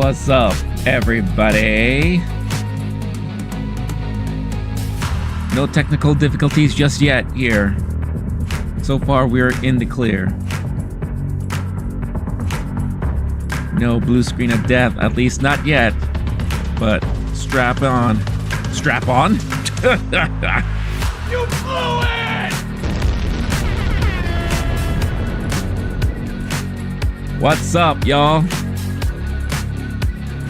What's up, everybody? No technical difficulties just yet here. So far, we're in the clear. No blue screen of death, at least not yet. But strap on. Strap on? You blew it! What's up, y'all?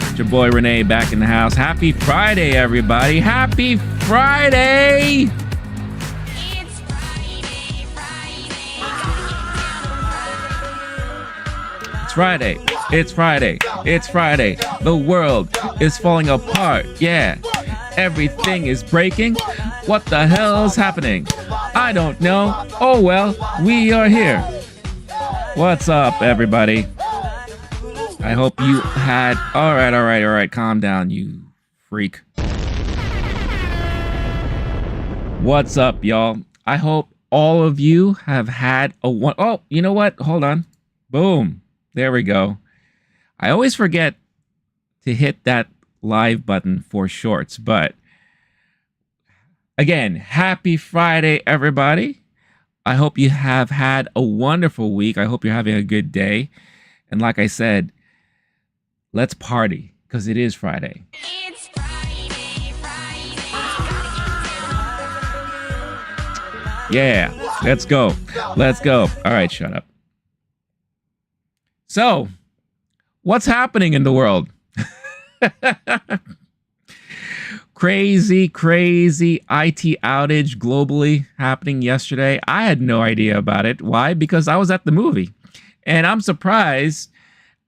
It's your boy Renee back in the house. Happy Friday, everybody. Happy Friday! It's Friday, It's Friday. It's Friday. It's Friday. The world is falling apart. Yeah. Everything is breaking. What the hell's happening? I don't know. Oh well, we are here. What's up, everybody? I hope you had... All right. Calm down, you freak. What's up, y'all? I hope all of you have had a one... Oh, you know what? Hold on. Boom. There we go. I always forget to hit that live button for shorts, but again, happy Friday, everybody. I hope you have had a wonderful week. I hope you're having a good day. And like I said, let's party because it is Friday. It's Friday, Yeah, let's go. Let's go. All right, shut up. So, what's happening in the world? Crazy IT outage globally happening yesterday. I had no idea about it. Why? Because I was at the movie. And I'm surprised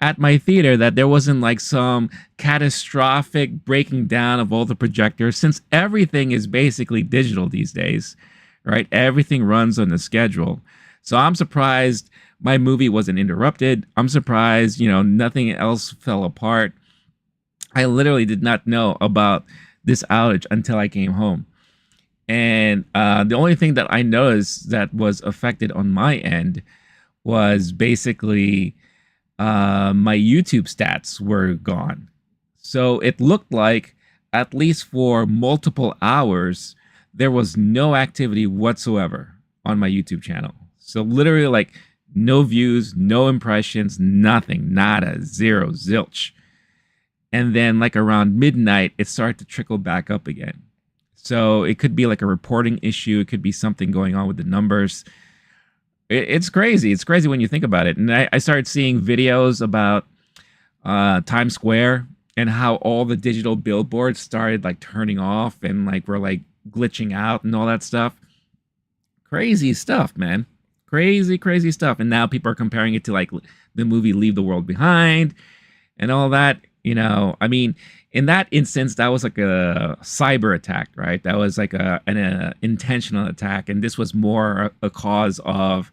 at my theater that there wasn't like some catastrophic breaking down of all the projectors, since everything is basically digital these days, right? Everything runs on the schedule. So I'm surprised my movie wasn't interrupted. I'm surprised, nothing else fell apart. I literally did not know about this outage until I came home. And the only thing that I noticed that was affected on my end was basically my YouTube stats were gone. So it looked like, at least for multiple hours, there was no activity whatsoever on my YouTube channel. So literally like no views, no impressions, nothing, nada, zero, zilch. And then like around midnight, it started to trickle back up again. So it could be like a reporting issue. It could be something going on with the numbers. It's crazy. It's crazy when you think about it. And I started seeing videos about Times Square and how all the digital billboards started like turning off and like were like glitching out and all that stuff. Crazy stuff, man. Crazy stuff. And now people are comparing it to like the movie Leave the World Behind and all that. I mean, in that instance, that was like a cyber attack, right? That was like an intentional attack. And this was more a cause of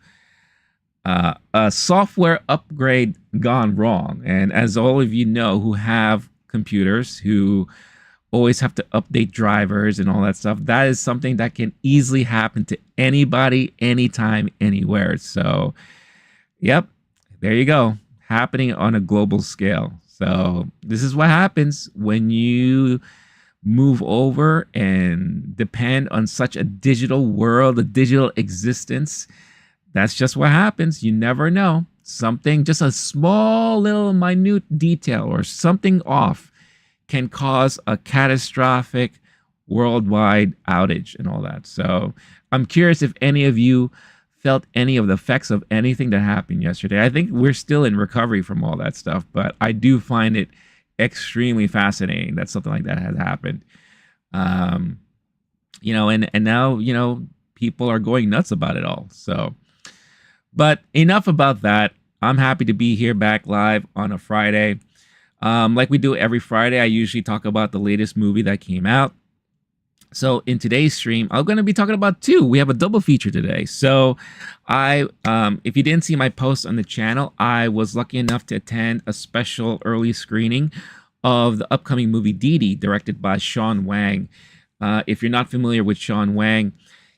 a software upgrade gone wrong. And as all of you know who have computers, who always have to update drivers and all that stuff, that is something that can easily happen to anybody, anytime, anywhere. So, yep, there you go. Happening on a global scale. So this is what happens when you move over and depend on such a digital world, a digital existence. That's just what happens. You never know. Something, just a small little minute detail or something off can cause a catastrophic worldwide outage and all that. So I'm curious if any of you felt any of the effects of anything that happened yesterday. I think we're still in recovery from all that stuff, but I do find it extremely fascinating that something like that has happened. And now, people are going nuts about it all. So, but enough about that. I'm happy to be here back live on a Friday. Like we do every Friday, I usually talk about the latest movie that came out. So in today's stream, I'm going to be talking about two. We have a double feature today. So if you didn't see my post on the channel, I was lucky enough to attend a special early screening of the upcoming movie DiDi, directed by Sean Wang. If you're not familiar with Sean Wang,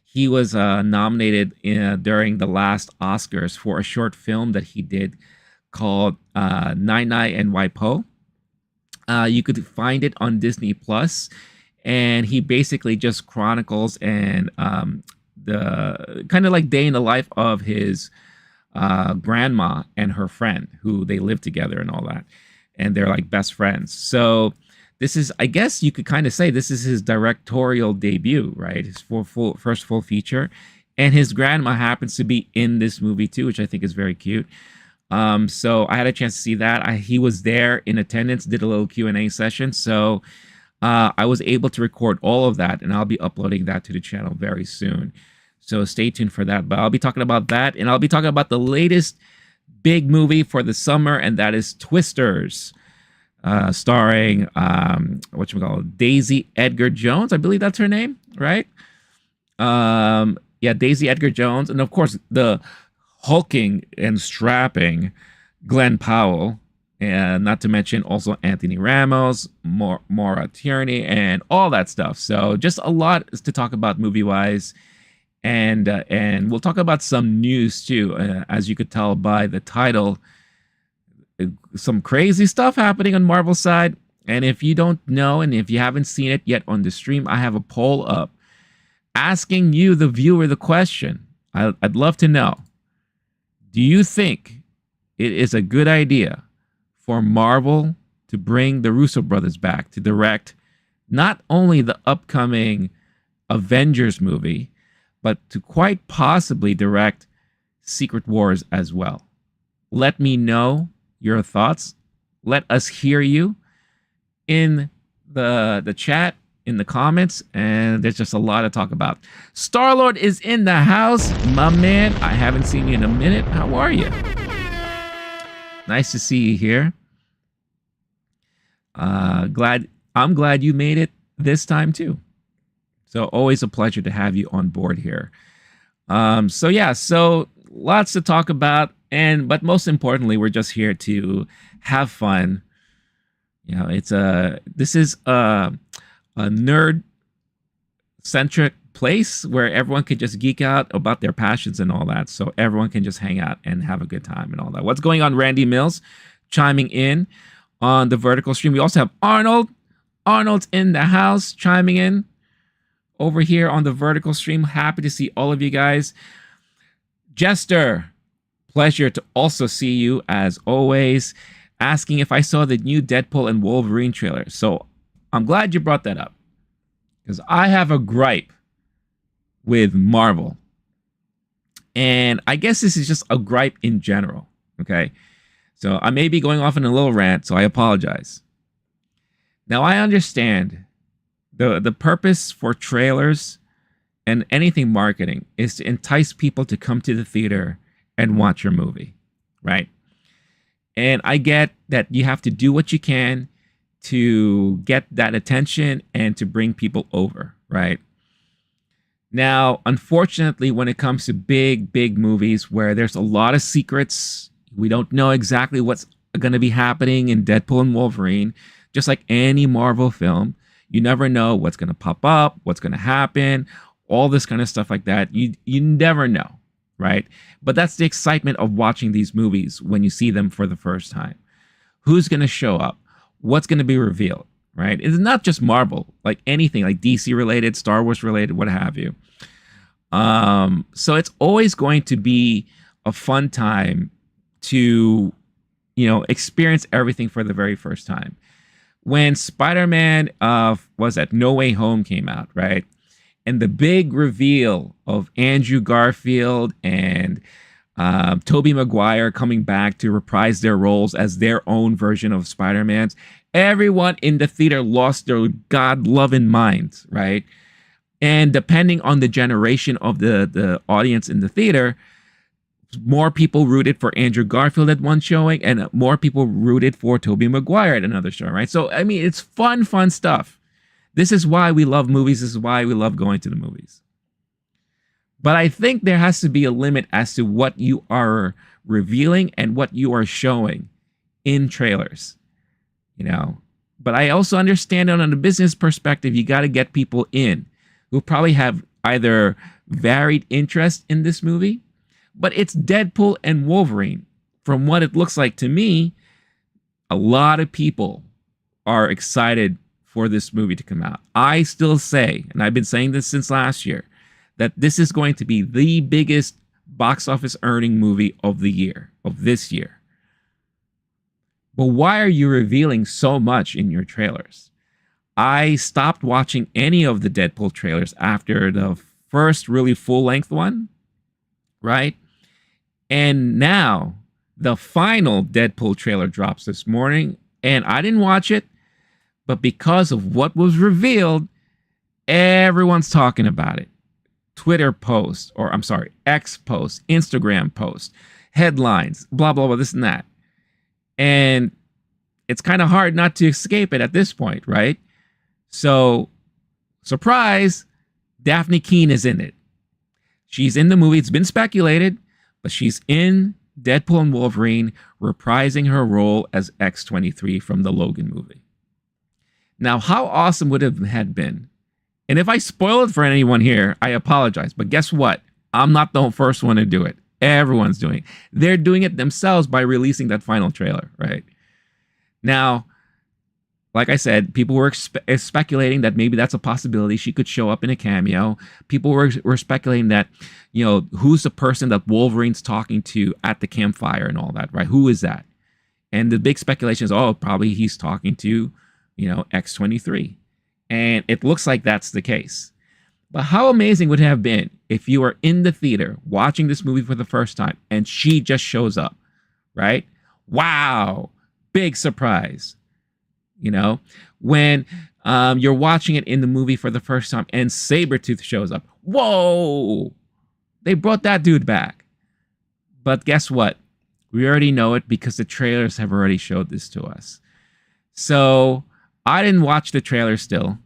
he was nominated during the last Oscars for a short film that he did called Nai Nai and Waipo. You could find it on Disney Plus, and he basically just chronicles and the kind of like day in the life of his grandma and her friend, who they live together and all that, and they're like best friends. So this is, I guess you could kind of say, this is his directorial debut, right? His first full feature, and his grandma happens to be in this movie too, which I think is very cute. So I had a chance to see that. He was there in attendance, did a little Q&A session. So I was able to record all of that, and I'll be uploading that to the channel very soon. So stay tuned for that. But I'll be talking about that, and I'll be talking about the latest big movie for the summer, and that is Twisters, starring whatchamacallit, Daisy Edgar Jones. I believe that's her name, right? Yeah, Daisy Edgar Jones, and of course the hulking and strapping Glenn Powell, and not to mention also Anthony Ramos, Maura Tierney, and all that stuff. So just a lot to talk about movie-wise, and we'll talk about some news too. As you could tell by the title, some crazy stuff happening on Marvel's side. And if you don't know, and if you haven't seen it yet on the stream, I have a poll up asking you, the viewer, the question. I'd love to know. Do you think it is a good idea for Marvel to bring the Russo brothers back to direct not only the upcoming Avengers movie, but to quite possibly direct Secret Wars as well? Let me know your thoughts. Let us hear you in the chat, in the comments, and there's just a lot to talk about. Star-Lord is in the house, my man. I haven't seen you in a minute. How are you? Nice to see you here. I'm glad you made it this time too. So always a pleasure to have you on board here. So yeah, so lots to talk about, but most importantly, we're just here to have fun. You know, this is a nerd centric place where everyone can just geek out about their passions and all that. So everyone can just hang out and have a good time and all that. What's going on? Randy Mills chiming in on the vertical stream. We also have Arnold. Arnold's in the house chiming in over here on the vertical stream. Happy to see all of you guys. Jester, pleasure to also see you as always. Asking if I saw the new Deadpool and Wolverine trailer. So I'm glad you brought that up, because I have a gripe with Marvel. And I guess this is just a gripe in general, okay? So I may be going off in a little rant, so I apologize. Now, I understand the purpose for trailers and anything marketing is to entice people to come to the theater and watch your movie, right? And I get that you have to do what you can to get that attention and to bring people over, right? Now, unfortunately, when it comes to big movies where there's a lot of secrets, we don't know exactly what's going to be happening in Deadpool and Wolverine, just like any Marvel film. You never know what's going to pop up, what's going to happen, all this kind of stuff like that. You never know, right? But that's the excitement of watching these movies when you see them for the first time. Who's going to show up? What's going to be revealed, right? It's not just Marvel, like anything, like DC related, Star Wars related, what have you. So it's always going to be a fun time to, experience everything for the very first time. When Spider-Man, was that No Way Home came out, right? And the big reveal of Andrew Garfield and Tobey Maguire coming back to reprise their roles as their own version of Spider-Man's, everyone in the theater lost their God-loving minds, right? And depending on the generation of the audience in the theater, more people rooted for Andrew Garfield at one showing, and more people rooted for Tobey Maguire at another show, right? So, I mean, it's fun stuff. This is why we love movies. This is why we love going to the movies. But I think there has to be a limit as to what you are revealing and what you are showing in trailers, But I also understand on a business perspective, you got to get people in who probably have either varied interest in this movie, but it's Deadpool and Wolverine. From what it looks like to me, a lot of people are excited for this movie to come out. I still say, and I've been saying this since last year, that this is going to be the biggest box office earning movie of the year, of this year. But why are you revealing so much in your trailers? I stopped watching any of the Deadpool trailers after the first really full-length one, right? And now the final Deadpool trailer drops this morning, and I didn't watch it, but because of what was revealed, everyone's talking about it. Twitter posts, or I'm sorry, X posts, Instagram posts, headlines, blah, blah, blah, this and that. And it's kind of hard not to escape it at this point, right? So, surprise, Daphne Keane is in it. She's in the movie. It's been speculated, but she's in Deadpool and Wolverine, reprising her role as X-23 from the Logan movie. Now, how awesome would it have had been? And if I spoil it for anyone here, I apologize. But guess what? I'm not the first one to do it. Everyone's doing it. They're doing it themselves by releasing that final trailer, right? Now, like I said, people were speculating that maybe that's a possibility. She could show up in a cameo. People were speculating that, you know, who's the person that Wolverine's talking to at the campfire and all that, right? Who is that? And the big speculation is, oh, probably he's talking to, you know, X-23. And it looks like that's the case. But how amazing would it have been if you were in the theater watching this movie for the first time and she just shows up, right? Wow, big surprise. You know, when you're watching it in the movie for the first time and Sabretooth shows up. Whoa! They brought that dude back. But guess what? We already know it because the trailers have already showed this to us. So I didn't watch the trailer still.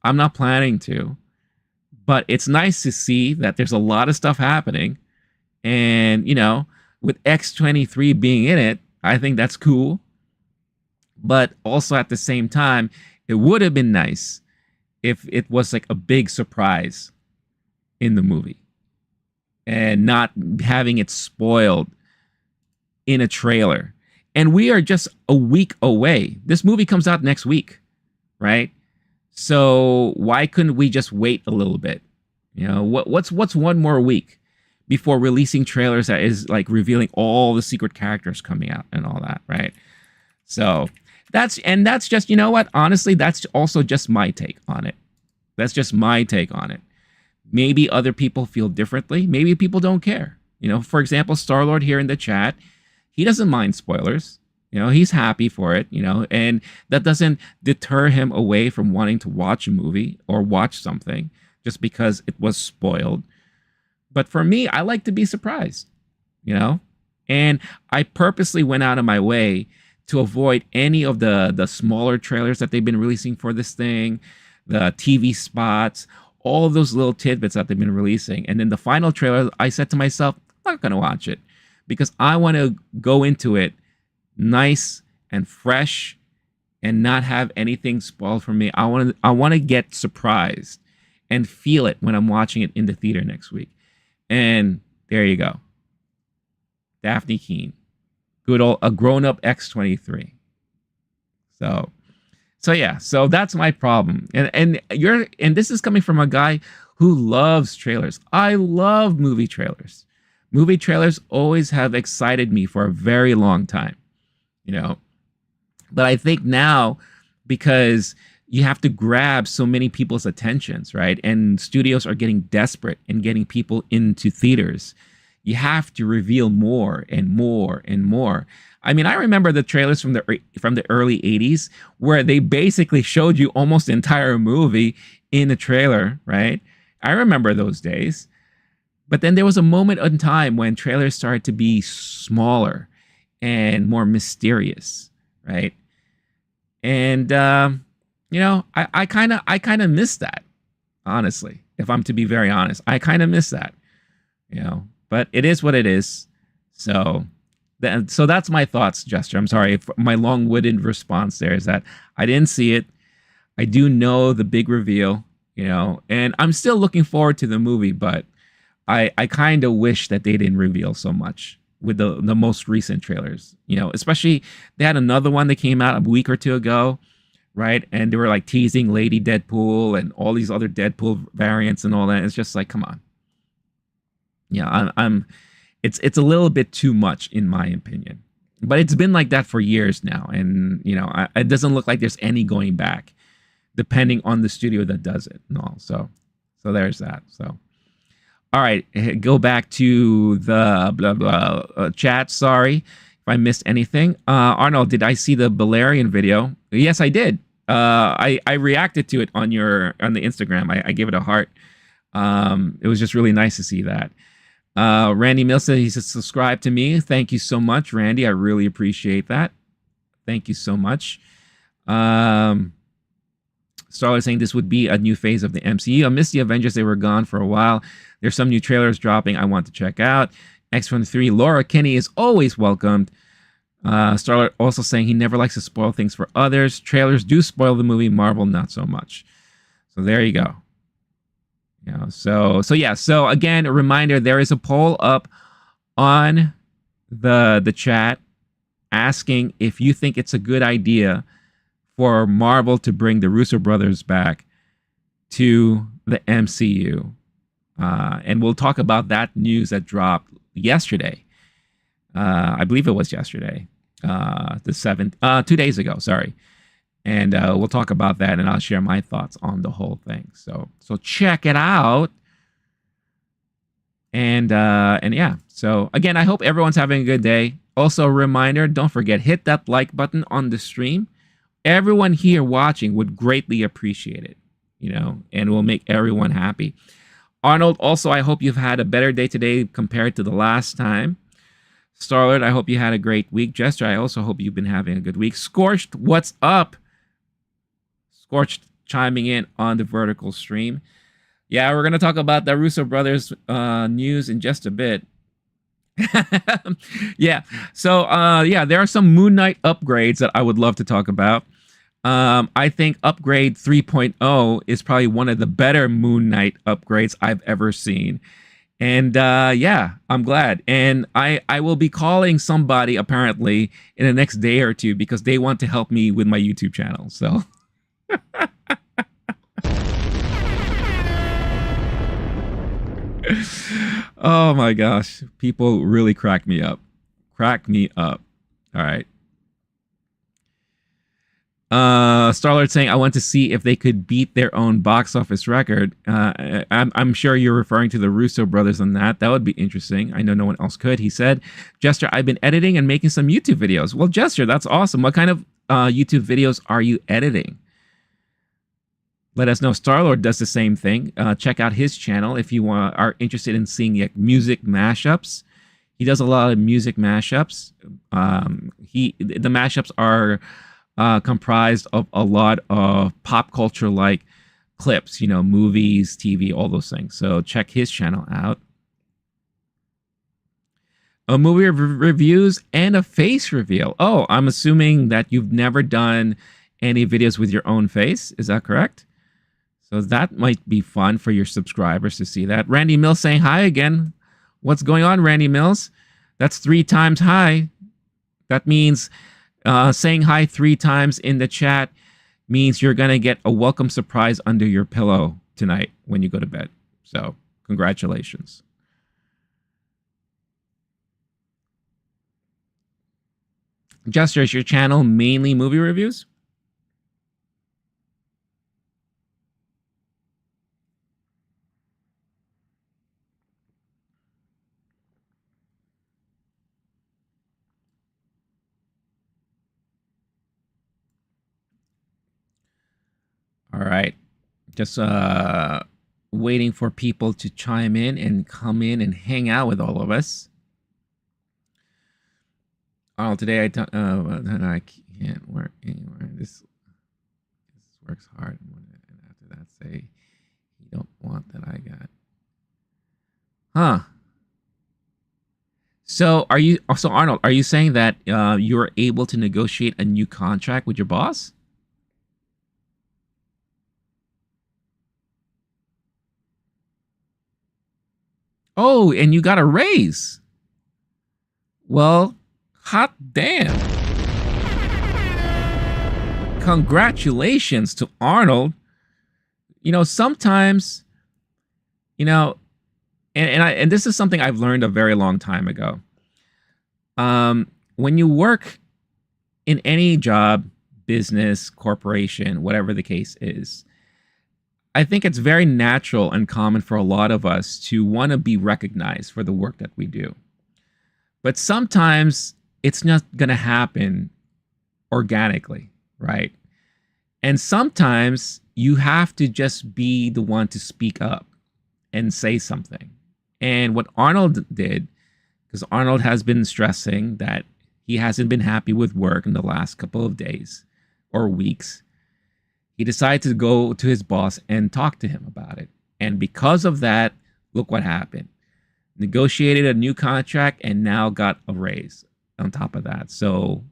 I'm not planning to. But it's nice to see that there's a lot of stuff happening. And, you know, with X-23 being in it, I think that's cool. But also at the same time, it would have been nice if it was like a big surprise in the movie and not having it spoiled in a trailer. And we are just a week away. This movie comes out next week, right? So why couldn't we just wait a little bit? You know, what's one more week before releasing trailers that is like revealing all the secret characters coming out and all that, right? So that's just, you know what? Honestly, that's also just my take on it. That's just my take on it. Maybe other people feel differently. Maybe people don't care. You know, for example, Star-Lord here in the chat, he doesn't mind spoilers. You know, he's happy for it, you know, and that doesn't deter him away from wanting to watch a movie or watch something just because it was spoiled. But for me, I like to be surprised, you know, and I purposely went out of my way to avoid any of the smaller trailers that they've been releasing for this thing, the TV spots, all of those little tidbits that they've been releasing. And then the final trailer, I said to myself, I'm not going to watch it because I want to go into it nice and fresh and not have anything spoiled for me. I want to get surprised and feel it when I'm watching it in the theater next week. And there you go. Daphne Keane. Good old a grown-up X-23. So yeah, so that's my problem. And this is coming from a guy who loves trailers. I love movie trailers. Movie trailers always have excited me for a very long time, you know. But I think now, because you have to grab so many people's attentions, right? And studios are getting desperate in getting people into theaters. You have to reveal more and more and more. I mean, I remember the trailers from the early 80s where they basically showed you almost the entire movie in a trailer, right? I remember those days. But then there was a moment in time when trailers started to be smaller and more mysterious, right? And you know, I kind of miss that, honestly. If I'm to be very honest, I kind of miss that, you know. But it is what it is. So that's my thoughts, Jester. I'm sorry if my long-winded response there is that I didn't see it. I do know the big reveal, you know, and I'm still looking forward to the movie, but I kind of wish that they didn't reveal so much with the most recent trailers, you know, especially they had another one that came out a week or two ago right? And they were like teasing Lady Deadpool and all these other Deadpool variants and all that. It's just like, come on. Yeah, I'm it's a little bit too much in my opinion. But it's been like that for years now, and you know, it doesn't look like there's any going back, depending on the studio that does it and all. So there's that. So, all right, go back to the blah blah chat. Sorry if I missed anything. Arnold, did I see the Balerion video? Yes, I did. I reacted to it on the Instagram. I gave it a heart. It was just really nice to see that. Randy Mills said he's subscribed to me. Thank you so much, Randy. I really appreciate that. Thank you so much. Starlight saying this would be a new phase of the MCU. I missed the Avengers. They were gone for a while. There's some new trailers dropping I want to check out. X23, Laura Kinney is always welcomed. Starlight also saying he never likes to spoil things for others. Trailers do spoil the movie. Marvel, not so much. So there you go. You know, so again, a reminder, there is a poll up on the chat asking if you think it's a good idea for Marvel to bring the Russo brothers back to the MCU. And we'll talk about that news that dropped yesterday. I believe it was yesterday, the 7th, 2 days ago, sorry. And we'll talk about that, and I'll share my thoughts on the whole thing. So check it out. And yeah. So again, I hope everyone's having a good day. Also, a reminder: don't forget, hit that like button on the stream. Everyone here watching would greatly appreciate it, you know, and will make everyone happy. Arnold, also, I hope you've had a better day today compared to the last time. Starlord, I hope you had a great week. Jester, I also hope you've been having a good week. Scorched, what's up? Scorched chiming in on the vertical stream. Yeah, we're going to talk about the Russo brothers news in just a bit. Yeah, so yeah, there are some Moon Knight upgrades that I would love to talk about. I think upgrade 3.0 is probably one of the better Moon Knight upgrades I've ever seen. And yeah, I'm glad. And I will be calling somebody apparently in the next day or two because they want to help me with my YouTube channel. So oh my gosh, people really crack me up. Crack me up. All right. Starlord saying, I want to see if they could beat their own box office record. I'm sure you're referring to the Russo brothers on that. That would be interesting. I know no one else could. He said, Jester, I've been editing and making some YouTube videos. Well, Jester, that's awesome. What kind of YouTube videos are you editing? Let us know. Starlord does the same thing. Check out his channel if you are interested in seeing like, music mashups. He does a lot of music mashups. The mashups are comprised of a lot of pop culture like clips, you know, movies, TV, all those things. So check his channel out. A movie reviews and a face reveal. Oh, I'm assuming that you've never done any videos with your own face. Is that correct? So that might be fun for your subscribers to see that. Randy Mills saying hi again. What's going on, Randy Mills? That's 3 times hi. That means saying hi 3 times in the chat means you're going to get a welcome surprise under your pillow tonight when you go to bed. So congratulations. Jester, is your channel mainly movie reviews? All right. Just waiting for people to chime in and come in and hang out with all of us. Oh, today I can't work anywhere. This works hard. And after that, say you don't want that I got. Huh. So Arnold, are you saying that you were able to negotiate a new contract with your boss? Oh, and you got a raise. Well, hot damn. congratulations to Arnold. Sometimes, you know, and this is something I've learned a very long time ago. When you work in any job, business, corporation, whatever the case is, I think it's very natural and common for a lot of us to want to be recognized for the work that we do. But sometimes it's not going to happen organically, right? And sometimes you have to just be the one to speak up and say something. And what Arnold did, because Arnold has been stressing that he hasn't been happy with work in the last couple of days or weeks, he decided to go to his boss and talk to him about it. And because of that, look what happened. Negotiated a new contract and now got a raise on top of that. So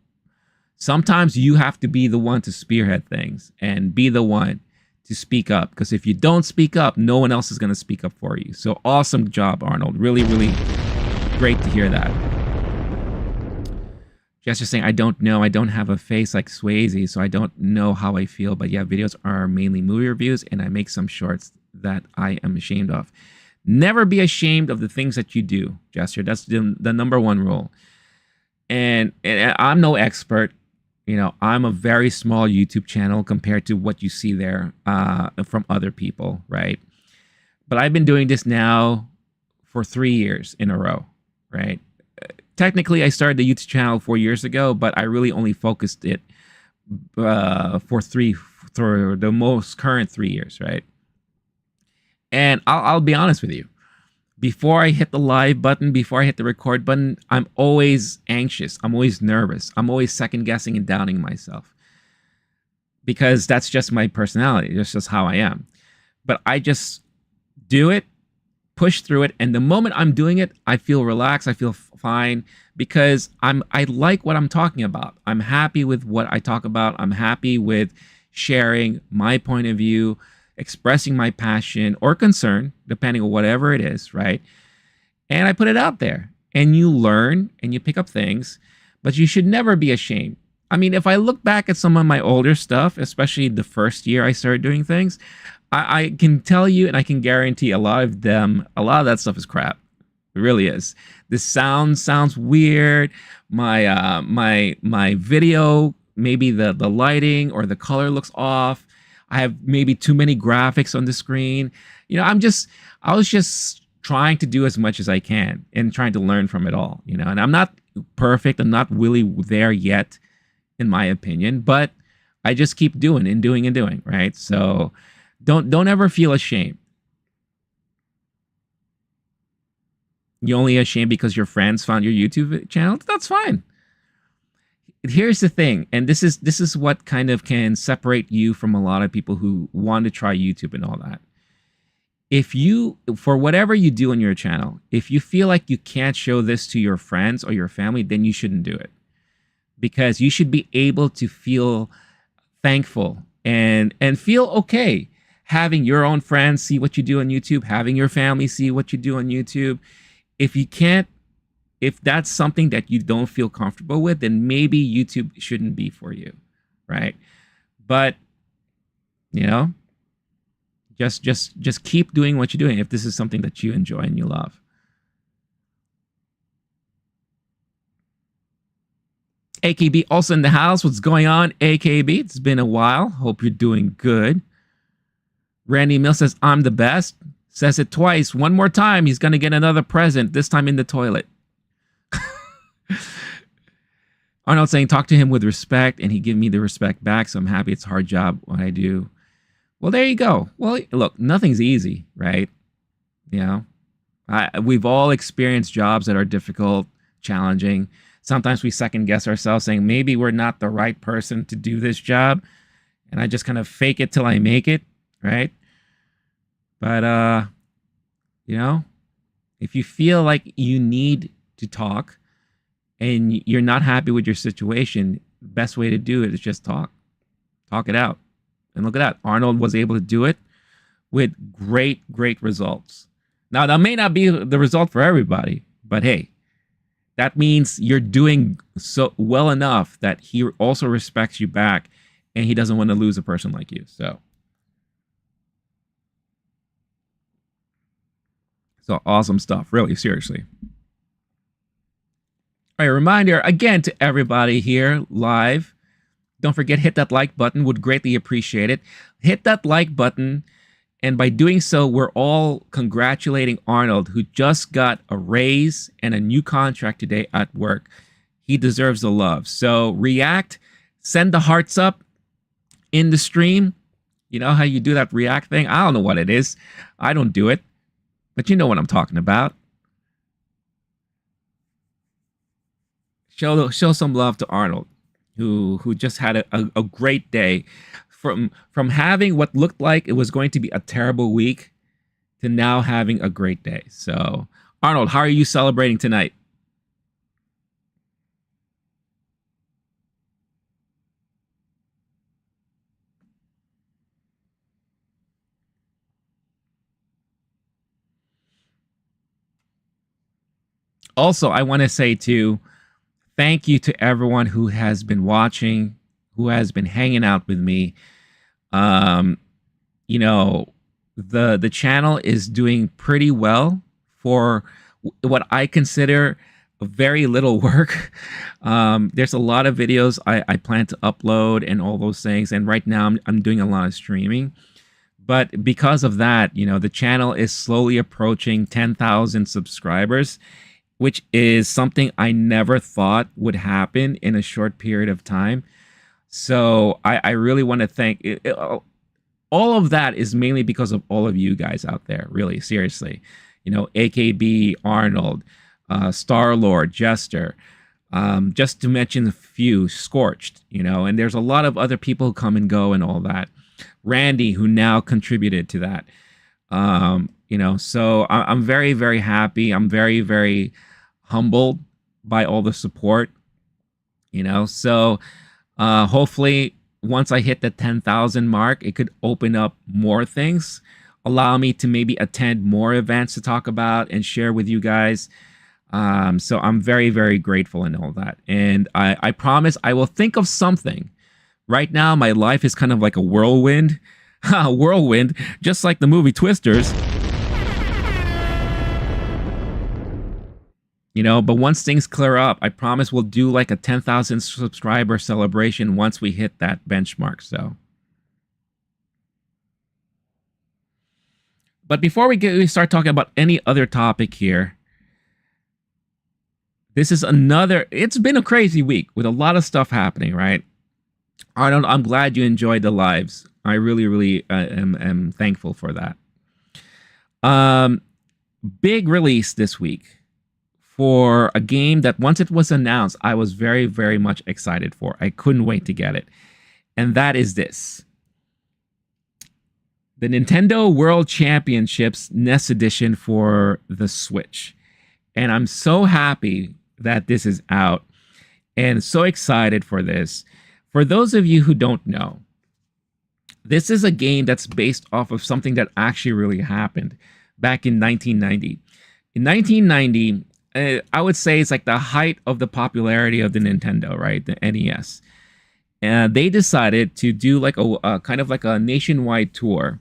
sometimes you have to be the one to spearhead things and be the one to speak up, because if you don't speak up, no one else is going to speak up for you. So awesome job, Arnold. Really, really great to hear that. Just saying, I don't know. I don't have a face like Swayze, so I don't know how I feel. But yeah, videos are mainly movie reviews, and I make some shorts that I am ashamed of. Never be ashamed of the things that you do, Jester. That's the number one rule. And I'm no expert. I'm a very small YouTube channel compared to what you see there from other people, right? But I've been doing this now for 3 years in a row, right? Technically, I started the YouTube channel 4 years ago, but I really only focused it for the most current 3 years, right? And I'll be honest with you. Before I hit the live button, before I hit the record button, I'm always anxious. I'm always nervous. I'm always second guessing and doubting myself, because that's just my personality. That's just how I am. But I just do it, push through it, and the moment I'm doing it, I feel relaxed. I feel fine, because I like what I'm talking about. I'm happy with what I talk about. I'm happy with sharing my point of view, expressing my passion or concern, depending on whatever it is, right? And I put it out there, and you learn and you pick up things, but you should never be ashamed. I mean, if I look back at some of my older stuff, especially the first year I started doing things, I can tell you and I can guarantee a lot of that stuff is crap. It really is. The sound sounds weird. My video, maybe the lighting or the color looks off. I have maybe too many graphics on the screen. I was just trying to do as much as I can and trying to learn from it all, and I'm not perfect. I'm not really there yet, in my opinion, but I just keep doing and doing and doing, right? So don't ever feel ashamed. You only ashamed because your friends found your YouTube channel? That's fine. Here's the thing, and this is what kind of can separate you from a lot of people who want to try YouTube and all that. If you, for whatever you do on your channel, if you feel like you can't show this to your friends or your family, then you shouldn't do it, because you should be able to feel thankful and feel okay having your own friends see what you do on YouTube, having your family see what you do on YouTube. If that's something that you don't feel comfortable with, then maybe YouTube shouldn't be for you, right? But just keep doing what you're doing if this is something that you enjoy and you love. AKB also in the house. What's going on, AKB? It's been a while. Hope you're doing good. Randy Mill says, I'm the best. Says it twice. One more time, he's going to get another present, this time in the toilet. Arnold saying, talk to him with respect, and he gave me the respect back, so I'm happy. It's a hard job what I do. Well, there you go. Well, look, nothing's easy, right? We've all experienced jobs that are difficult, challenging. Sometimes we second guess ourselves, saying maybe we're not the right person to do this job, and I just kind of fake it till I make it, right? But if you feel like you need to talk and you're not happy with your situation, the best way to do it is just talk it out. And look at that, Arnold was able to do it with great results. Now, that may not be the result for everybody, but hey, that means you're doing so well enough that he also respects you back and he doesn't want to lose a person like you. So awesome stuff, really, seriously. All right, reminder again to everybody here live. Don't forget, hit that like button. Would greatly appreciate it. Hit that like button. And by doing so, we're all congratulating Arnold, who just got a raise and a new contract today at work. He deserves the love. So react, send the hearts up in the stream. You know how you do that react thing? I don't know what it is. I don't do it. But you know what I'm talking about. Show some love to Arnold, who just had a great day. From having what looked like it was going to be a terrible week to now having a great day. So, Arnold, how are you celebrating tonight? Also, I want to say too, thank you to everyone who has been watching, who has been hanging out with me. Um, you know, the channel is doing pretty well for what I consider very little work. There's a lot of videos I plan to upload and all those things, and right now I'm doing a lot of streaming. But because of that, you know, the channel is slowly approaching 10,000 subscribers, which is something I never thought would happen in a short period of time. So I really want to thank all of that is mainly because of all of you guys out there, really, seriously. You know, AKB, Arnold, Star-Lord, Jester, just to mention a few, Scorched, you know, and there's a lot of other people who come and go and all that. Randy, who now contributed to that. You know, so I'm very, very happy. I'm very, very humbled by all the support, you know, so hopefully once I hit the 10,000 mark, it could open up more things, allow me to maybe attend more events to talk about and share with you guys. So I'm very, very grateful and all that. And I promise I will think of something. Right now, my life is kind of like a whirlwind, whirlwind, just like the movie Twisters. You know, but once things clear up, I promise we'll do like a 10,000 subscriber celebration once we hit that benchmark. So, but before we start talking about any other topic here, this is another, it's been a crazy week with a lot of stuff happening, right? Arnold, I'm glad you enjoyed the lives. I really, really am thankful for that. Big release this week for a game that once it was announced, I was very, very much excited for. I couldn't wait to get it. And that is this. The Nintendo World Championships NES Edition for the Switch. And I'm so happy that this is out and so excited for this. For those of you who don't know, this is a game that's based off of something that actually really happened back in 1990. In 1990, I would say it's like the height of the popularity of the Nintendo, right? The NES. And they decided to do like a kind of like a nationwide tour,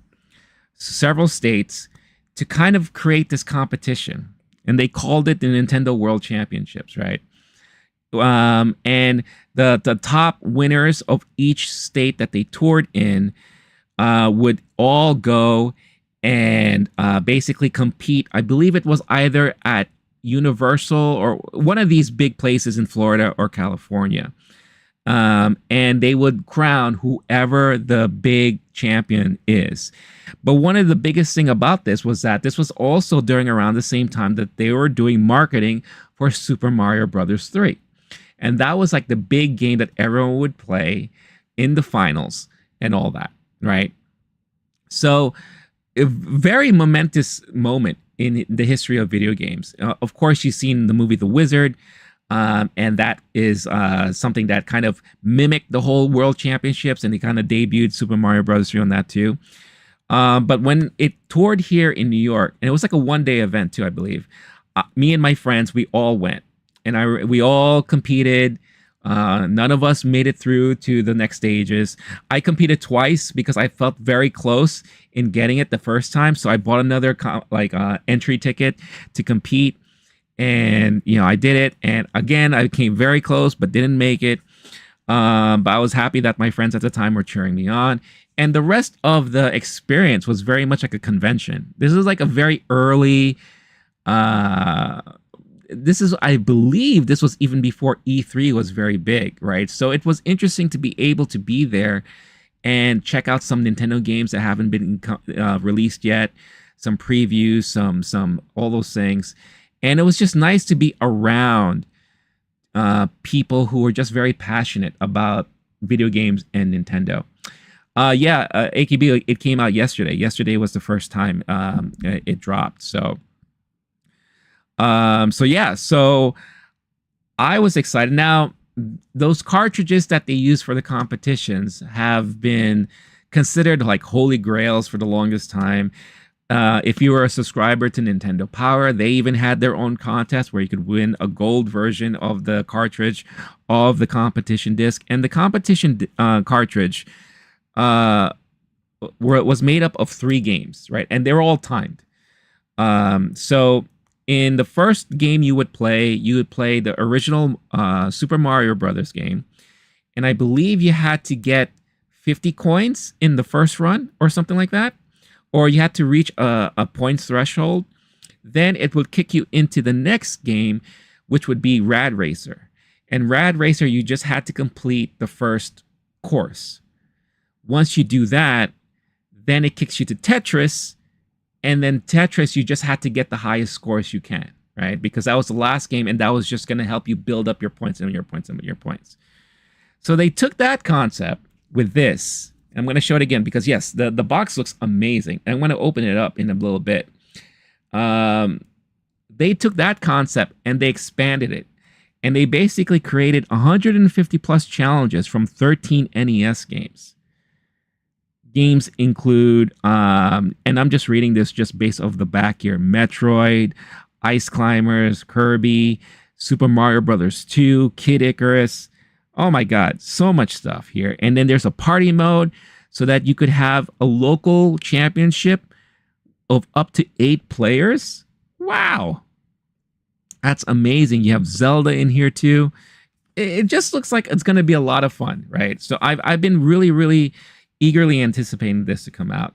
several states, to kind of create this competition. And they called it the Nintendo World Championships, right? And the top winners of each state that they toured in would all go and basically compete. I believe it was either at Universal or one of these big places in Florida or California. And they would crown whoever the big champion is. But one of the biggest thing about this was that this was also during around the same time that they were doing marketing for Super Mario Brothers 3. And that was like the big game that everyone would play in the finals and all that, right? So a very momentous moment in the history of video games. Of course, you've seen the movie The Wizard, and that is something that kind of mimicked the whole World Championships, and they kind of debuted Super Mario Bros. 3 on that too. But when it toured here in New York, and it was like a one-day event too, I believe, me and my friends, we all went. And we all competed. None of us made it through to the next stages. I competed twice because I felt very close in getting it the first time, so I bought another entry ticket to compete, and I did it. And again, I came very close, but didn't make it. But I was happy that my friends at the time were cheering me on. And the rest of the experience was very much like a convention. This is like a very early. I believe, this was even before E3 was very big, right? So it was interesting to be able to be there and check out some Nintendo games that haven't been released yet, some previews, some all those things. And it was just nice to be around people who were just very passionate about video games and Nintendo. AKB, it came out yesterday. Yesterday was the first time it dropped. So I was excited. Now, those cartridges that they use for the competitions have been considered like holy grails for the longest time. If you were a subscriber to Nintendo Power, they even had their own contest where you could win a gold version of the cartridge of the competition disc. And the competition cartridge was made up of 3 games, right? And they're all timed. So in the first game you would play the original Super Mario Brothers game. And I believe you had to get 50 coins in the first run or something like that. Or you had to reach a points threshold. Then it would kick you into the next game, which would be Rad Racer. And Rad Racer, you just had to complete the first course. Once you do that, then it kicks you to Tetris. And then Tetris, you just had to get the highest scores you can, right? Because that was the last game, and that was just going to help you build up your points and your points and your points. So they took that concept with this. I'm going to show it again because, yes, the box looks amazing. And I'm going to open it up in a little bit. They took that concept and they expanded it. And they basically created 150 plus challenges from 13 NES games. Games include, and I'm just reading this just based off the back here, Metroid, Ice Climbers, Kirby, Super Mario Brothers 2, Kid Icarus. Oh my God, so much stuff here. And then there's a party mode so that you could have a local championship of up to 8 players. Wow. That's amazing. You have Zelda in here too. It just looks like it's going to be a lot of fun, right? So I've been really, really eagerly anticipating this to come out.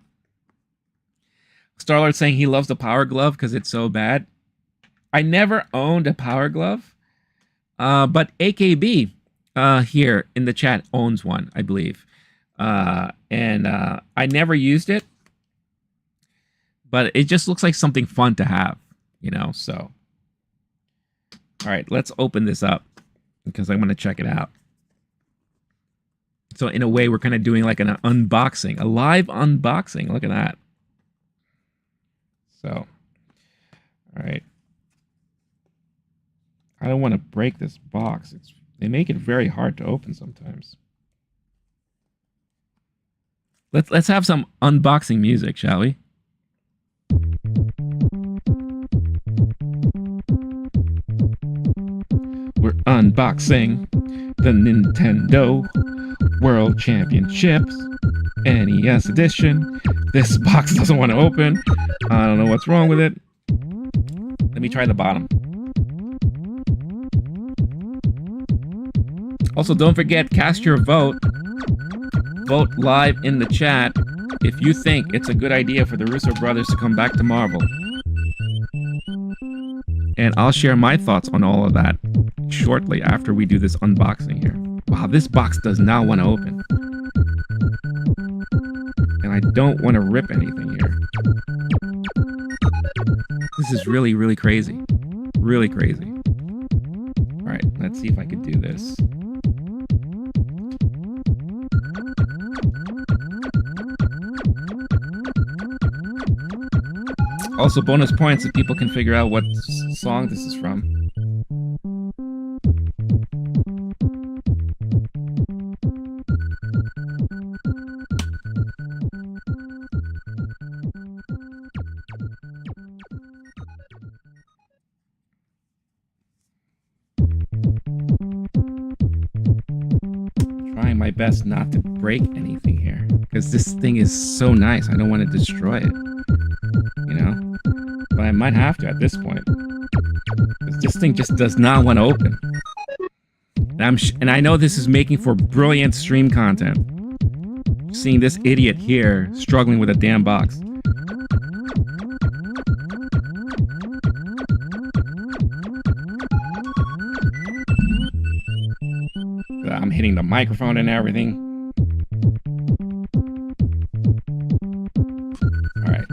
Starlord saying he loves the Power Glove because it's so bad. I never owned a Power Glove, but AKB here in the chat owns one, I believe. And I never used it, but it just looks like something fun to have, so. All right, let's open this up because I'm going to check it out. So in a way, we're kind of doing like an unboxing, a live unboxing. Look at that. So, all right. I don't want to break this box. They make it very hard to open sometimes. Let's have some unboxing music, shall we? We're unboxing the Nintendo World Championships NES Edition. This box doesn't want to open. I don't know what's wrong with it. Let me try the bottom. Also, don't forget, cast your vote. Vote live in the chat if you think it's a good idea for the Russo brothers to come back to Marvel. And I'll share my thoughts on all of that shortly after we do this unboxing here. Wow, this box does not want to open. And I don't want to rip anything here. This is really, really crazy. Really crazy. All right, let's see if I can do this. Also, bonus points if people can figure out what song this is from. my best not to break anything here, because this thing is so nice. I don't want to destroy it, you know? But I might have to at this point. This thing just does not want to open. And I know this is making for brilliant stream content. Seeing this idiot here struggling with a damn box. I'm hitting the microphone and everything. Alright.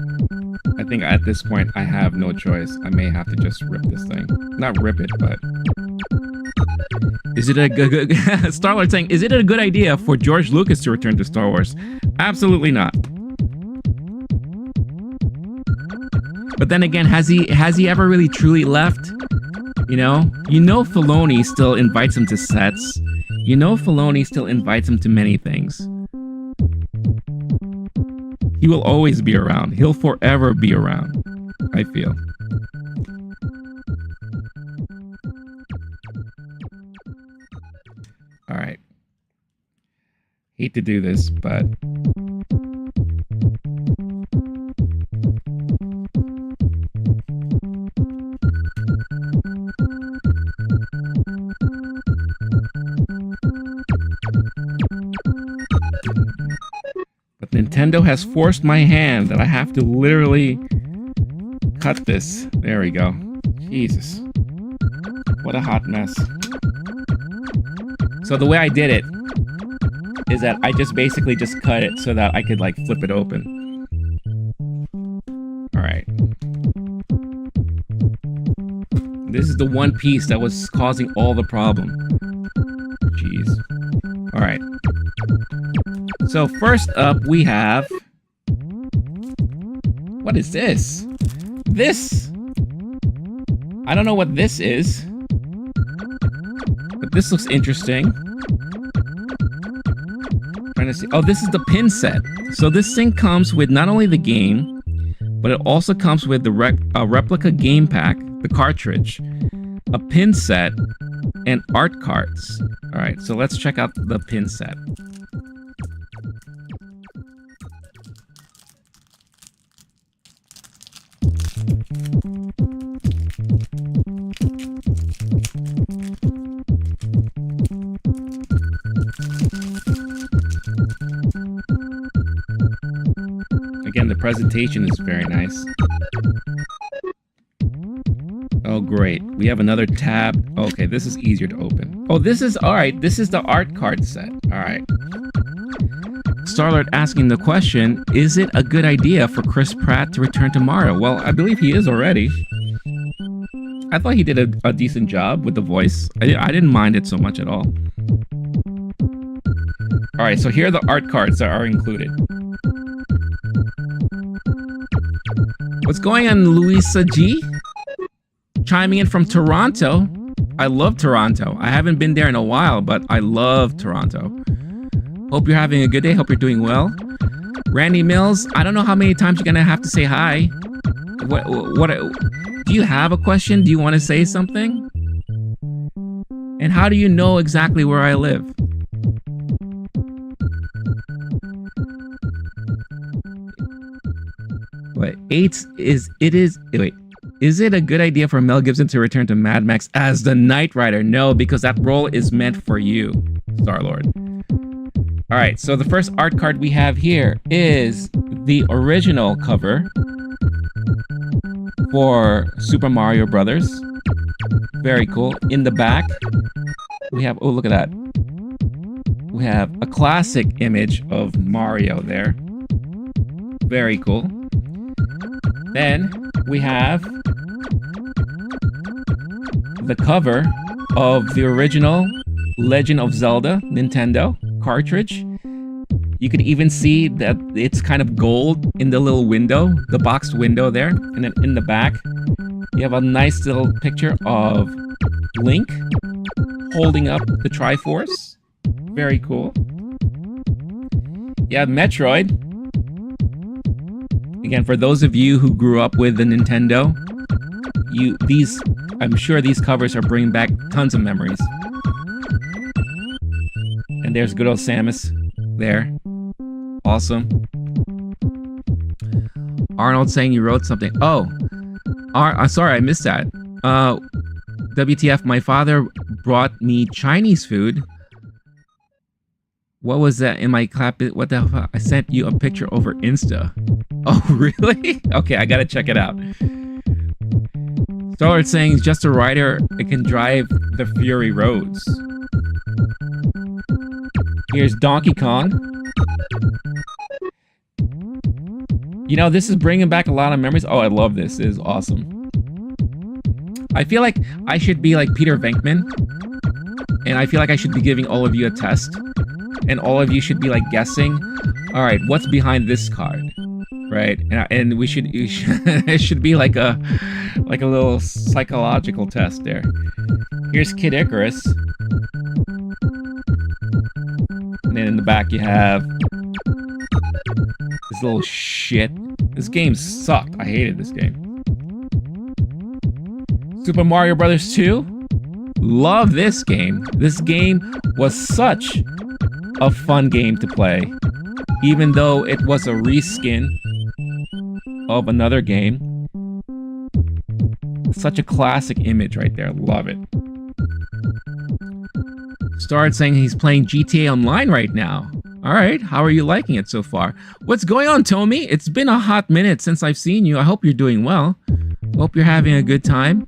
I think at this point I have no choice. I may have to just rip this thing. Not rip it, but... Is it a good... Star-Lord saying, is it a good idea for George Lucas to return to Star Wars? Absolutely not. But then again, has he ever really truly left? You know Filoni still invites him to sets. You know Filoni still invites him to many things. He will always be around. He'll forever be around, I feel. All right. Hate to do this, but... But Nintendo has forced my hand that I have to literally cut this. There we go. Jesus. What a hot mess. So the way I did it is that I just basically just cut it so that I could like flip it open. All right. This is the one piece that was causing all the problem. Jeez. All right. So first up we have... What is this? This? I don't know what this is. But this looks interesting. Trying to see. Oh, this is the pin set. So this thing comes with not only the game, but it also comes with the replica game pack, the cartridge, a pin set, and art cards. All right, so let's check out the pin set. Again, the presentation is very nice. Oh, great. We have another tab. Okay, this is easier to open. Oh, this is... Alright, this is the art card set. Alright. Star-Lord asking the question, is it a good idea for Chris Pratt to return to Mario? Well, I believe he is already. I thought he did a decent job with the voice. I didn't mind it so much at all. Alright, so here are the art cards that are included. What's going on, Louisa G? Chiming in from Toronto. I love Toronto. I haven't been there in a while, but I love Toronto. Hope you're having a good day. Hope you're doing well. Randy Mills, I don't know how many times you're gonna have to say hi. What do you have a question? Do you want to say something? And how do you know exactly where I live? Wait, is it a good idea for Mel Gibson to return to Mad Max as the Knight Rider? No, because that role is meant for you, Star-Lord. All right, so the first art card we have here is the original cover for Super Mario Brothers. Very cool. In the back, we have, oh, look at that. We have a classic image of Mario there. Very cool. Then we have the cover of the original Legend of Zelda Nintendo cartridge. You can even see that it's kind of gold in the little window, the boxed window there. And then in the back, you have a nice little picture of Link holding up the Triforce. Very cool. You have Metroid. Again, for those of you who grew up with the Nintendo, I'm sure these covers are bringing back tons of memories. And there's good old Samus there. Awesome. Arnold saying you wrote something. Oh, I'm sorry, I missed that. WTF, my father brought me Chinese food. What was that in my clap? What the hell? I sent you a picture over Insta. Oh, really? Okay, I gotta check it out. Starlord saying he's just a rider. It can drive the Fury roads. Here's Donkey Kong. You know, this is bringing back a lot of memories. Oh, I love this. This is awesome. I feel like I should be like Peter Venkman. And I feel like I should be giving all of you a test. And all of you should be like guessing, all right, what's behind this card? Right? And we should, it should be like a little psychological test there. Here's Kid Icarus. And then in the back you have this little shit. This game sucked. I hated this game. Super Mario Brothers 2. Love this game. This game was such a fun game to play. Even though it was a reskin of another game. Such a classic image right there. Love it. Started saying he's playing GTA Online right now. Alright, how are you liking it so far? What's going on, Tommy? It's been a hot minute since I've seen you. I hope you're doing well. Hope you're having a good time.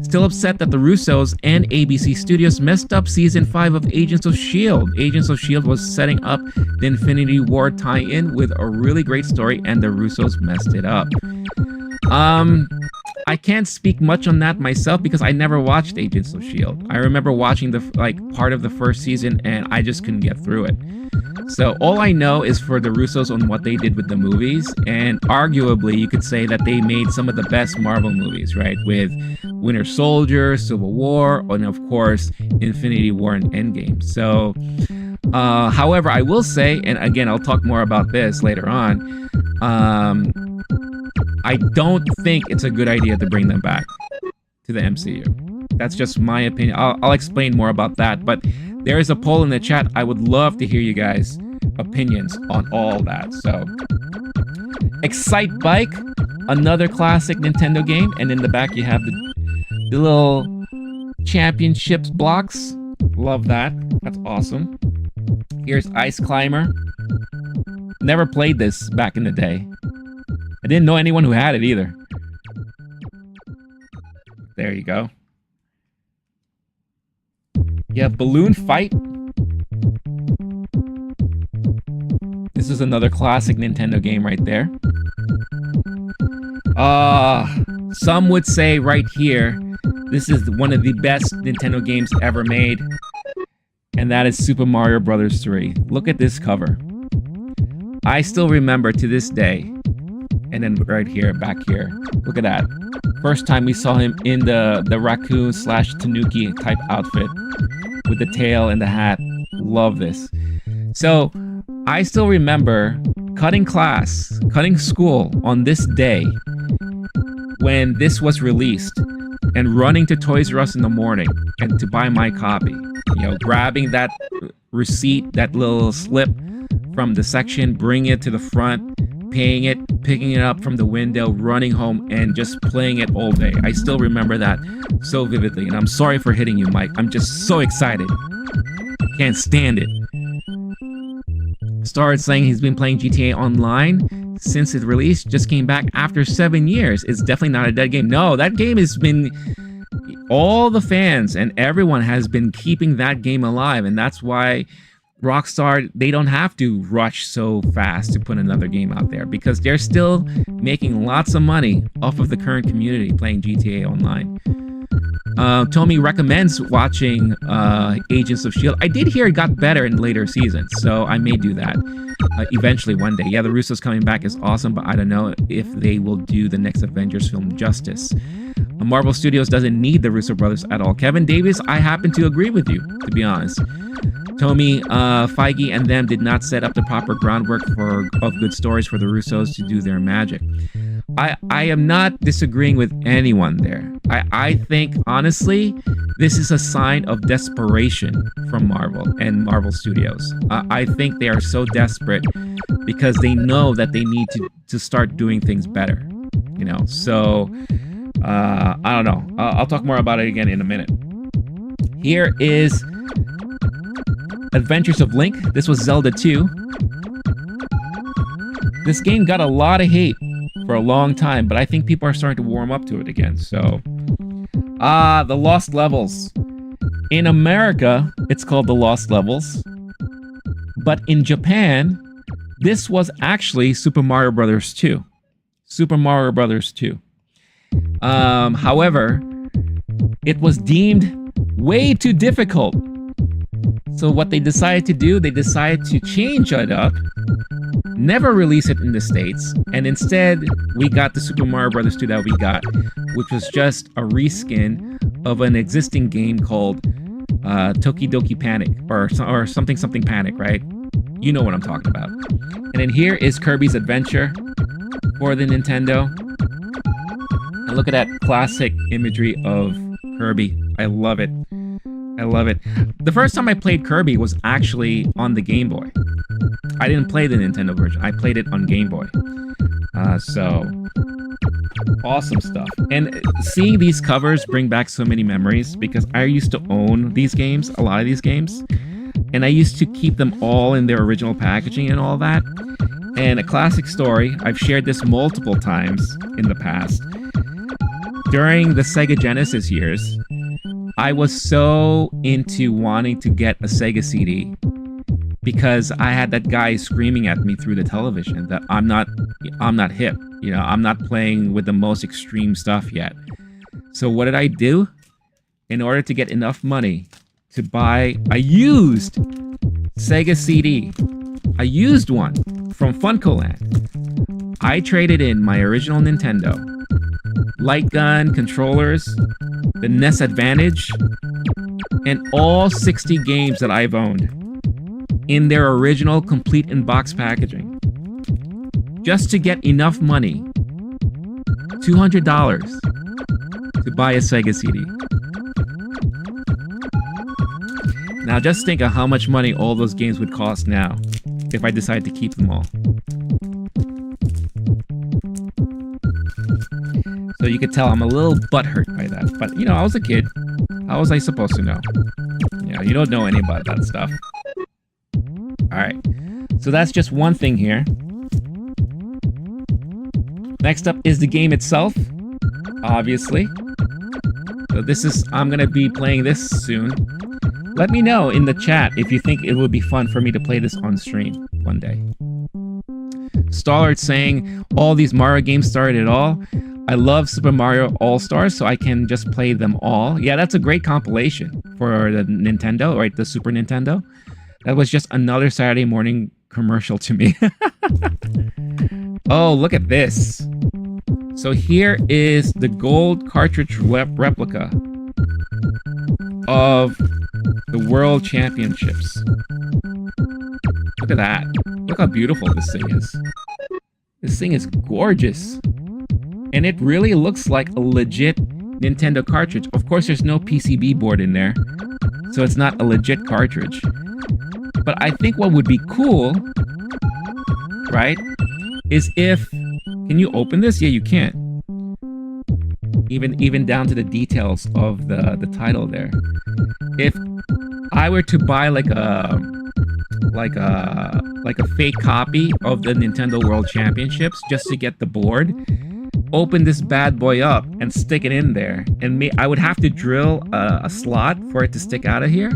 Still upset that the Russos and ABC Studios messed up Season 5 of Agents of S.H.I.E.L.D. Agents of S.H.I.E.L.D. was setting up the Infinity War tie-in with a really great story, and the Russos messed it up. I can't speak much on that myself because I never watched Agents of S.H.I.E.L.D. I remember watching the part of the first season, and I just couldn't get through it. So all I know is for the Russos on what they did with the movies, and arguably you could say that they made some of the best Marvel movies, right? With Winter Soldier, Civil War, and of course Infinity War and Endgame. So, however, I will say, and again, I'll talk more about this later on, I don't think it's a good idea to bring them back to the MCU. That's just my opinion. I'll explain more about that, but there is a poll in the chat. I would love to hear you guys' opinions on all that. So, Excite Bike, another classic Nintendo game, and in the back you have the little championships blocks. Love that. That's awesome. Here's Ice Climber. Never played this back in the day. I didn't know anyone who had it either. There you go. You have Balloon Fight. This is another classic Nintendo game right there. Some would say right here, this is one of the best Nintendo games ever made. And that is Super Mario Brothers 3. Look at this cover. I still remember to this day. And then right here, back here. Look at that. First time we saw him in the raccoon / tanuki type outfit. With the tail and the hat. Love this. So, I still remember cutting class, cutting school on this day when this was released and running to Toys R Us in the morning and to buy my copy. You know, grabbing that receipt, that little slip from the section, bringing it to the front, paying it, picking it up from the window, running home, and just playing it all day. I still remember that so vividly, and I'm sorry for hitting you, Mike. I'm just so excited. Can't stand it. Started saying he's been playing GTA Online since it released, just came back after 7 years. It's definitely not a dead game. No, that game has been... All the fans and everyone has been keeping that game alive, and that's why Rockstar, they don't have to rush so fast to put another game out there because they're still making lots of money off of the current community playing GTA Online. Tommy recommends watching Agents of S.H.I.E.L.D. I did hear it got better in later seasons, so I may do that eventually one day. Yeah, the Russos coming back is awesome, but I don't know if they will do the next Avengers film justice. Marvel Studios doesn't need the Russo brothers at all. Kevin Davis, I happen to agree with you, to be honest. Tommy, Feige and them did not set up the proper groundwork of good stories for the Russos to do their magic. I am not disagreeing with anyone there. I think, honestly, This is a sign of desperation from Marvel and Marvel Studios. I think they are so desperate because they know that they need to start doing things better. You know, so I don't know. I'll talk more about it again in a minute. Here is Adventures of Link. This was Zelda 2. This game got a lot of hate for a long time, but I think people are starting to warm up to it again. So, The Lost Levels. In America, it's called The Lost Levels. But in Japan, this was actually Super Mario Brothers 2. Super Mario Brothers 2. However, it was deemed way too difficult. So what they decided to do, they decided to change it up, never release it in the States, and instead we got the Super Mario Brothers 2 that we got, which was just a reskin of an existing game called Toki Doki Panic, or something Panic, right? You know what I'm talking about. And then here is Kirby's Adventure for the Nintendo. And look at that classic imagery of Kirby. I love it. I love it. The first time I played Kirby was actually on the Game Boy. I didn't play the Nintendo version. I played it on Game Boy. So, awesome stuff. And seeing these covers bring back so many memories because I used to own these games, a lot of these games. And I used to keep them all in their original packaging and all that. And a classic story, I've shared this multiple times in the past. During the Sega Genesis years, I was so into wanting to get a Sega CD because I had that guy screaming at me through the television that I'm not hip, you know, I'm not playing with the most extreme stuff yet. So what did I do? In order to get enough money to buy a used Sega CD, a used one from Funcoland, I traded in my original Nintendo, light gun, controllers, the NES Advantage, and all 60 games that I've owned in their original complete in-box packaging. Just to get enough money, $200, to buy a Sega CD. Now just think of how much money all those games would cost now if I decide to keep them all. So you could tell I'm a little butthurt by that. But, you know, I was a kid. How was I supposed to know? You know, you don't know any about that stuff. Alright. So that's just one thing here. Next up is the game itself. Obviously. So this is... I'm going to be playing this soon. Let me know in the chat if you think it would be fun for me to play this on stream one day. Stallard saying, all these Mario games started it all. I love Super Mario All-Stars, so I can just play them all. Yeah, that's a great compilation for the Nintendo, right? The Super Nintendo. That was just another Saturday morning commercial to me. Oh, look at this. So here is the gold cartridge replica of the World Championships. Look at that. Look how beautiful this thing is. This thing is gorgeous. And it really looks like a legit Nintendo cartridge. Of course, there's no PCB board in there, so it's not a legit cartridge. But I think what would be cool, right, is if... Can you open this? Yeah, you can. Even down to the details of the title there. If I were to buy like a fake copy of the Nintendo World Championships just to get the board, open this bad boy up and stick it in there, and I would have to drill a slot for it to stick out of here.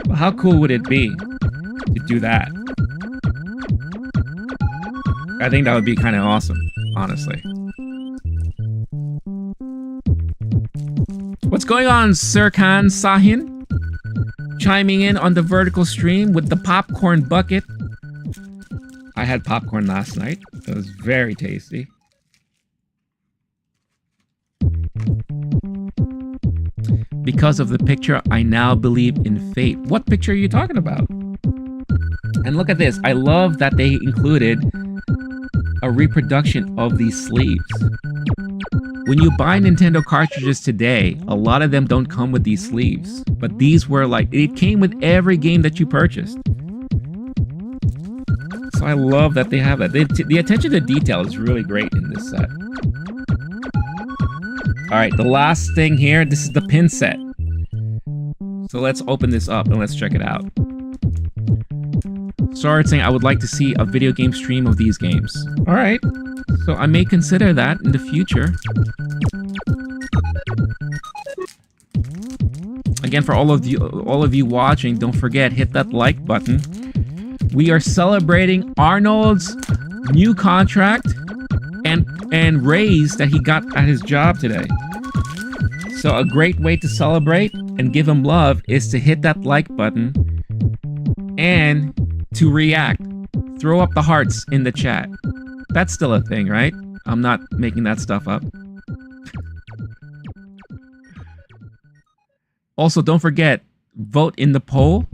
But how cool would it be to do that? I think that would be kind of awesome, honestly. What's going on, Sirkan Sahin? Chiming in on the vertical stream with the popcorn bucket. I had popcorn last night. It was very tasty. Because of the picture, I now believe in fate. What picture are you talking about? And look at this. I love that they included a reproduction of these sleeves when you buy Nintendo cartridges today, a lot of them don't come with these sleeves. But these were like, it came with every game that you purchased. So I love that they have that. The attention to detail is really great in this set. All right, the last thing here, this is the pin set. So let's open this up and let's check it out. Started saying I would like to see a video game stream of these games. All right, so I may consider that in the future. Again, for all of you watching, don't forget, hit that like button. We are celebrating Arnold's new contract and raise that he got at his job today. So a great way to celebrate and give him love is to hit that like button and to react. Throw up the hearts in the chat. That's still a thing, right? I'm not making that stuff up. Also, don't forget, vote in the poll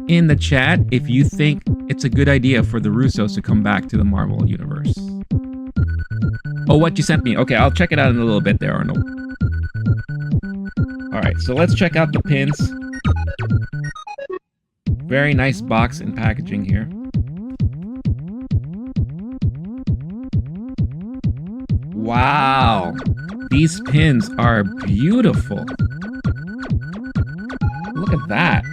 in the chat if you think it's a good idea for the Russos to come back to the Marvel Universe. Oh, what you sent me. Okay, I'll check it out in a little bit there, Arnold. Alright, so let's check out the pins. Very nice box and packaging here. Wow! These pins are beautiful. Look at that.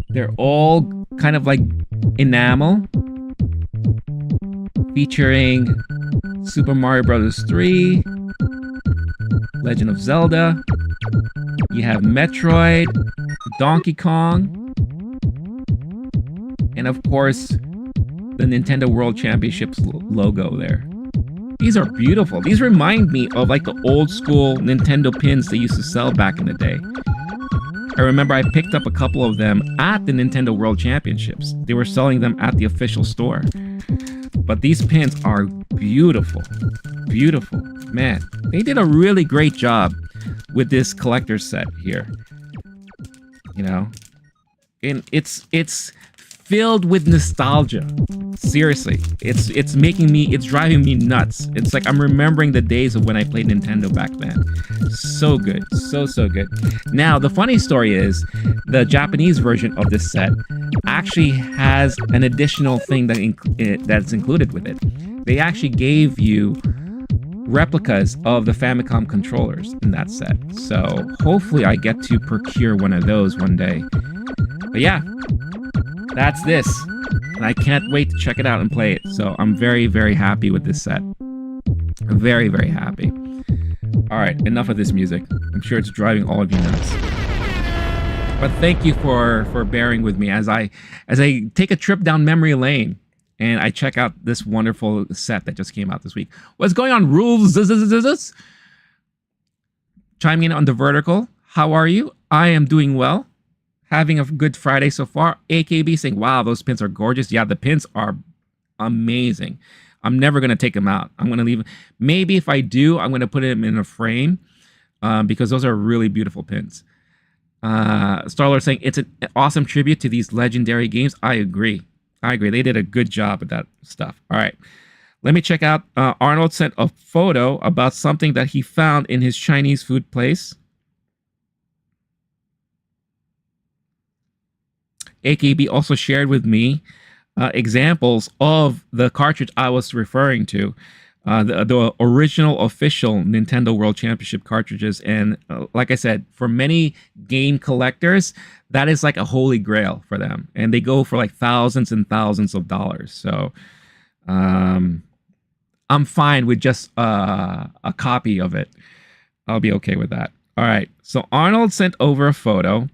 They're all kind of like enamel, featuring Super Mario Bros. 3, Legend of Zelda. You have Metroid, Donkey Kong, and of course, the Nintendo World Championships logo there. These are beautiful. These remind me of like the old school Nintendo pins they used to sell back in the day. I remember I picked up a couple of them at the Nintendo World Championships. They were selling them at the official store. But these pins are beautiful. Beautiful. Man, they did a really great job with this collector's set here. You know? And it's filled with nostalgia. Seriously, it's making me, it's driving me nuts. It's like I'm remembering the days of when I played Nintendo back then. So good, so good. Now, the funny story is, the Japanese version of this set actually has an additional thing that's included with it. They actually gave you replicas of the Famicom controllers in that set. So hopefully I get to procure one of those one day. But yeah, that's this. And I can't wait to check it out and play it. So I'm very, very happy with this set. Very, very happy. All right, enough of this music. I'm sure it's driving all of you nuts. But thank you for bearing with me as I take a trip down memory lane and I check out this wonderful set that just came out this week. What's going on, Rules? Chiming in on the vertical. How are you? I am doing well. Having a good Friday so far. AKB saying, wow, those pins are gorgeous. Yeah, the pins are amazing. I'm never going to take them out. I'm going to leave them. Maybe if I do, I'm going to put them in a frame because those are really beautiful pins. Starlord saying, it's an awesome tribute to these legendary games. I agree. They did a good job with that stuff. All right. Let me check out. Arnold sent a photo about something that he found in his Chinese food place. AKB also shared with me examples of the cartridge I was referring to, the original official Nintendo World Championship cartridges. And like I said, for many game collectors, that is like a holy grail for them. And they go for like thousands and thousands of dollars. So I'm fine with just a copy of it. I'll be okay with that. All right. So Arnold sent over a photo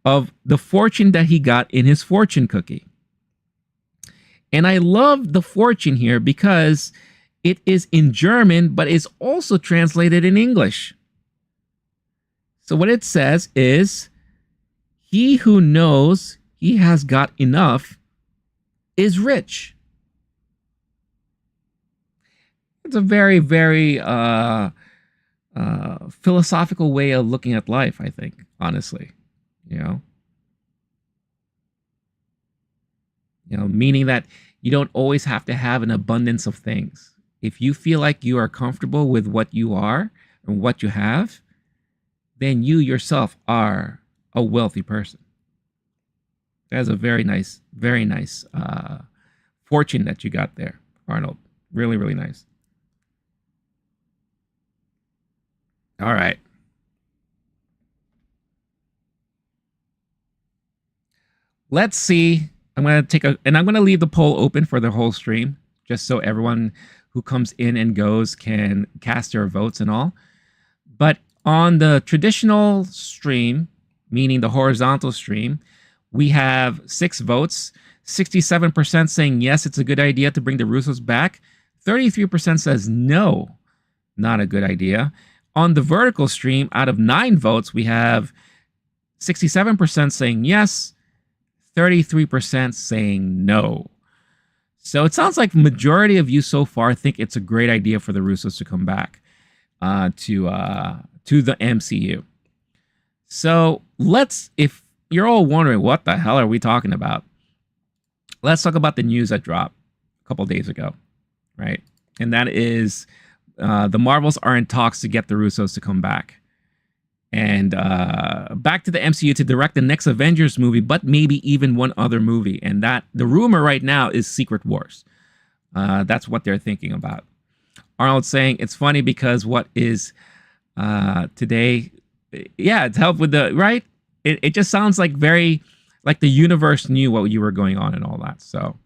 of the fortune that he got in his fortune cookie. And I love the fortune here because it is in German, but it's also translated in English. So what it says is, he who knows he has got enough is rich. It's a very, very philosophical way of looking at life, I think, honestly. You know, meaning that you don't always have to have an abundance of things. If you feel like you are comfortable with what you are and what you have, then you yourself are a wealthy person. That's a very nice fortune that you got there, Arnold. Really, really nice. All right. Let's see. I'm going to leave the poll open for the whole stream, just so everyone who comes in and goes can cast their votes and all. But on the traditional stream, meaning the horizontal stream, we have 6 votes. 67% saying yes, it's a good idea to bring the Russos back. 33% says no, not a good idea. On the vertical stream, out of 9 votes, we have 67% saying yes, 33% saying no. So it sounds like majority of you so far think it's a great idea for the Russos to come back to the MCU. So if you're all wondering what the hell are we talking about, let's talk about the news that dropped a couple days ago, right? And that is the Marvels are in talks to get the Russos to come back. And back to the MCU to direct the next Avengers movie, but maybe even one other movie. And that the rumor right now is Secret Wars. That's what they're thinking about. Arnold saying it's funny because what is today, yeah, it's helped with the, right? It just sounds like very, like the universe knew what you were going on and all that. So.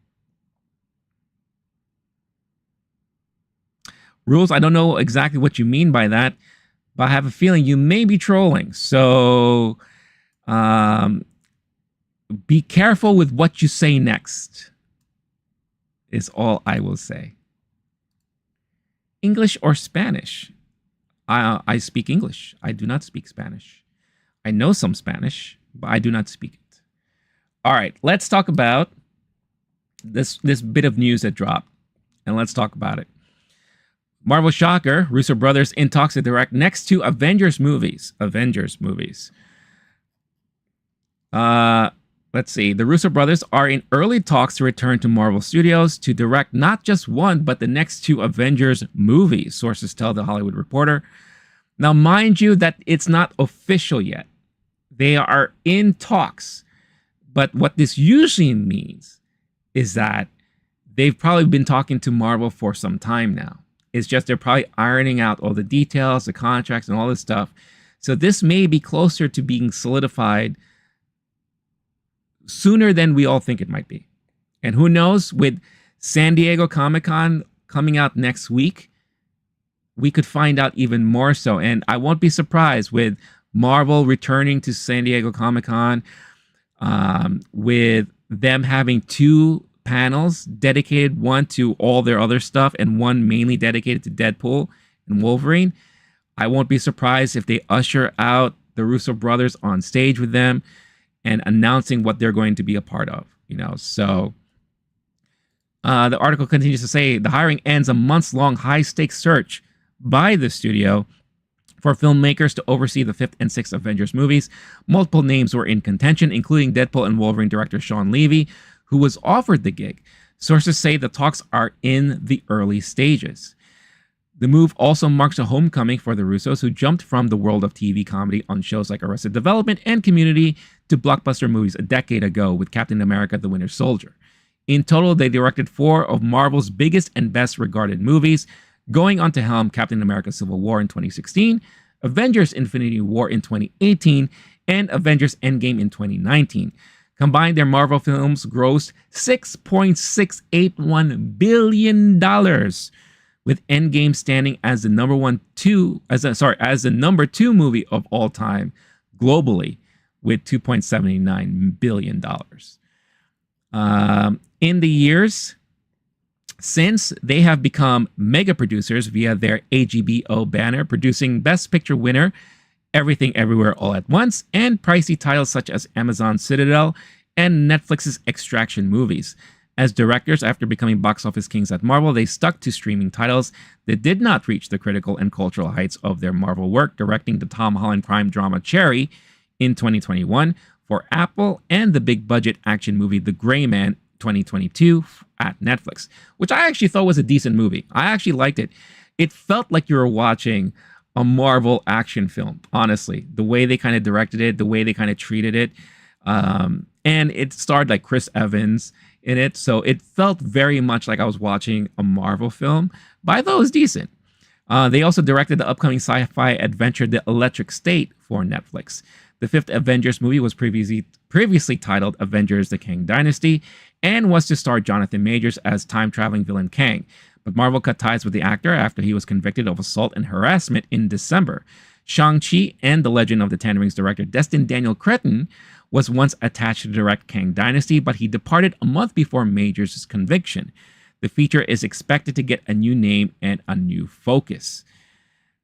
Rules, I don't know exactly what you mean by that, but I have a feeling you may be trolling. So be careful with what you say next, is all I will say. English or Spanish? I speak English. I do not speak Spanish. I know some Spanish, but I do not speak it. All right, let's talk about this bit of news that dropped, and let's talk about it. Marvel shocker, Russo brothers in talks to direct next 2 Avengers movies. Let's see. The Russo brothers are in early talks to return to Marvel Studios to direct not just one, but the next 2 Avengers movies, sources tell The Hollywood Reporter. Now, mind you that it's not official yet. They are in talks. But what this usually means is that they've probably been talking to Marvel for some time now. It's just they're probably ironing out all the details, the contracts, and all this stuff. So this may be closer to being solidified sooner than we all think it might be. And who knows, with San Diego Comic-Con coming out next week, we could find out even more so. And I won't be surprised with Marvel returning to San Diego Comic-Con, with them having 2 panels dedicated, one to all their other stuff and one mainly dedicated to Deadpool and Wolverine. I won't be surprised if they usher out the Russo brothers on stage with them and announcing what they're going to be a part of, So the article continues to say the hiring ends a months-long high-stakes search by the studio for filmmakers to oversee the 5th and 6th Avengers movies. Multiple names were in contention, including Deadpool and Wolverine director Sean Levy, who was offered the gig. Sources say the talks are in the early stages. The move also marks a homecoming for the Russos, who jumped from the world of TV comedy on shows like Arrested Development and Community to blockbuster movies a decade ago with Captain America: The Winter Soldier. In total, they directed 4 of Marvel's biggest and best regarded movies, going on to helm Captain America: Civil War in 2016, Avengers: Infinity War in 2018, and Avengers: Endgame in 2019. Combined, their Marvel films grossed $6.681 billion, with Endgame standing as the number 2 movie of all time globally, with $2.79 billion. In the years since, they have become mega producers via their AGBO banner, producing Best Picture winner Everything Everywhere All at Once, and pricey titles such as Amazon's Citadel and Netflix's Extraction movies. As directors, after becoming box office kings at Marvel, they stuck to streaming titles that did not reach the critical and cultural heights of their Marvel work, directing the Tom Holland crime drama Cherry in 2021 for Apple and the big budget action movie The Gray Man 2022 at Netflix, which I actually thought was a decent movie. I actually liked it. It felt like you were watching a Marvel action film, honestly. The way they kind of directed it, the way they kind of treated it. And it starred like Chris Evans in it. So it felt very much like I was watching a Marvel film, but I thought it was decent. They also directed the upcoming sci-fi adventure The Electric State for Netflix. The fifth Avengers movie was previously titled Avengers The Kang Dynasty and was to star Jonathan Majors as time-traveling villain Kang. But Marvel cut ties with the actor after he was convicted of assault and harassment in December. Shang-Chi and The Legend of the Ten Rings director Destin Daniel Cretton was once attached to direct Kang Dynasty, but he departed a month before Majors' conviction. The feature is expected to get a new name and a new focus.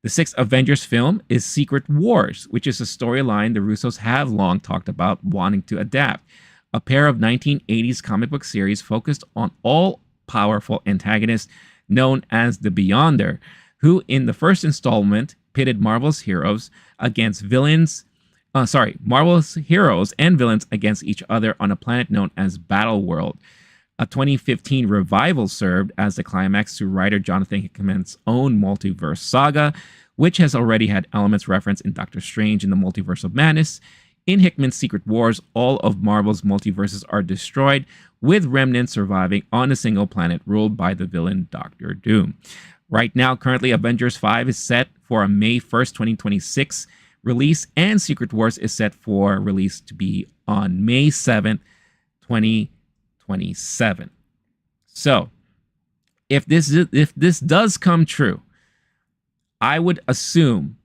The sixth Avengers film is Secret Wars, which is a storyline the Russos have long talked about wanting to adapt. A pair of 1980s comic book series focused on all-powerful antagonists known as the Beyonder, who in the first installment pitted Marvel's heroes and villains against each other on a planet known as Battleworld. A 2015 revival served as the climax to writer Jonathan Hickman's own multiverse saga, which has already had elements referenced in Doctor Strange in the Multiverse of Madness. In Hickman's Secret Wars, all of Marvel's multiverses are destroyed, with remnants surviving on a single planet ruled by the villain Doctor Doom. Right now, currently, Avengers 5 is set for a May 1st, 2026 release, and Secret Wars is set for release to be on May 7th, 2027. So, if this does come true, I would assume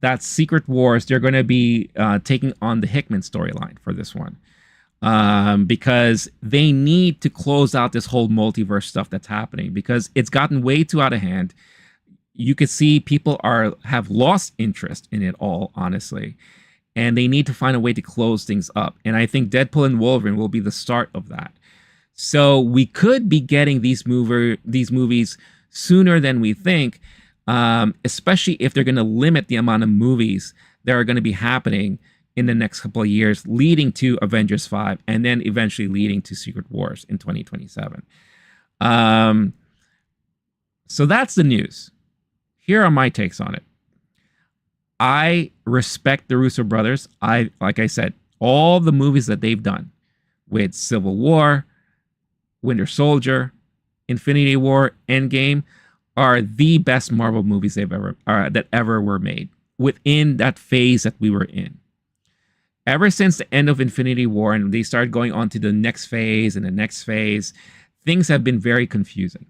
that Secret Wars, they're going to be taking on the Hickman storyline for this one, because they need to close out this whole multiverse stuff that's happening, because it's gotten way too out of hand. You could see people have lost interest in it all, honestly, and they need to find a way to close things up. And I think Deadpool and Wolverine will be the start of that. So we could be getting these movies sooner than we think, especially if they're going to limit the amount of movies that are going to be happening in the next couple of years, leading to Avengers 5, and then eventually leading to Secret Wars in 2027. So that's the news. Here are my takes on it. I respect the Russo brothers. Like I said, all the movies that they've done with Civil War, Winter Soldier, Infinity War, Endgame are the best Marvel movies that ever were made within that phase that we were in. Ever since the end of Infinity War and they started going on to the next phase and the next phase, things have been very confusing,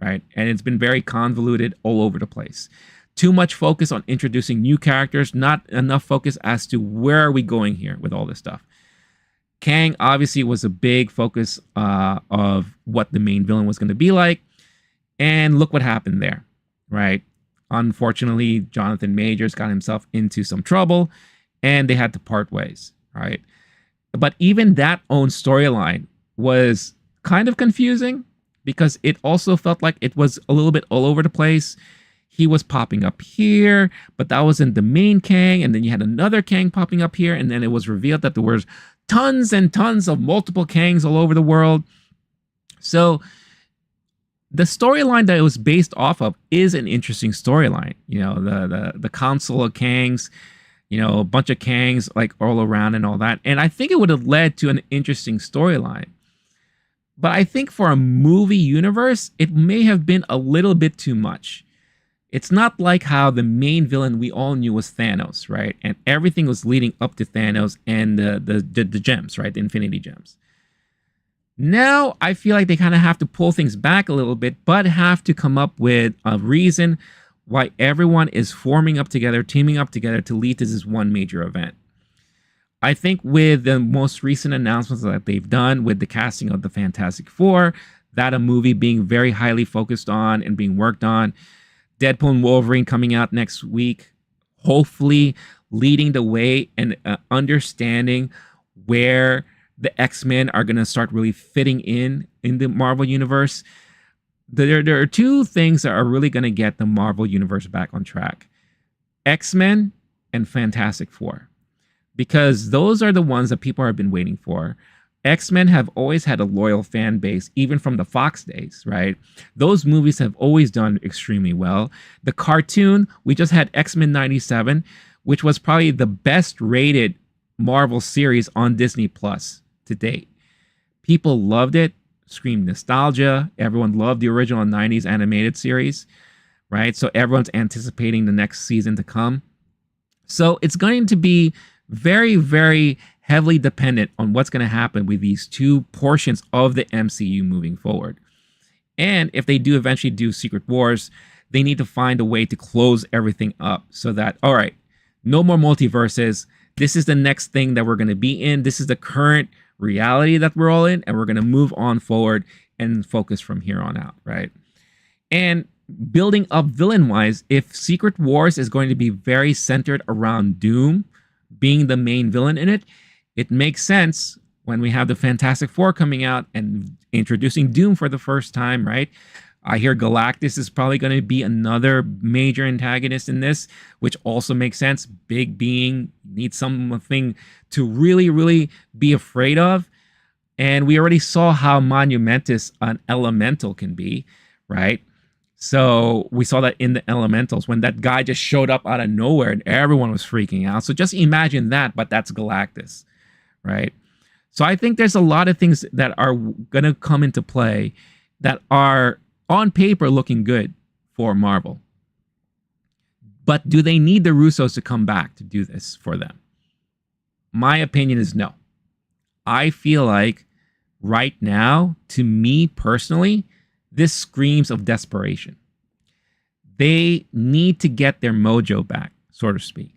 right? And it's been very convoluted all over the place. Too much focus on introducing new characters, not enough focus as to where are we going here with all this stuff. Kang obviously was a big focus of what the main villain was going to be like. And look what happened there, right? Unfortunately, Jonathan Majors got himself into some trouble and they had to part ways, right? But even that own storyline was kind of confusing because it also felt like it was a little bit all over the place. He was popping up here, but that wasn't the main Kang. And then you had another Kang popping up here. And then it was revealed that there was tons and tons of multiple Kangs all over the world. So the storyline that it was based off of is an interesting storyline. You know, the Council of Kangs, you know, a bunch of Kangs like all around and all that. And I think it would have led to an interesting storyline. But I think for a movie universe, it may have been a little bit too much. It's not like how the main villain we all knew was Thanos, right? And everything was leading up to Thanos and the gems, right? The Infinity Gems. Now, I feel like they kind of have to pull things back a little bit, but have to come up with a reason why everyone is forming up together, teaming up together to lead to this one major event. I think with the most recent announcements that they've done with the casting of the Fantastic Four, that a movie being very highly focused on and being worked on, Deadpool and Wolverine coming out next week, hopefully leading the way and understanding where the X-Men are going to start really fitting in the Marvel Universe. There are two things that are really going to get the Marvel Universe back on track. X-Men and Fantastic Four. Because those are the ones that people have been waiting for. X-Men have always had a loyal fan base, even from the Fox days, right? Those movies have always done extremely well. The cartoon, we just had X-Men 97, which was probably the best rated Marvel series on Disney Plus to date. People loved it, screamed nostalgia. Everyone loved the original 90s animated series, right? So everyone's anticipating the next season to come. So it's going to be very, very heavily dependent on what's going to happen with these two portions of the MCU moving forward. And if they do eventually do Secret Wars, they need to find a way to close everything up so that, all right, no more multiverses. This is the next thing that we're going to be in. This is the current reality that we're all in, and we're going to move on forward and focus from here on out, right? And building up villain-wise, if Secret Wars is going to be very centered around Doom being the main villain in it, it makes sense when we have the Fantastic Four coming out and introducing Doom for the first time, right? I hear Galactus is probably going to be another major antagonist in this, which also makes sense. Big being needs something to really, really be afraid of. And we already saw how monumentous an elemental can be, right? So we saw that in the Elementals when that guy just showed up out of nowhere and everyone was freaking out. So just imagine that, but that's Galactus, right? So I think there's a lot of things that are going to come into play that are on paper looking good for Marvel. But do they need the Russos to come back to do this for them? My opinion is no. I feel like right now, to me personally, this screams of desperation. They need to get their mojo back, so to speak,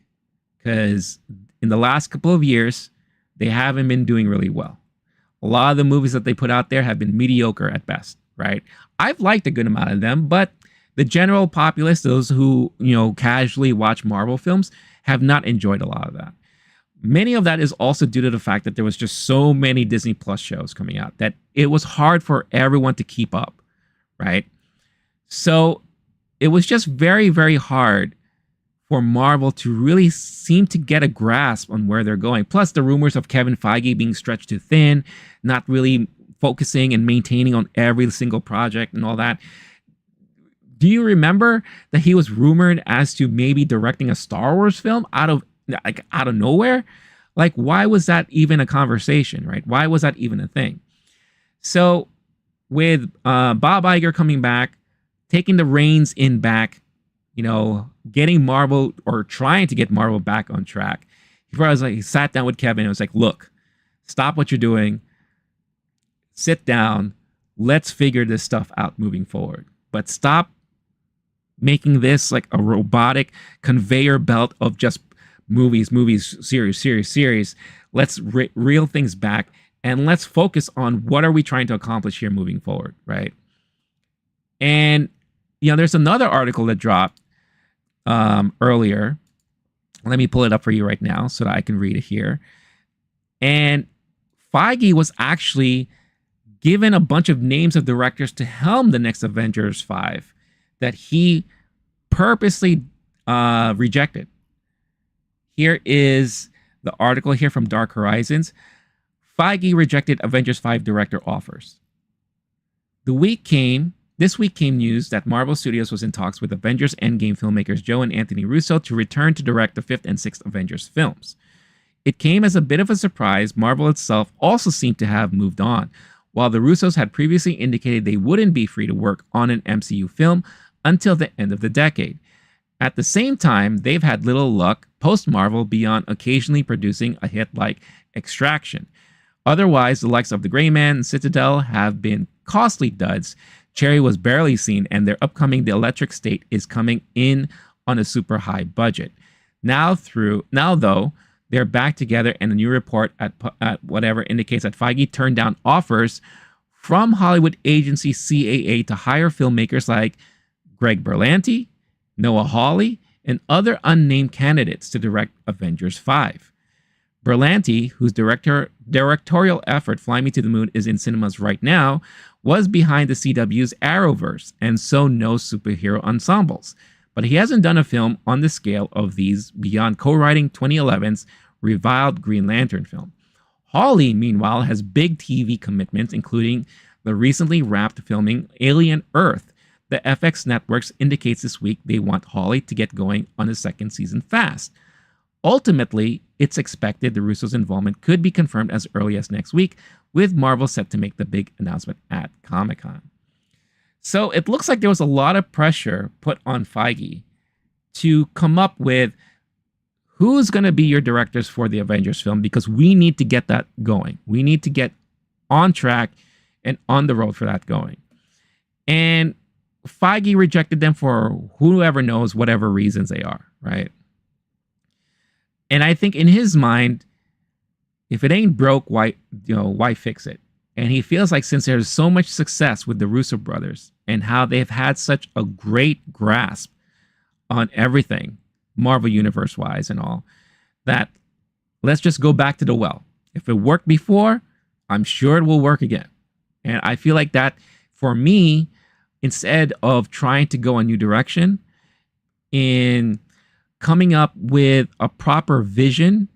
because in the last couple of years, they haven't been doing really well. A lot of the movies that they put out there have been mediocre at best, right? I've liked a good amount of them, but the general populace, those who, casually watch Marvel films, have not enjoyed a lot of that. Many of that is also due to the fact that there was just so many Disney Plus shows coming out that it was hard for everyone to keep up, right? So it was just very, very hard for Marvel to really seem to get a grasp on where they're going. Plus the rumors of Kevin Feige being stretched too thin, not really focusing and maintaining on every single project and all that. Do you remember that he was rumored as to maybe directing a Star Wars film out of nowhere? Like, why was that even a conversation, right? Why was that even a thing? So with Bob Iger coming back, taking the reins in back, getting Marvel or trying to get Marvel back on track, he sat down with Kevin and was like, look, stop what you're doing, sit down, let's figure this stuff out moving forward. But stop making this like a robotic conveyor belt of just movies, series. Let's reel things back and let's focus on what are we trying to accomplish here moving forward, right? And, there's another article that dropped earlier. Let me pull it up for you right now so that I can read it here. And Feige was actually given a bunch of names of directors to helm the next Avengers 5 that he purposely rejected. Here is the article here from Dark Horizons. Feige rejected Avengers 5 director offers. This week came news that Marvel Studios was in talks with Avengers Endgame filmmakers Joe and Anthony Russo to return to direct the 5th and 6th Avengers films. It came as a bit of a surprise. Marvel itself also seemed to have moved on, while the Russos had previously indicated they wouldn't be free to work on an MCU film until the end of the decade. At the same time, they've had little luck post-Marvel beyond occasionally producing a hit like Extraction. Otherwise, the likes of The Gray Man and Citadel have been costly duds. Cherry was barely seen, and their upcoming The Electric State is coming in on a super high budget. Now though, they're back together, and a new report at whatever indicates that Feige turned down offers from Hollywood agency CAA to hire filmmakers like Greg Berlanti, Noah Hawley, and other unnamed candidates to direct Avengers 5. Berlanti, whose directorial effort Fly Me to the Moon is in cinemas right now, was behind the CW's Arrowverse, and so knows superhero ensembles. But he hasn't done a film on the scale of these beyond co-writing 2011's reviled Green Lantern film. Hawley, meanwhile, has big TV commitments, including the recently wrapped filming Alien Earth. The FX Networks indicates this week they want Hawley to get going on his second season fast. Ultimately, it's expected the Russo's involvement could be confirmed as early as next week, with Marvel set to make the big announcement at Comic-Con. So it looks like there was a lot of pressure put on Feige to come up with who's going to be your directors for the Avengers film, because we need to get that going. We need to get on track and on the road for that going. And Feige rejected them for whoever knows whatever reasons they are, right? And I think in his mind, if it ain't broke, why fix it? And he feels like since there's so much success with the Russo brothers and how they've had such a great grasp on everything, Marvel Universe wise and all, that let's just go back to the well. If it worked before, I'm sure it will work again. And I feel like that, for me, instead of trying to go a new direction in coming up with a proper vision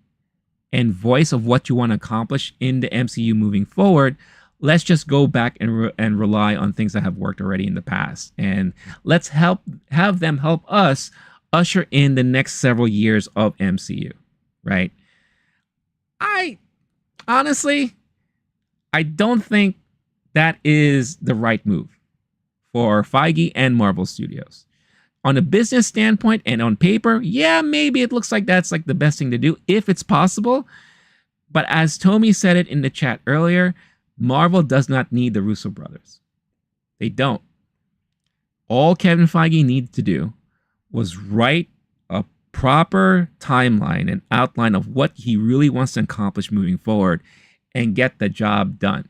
and voice of what you want to accomplish in the MCU moving forward, let's just go back and rely on things that have worked already in the past. And let's have them help us usher in the next several years of MCU, right? I honestly, I don't think that is the right move for Feige and Marvel Studios. On a business standpoint and on paper, yeah, maybe it looks like that's like the best thing to do if it's possible. But as Tommy said it in the chat earlier, Marvel does not need the Russo brothers. They don't. All Kevin Feige needed to do was write a proper timeline and outline of what he really wants to accomplish moving forward and get the job done.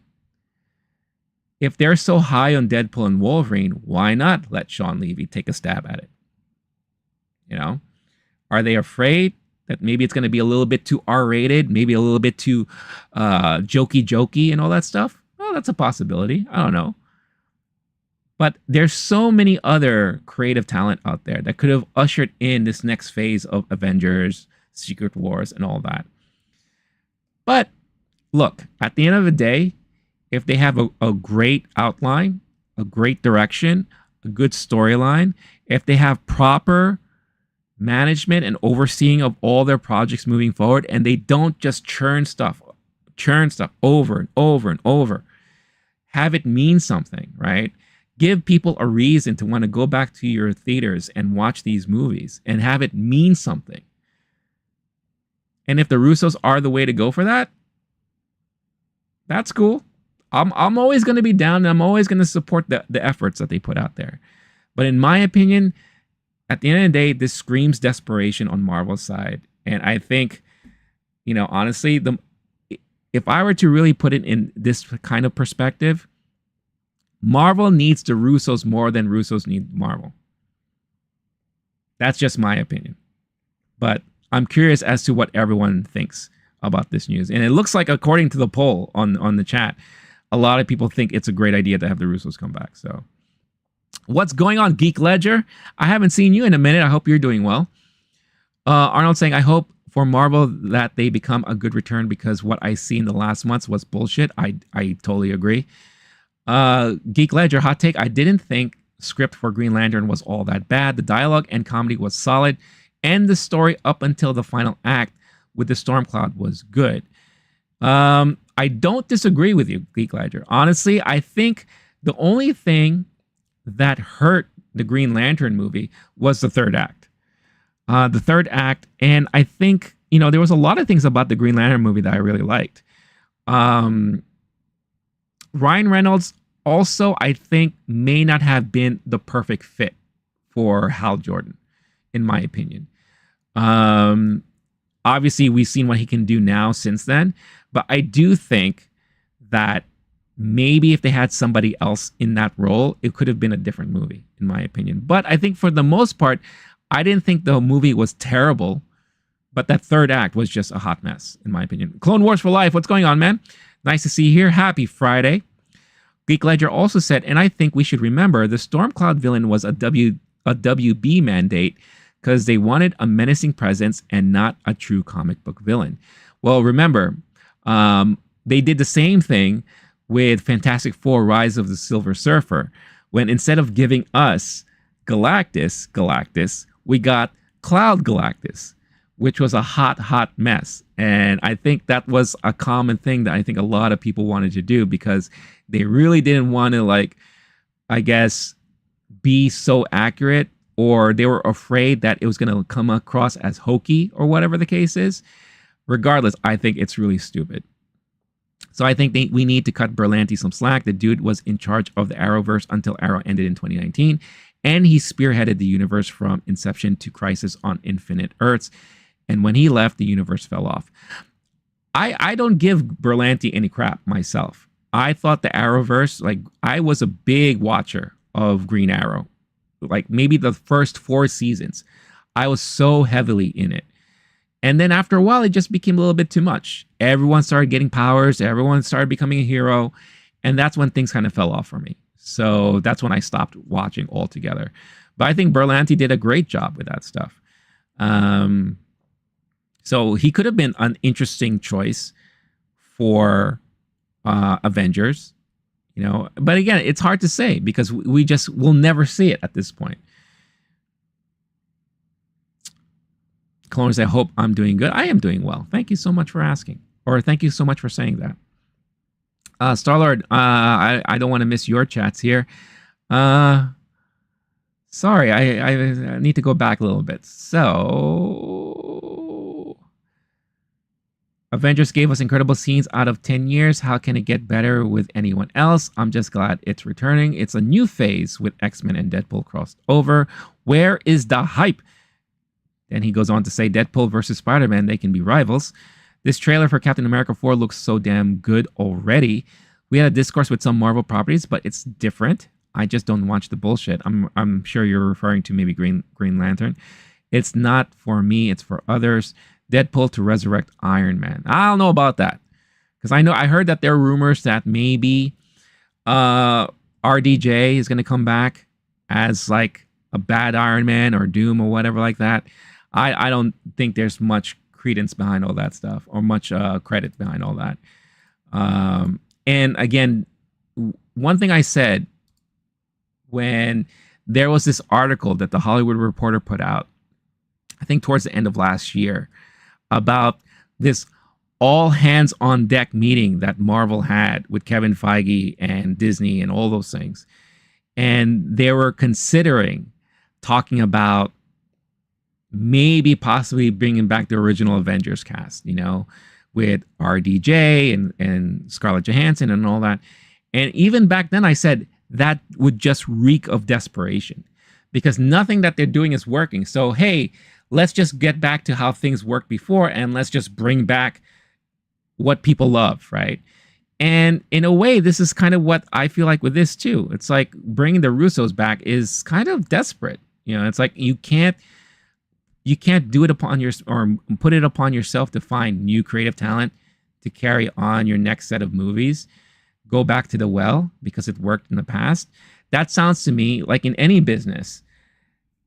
If they're so high on Deadpool and Wolverine, why not let Sean Levy take a stab at it? You know, are they afraid that maybe it's going to be a little bit too R-rated, maybe a little bit too jokey and all that stuff? Well, that's a possibility. I don't know. But there's so many other creative talent out there that could have ushered in this next phase of Avengers, Secret Wars, and all that. But look, at the end of the day, if they have a great outline, a great direction, a good storyline, if they have proper management and overseeing of all their projects moving forward, and they don't just churn stuff over and over and over, have it mean something, right? Give people a reason to want to go back to your theaters and watch these movies and have it mean something. And if the Russos are the way to go for that, that's cool. I'm always going to be down, and I'm always going to support the efforts that they put out there. But in my opinion, at the end of the day, this screams desperation on Marvel's side. And I think, you know, honestly, if I were to really put it in this kind of perspective, Marvel needs the Russos more than Russos need Marvel. That's just my opinion. But I'm curious as to what everyone thinks about this news. And it looks like, according to the poll on the chat, a lot of people think it's a great idea to have the Russos come back. So what's going on, Geek Ledger? I haven't seen you in a minute. I hope you're doing well. Arnold saying, I hope for Marvel that they become a good return, because what I see in the last months was bullshit. I totally agree. Geek Ledger, hot take. I didn't think script for Green Lantern was all that bad. The dialogue and comedy was solid, and the story up until the final act with the Storm Cloud was good. I don't disagree with you, Geek Ledger. Honestly, I think the only thing that hurt the Green Lantern movie was the third act. And I think, you know, there was a lot of things about the Green Lantern movie that I really liked. Ryan Reynolds also, I think, may not have been the perfect fit for Hal Jordan, in my opinion. Obviously, we've seen what he can do now since then, but I do think that maybe if they had somebody else in that role, it could have been a different movie, in my opinion. But I think for the most part, I didn't think the movie was terrible, but that third act was just a hot mess, in my opinion. Clone Wars for Life, what's going on, man? Nice to see you here. Happy Friday. Geek Ledger also said, and I think we should remember, the Stormcloud villain was a WB mandate, because they wanted a menacing presence and not a true comic book villain. Well, remember, They did the same thing with Fantastic Four: Rise of the Silver Surfer, when instead of giving us Galactus, we got Cloud Galactus, which was a hot mess. And I think that was a common thing that I think a lot of people wanted to do because they really didn't want to, like, I guess, be so accurate, or they were afraid that it was going to come across as hokey or whatever the case is. Regardless, I think it's really stupid. So I think we need to cut Berlanti some slack. The dude was in charge of the Arrowverse until Arrow ended in 2019, and he spearheaded the universe from inception to Crisis on Infinite Earths. And when he left, the universe fell off. I don't give Berlanti any crap myself. I thought the Arrowverse, like, I was a big watcher of Green Arrow. Like, maybe the first 4 seasons, I was so heavily in it. And then after a while, it just became a little bit too much. Everyone started getting powers. Everyone started becoming a hero. And that's when things kind of fell off for me. So that's when I stopped watching altogether. But I think Berlanti did a great job with that stuff. So he could have been an interesting choice for Avengers, you know. But again, it's hard to say because we'll never see it at this point. Cloners, I hope I'm doing good. I am doing well. Thank you so much for asking. Or thank you so much for saying that. Star-Lord, I don't want to miss your chats here. Sorry, I need to go back a little bit. So, Avengers gave us incredible scenes out of 10 years. How can it get better with anyone else? I'm just glad it's returning. It's a new phase with X-Men and Deadpool crossed over. Where is the hype? Then he goes on to say, Deadpool versus Spider-Man, they can be rivals. This trailer for Captain America 4 looks so damn good already. We had a discourse with some Marvel properties, but it's different. I just don't watch the bullshit. I'm sure you're referring to maybe Green Lantern. It's not for me, it's for others. Deadpool to resurrect Iron Man. I don't know about that. Because I heard that there are rumors that maybe RDJ is going to come back as like a bad Iron Man or Doom or whatever like that. I don't think there's much credence behind all that stuff or much credit behind all that. And again, one thing I said when there was this article that the Hollywood Reporter put out, I think towards the end of last year, about this all hands on deck meeting that Marvel had with Kevin Feige and Disney and all those things. And they were considering talking about maybe possibly bringing back the original Avengers cast, you know, with RDJ and Scarlett Johansson and all that. And even back then I said that would just reek of desperation because nothing that they're doing is working. So, hey, let's just get back to how things worked before and let's just bring back what people love, right? And in a way, this is kind of what I feel like with this too. It's like bringing the Russos back is kind of desperate. You know, it's like you can't do it upon your or put it upon yourself to find new creative talent to carry on your next set of movies. Go back to the well because it worked in the past. That sounds to me like in any business,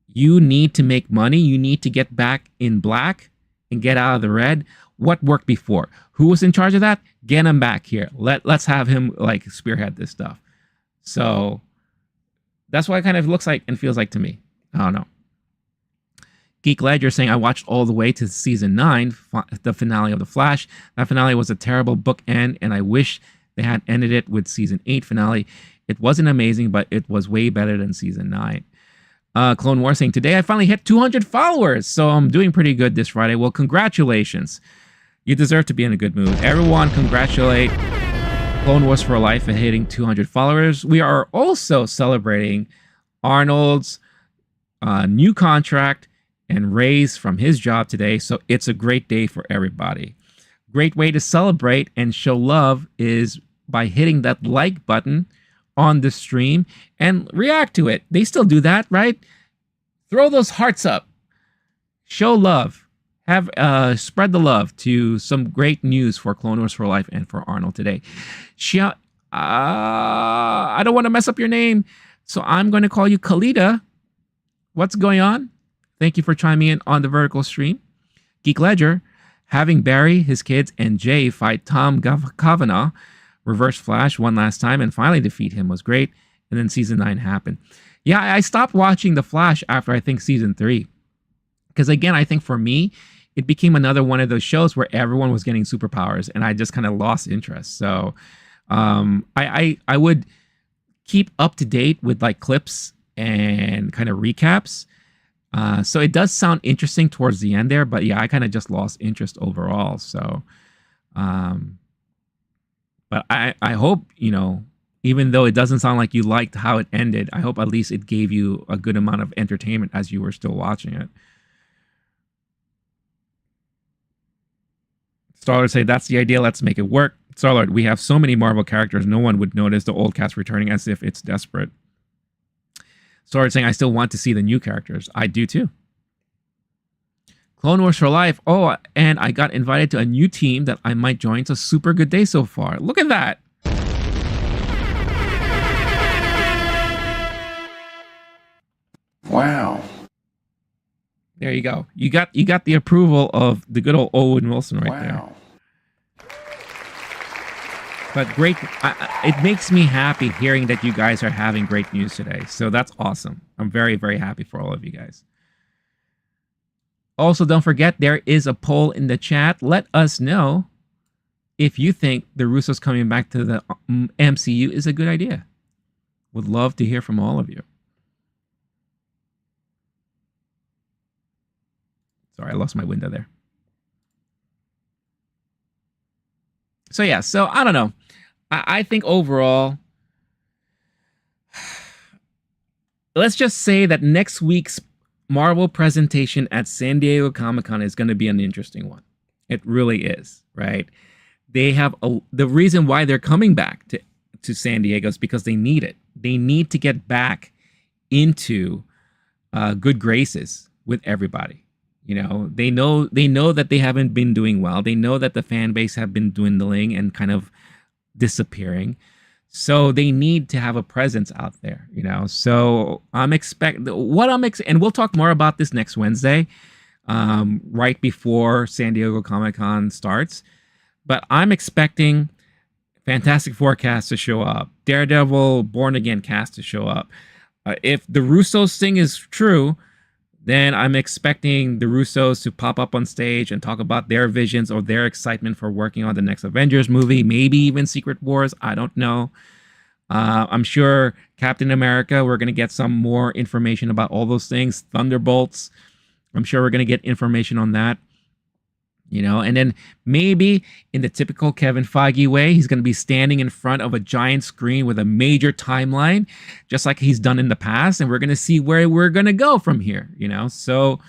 you need to make money. You need to get back in black and get out of the red. What worked before? Who was in charge of that? Get him back here. Let's have him like spearhead this stuff. So that's what it kind of looks like and feels like to me. I don't know. Geek Ledger saying, I watched all the way to season 9, the finale of The Flash. That finale was a terrible bookend, and I wish they had ended it with season 8 finale. It wasn't amazing, but it was way better than season 9. Clone War saying, today I finally hit 200 followers, so I'm doing pretty good this Friday. Well, congratulations. You deserve to be in a good mood. Everyone, congratulate Clone Wars for Life for hitting 200 followers. We are also celebrating Arnold's new contract and raise from his job today, so it's a great day for everybody. Great way to celebrate and show love is by hitting that like button on the stream and react to it. They still do that, right? Throw those hearts up. Show love. Have spread the love to some great news for Clone Wars for Life and for Arnold today. I don't want to mess up your name, so I'm going to call you Khalida. What's going on? Thank you for chiming in on the vertical stream. Geek Ledger, Having Barry, his kids, and Jay fight Tom Kavanagh, Reverse Flash, one last time and finally defeat him was great. And then season 9 happened. Yeah, I stopped watching The Flash after I think season 3. Because again, I think for me, it became another one of those shows where everyone was getting superpowers and I just kind of lost interest. So I would keep up to date with like clips and kind of recaps. So it does sound interesting towards the end there, but yeah, I kind of just lost interest overall. So, but I hope, you know, even though it doesn't sound like you liked how it ended, I hope at least it gave you a good amount of entertainment as you were still watching it. Starlord say, that's the idea, let's make it work. Starlord, we have so many Marvel characters, no one would notice the old cast returning as if it's desperate. Starlord saying, I still want to see the new characters. I do too. Clone Wars for life. Oh, and I got invited to a new team that I might join. It's a super good day so far. Look at that. Wow. There you go. You got the approval of the good old Owen Wilson right there. But great. It makes me happy hearing that you guys are having great news today. So that's awesome. I'm very, very happy for all of you guys. Also, don't forget, there is a poll in the chat. Let us know if you think the Russos coming back to the MCU is a good idea. Would love to hear from all of you. Sorry, I lost my window there. So yeah, so I don't know. I think overall, let's just say that next week's Marvel presentation at San Diego Comic-Con is going to be an interesting one. It really is, right? They have the reason why they're coming back to San Diego is because they need it. They need to get back into good graces with everybody. You know, they know that they haven't been doing well. They know that the fan base have been dwindling and kind of disappearing. So they need to have a presence out there, you know. So and we'll talk more about this next Wednesday, right before San Diego Comic-Con starts. But I'm expecting Fantastic Four cast to show up, Daredevil, Born Again cast to show up. If the Russos thing is true, then I'm expecting the Russos to pop up on stage and talk about their visions or their excitement for working on the next Avengers movie, maybe even Secret Wars. I don't know. I'm sure Captain America, we're going to get some more information about all those things. Thunderbolts, I'm sure we're going to get information on that. You know, and then maybe in the typical Kevin Feige way, he's going to be standing in front of a giant screen with a major timeline, just like he's done in the past. And we're going to see where we're going to go from here, you know? So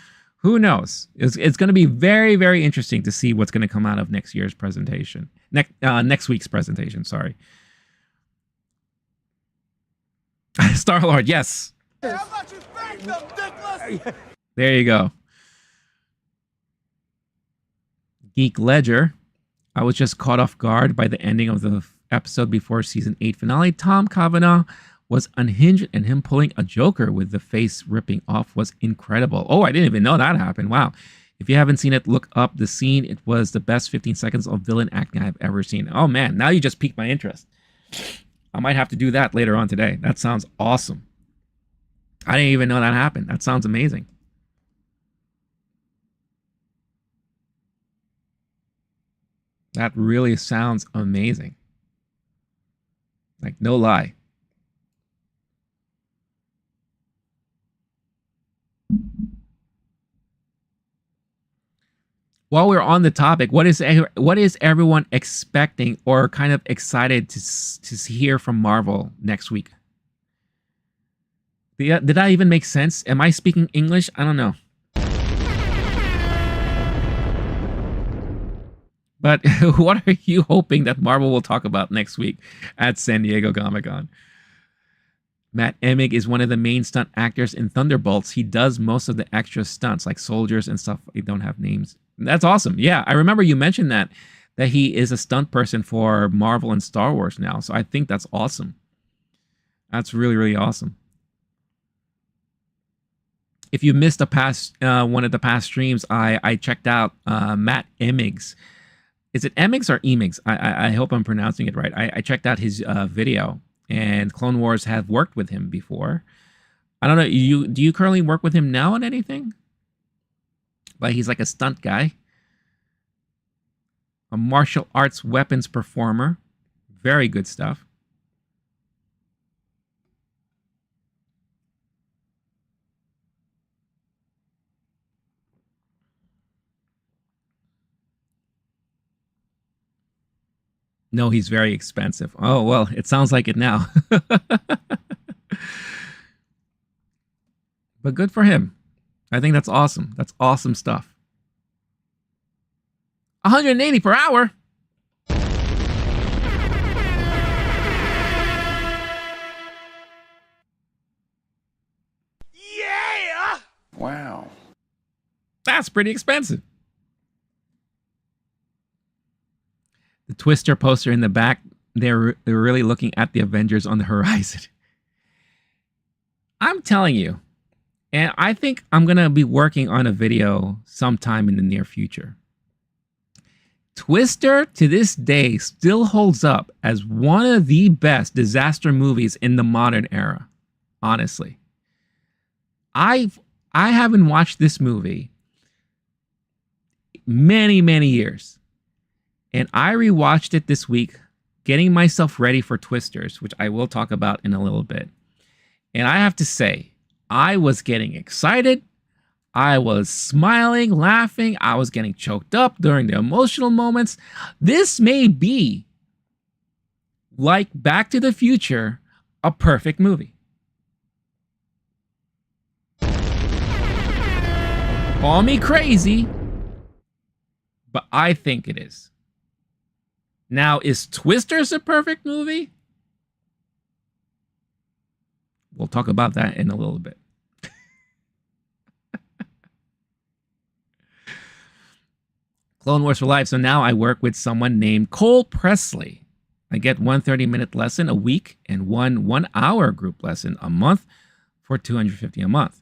who knows? It's going to be very, very interesting to see what's going to come out of next year's presentation. Next week's presentation, sorry. Star-Lord, yes. Hey, how about you spank them, dickless? There you go. Geek Ledger, I was just caught off guard by the ending of the episode before season 8 finale. Tom Kavanagh was unhinged and him pulling a Joker with the face ripping off was incredible. Oh, I didn't even know that happened. Wow. If you haven't seen it, look up the scene. It was the best 15 seconds of villain acting I've ever seen. Oh man, now you just piqued my interest. I might have to do that later on today. That sounds awesome. I didn't even know that happened. That sounds amazing. That really sounds amazing. Like, no lie. While we're on the topic, what is everyone expecting or kind of excited to hear from Marvel next week? Did that even make sense? Am I speaking English? I don't know. But what are you hoping that Marvel will talk about next week at San Diego Comic-Con? Matt Emig is one of the main stunt actors in Thunderbolts. He does most of the extra stunts, like soldiers and stuff. They don't have names. That's awesome. Yeah, I remember you mentioned that he is a stunt person for Marvel and Star Wars now. So I think that's awesome. That's really, really awesome. if you missed a past one of the past streams, I checked out Matt Emmig's. Is it Emmig's or Emig's? I hope I'm pronouncing it right. I checked out his video, and Clone Wars have worked with him before. I don't know. Do you currently work with him now on anything? But he's like a stunt guy, a martial arts weapons performer. Very good stuff. No, he's very expensive. Oh, well, it sounds like it now. But good for him. I think that's awesome. That's awesome stuff. 180 per hour. Yeah! Wow. That's pretty expensive. The Twister poster in the back, they're really looking at the Avengers on the horizon. I'm telling you, and I think I'm going to be working on a video sometime in the near future. Twister, to this day, still holds up as one of the best disaster movies in the modern era. Honestly. I haven't watched this movie many, many years. And I rewatched it this week, getting myself ready for Twisters, which I will talk about in a little bit. And I have to say, I was getting excited. I was smiling, laughing. I was getting choked up during the emotional moments. This may be, like Back to the Future, a perfect movie. Call me crazy, but I think it is. Now, is Twisters a perfect movie? We'll talk about that in a little bit. Clone Wars for Life. So now I work with someone named Cole Presley. I get one 30-minute lesson a week and one 1-hour group lesson a month for $250 a month.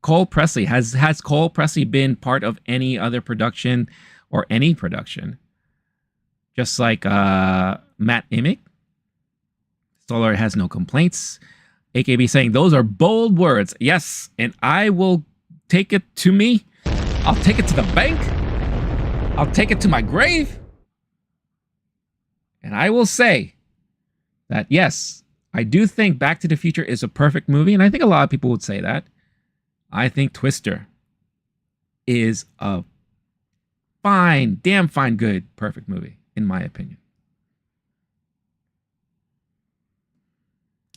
Cole Presley. Has Cole Presley been part of any other production or any production? Just like Matt Emick. Stoller has no complaints. AKB saying, those are bold words. Yes, and I will take it to me. I'll take it to the bank. I'll take it to my grave. And I will say that, yes, I do think Back to the Future is a perfect movie. And I think a lot of people would say that. I think Twister is a fine, damn fine, good, perfect movie, in my opinion.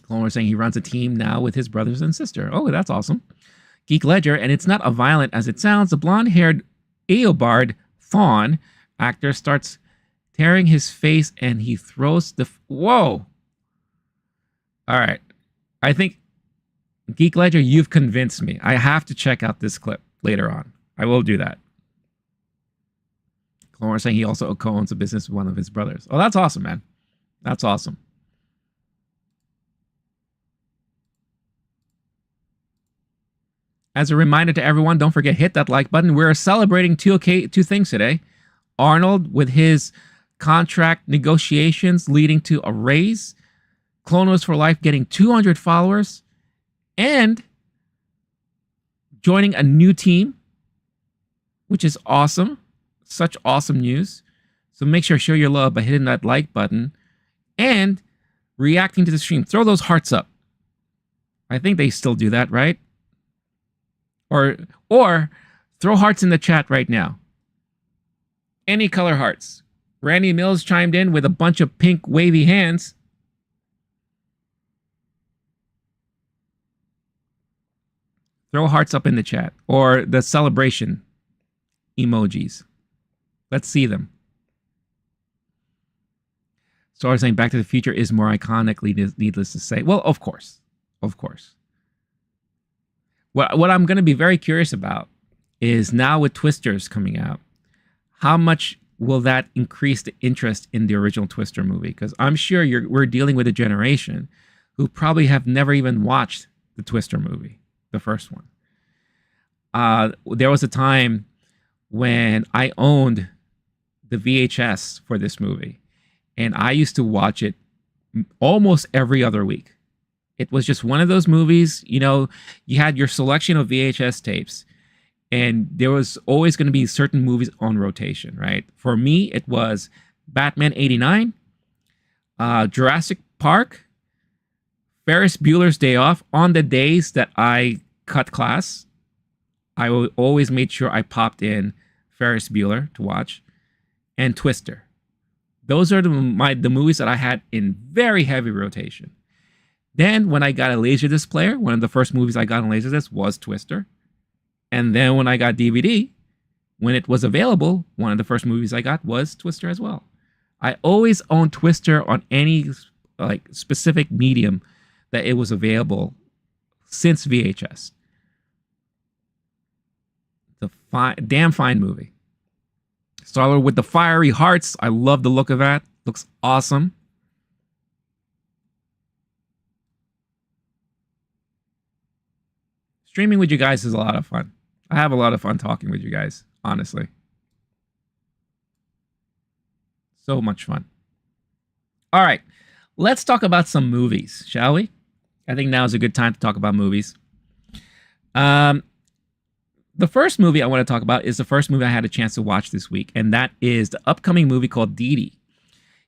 Clone Wars saying he runs a team now with his brothers and sister. Oh, that's awesome. Geek Ledger, and it's not as violent as it sounds. The blonde-haired Eobard Thawne actor starts tearing his face and he throws the... Whoa! All right. I think, Geek Ledger, you've convinced me. I have to check out this clip later on. I will do that. Clone Wars saying he also co-owns a business with one of his brothers. Oh, that's awesome, man. That's awesome. As a reminder to everyone, don't forget, hit that like button. We're celebrating two things today. Arnold with his contract negotiations leading to a raise. Clone Wars for Life getting 200 followers. And joining a new team, which is awesome. Such awesome news. So make sure to show your love by hitting that like button and reacting to the stream. Throw those hearts up. I think they still do that, right? Or throw hearts in the chat right now. Any color hearts. Randy Mills chimed in with a bunch of pink wavy hands. Throw hearts up in the chat. Or the celebration emojis. Let's see them. So I was saying Back to the Future is more iconic, needless to say. Well, of course. Of course. What I'm going to be very curious about is now with Twisters coming out, how much will that increase the interest in the original Twister movie? Because I'm sure we're dealing with a generation who probably have never even watched the Twister movie, the first one. There was a time when I owned the VHS for this movie, and I used to watch it almost every other week. It was just one of those movies, you had your selection of VHS tapes, and there was always going to be certain movies on rotation, right? For me, it was Batman 89, Jurassic Park, Ferris Bueller's Day Off. On the days that I cut class, I always made sure I popped in Ferris Bueller to watch, and Twister. Those are the movies that I had in very heavy rotation. Then when I got a Laserdisc player, one of the first movies I got on Laserdisc was Twister. And then when I got DVD, when it was available, one of the first movies I got was Twister as well. I always owned Twister on any specific medium that it was available since VHS. The damn fine movie. Star-Lord with the fiery hearts. I love the look of that. Looks awesome. Streaming with you guys is a lot of fun. I have a lot of fun talking with you guys, honestly. So much fun. All right, let's talk about some movies, shall we? I think now is a good time to talk about movies. The first movie I want to talk about is the first movie I had a chance to watch this week, and that is the upcoming movie called DiDi.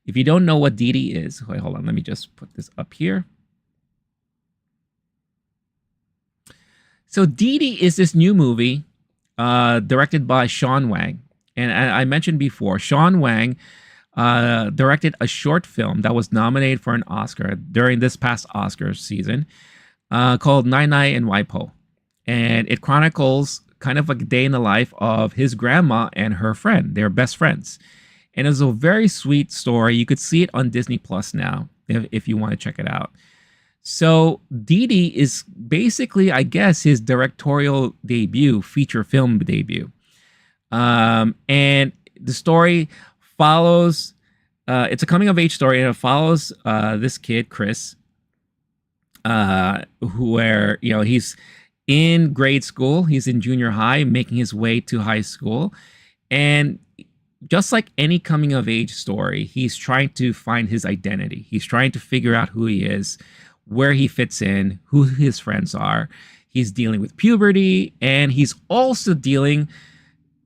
If you don't know what DiDi is, wait, hold on, let me just put this up here. So DiDi is this new movie directed by Sean Wang. And I mentioned before, Sean Wang directed a short film that was nominated for an Oscar during this past Oscar season called Nai Nai and Waipo. And it chronicles kind of like a day in the life of his grandma and her friend. They're best friends. And it's a very sweet story. You could see it on Disney Plus now if you want to check it out. So DiDi is basically, I guess, his directorial debut, feature film debut. And the story follows, it's a coming of age story, and it follows this kid, Chris, where, he's in grade school, he's in junior high, making his way to high school. And just like any coming of age story, he's trying to find his identity. He's trying to figure out who he is, where he fits in, who his friends are. He's dealing with puberty, and he's also dealing,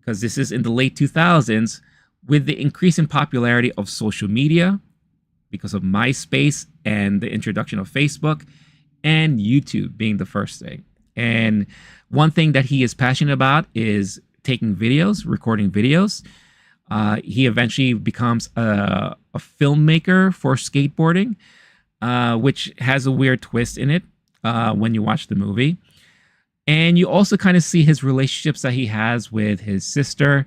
because this is in the late 2000s, with the increasing popularity of social media because of MySpace and the introduction of Facebook and YouTube being the first thing. And one thing that he is passionate about is taking videos, recording videos. He eventually becomes a filmmaker for skateboarding, which has a weird twist in it when you watch the movie. And you also kind of see his relationships that he has with his sister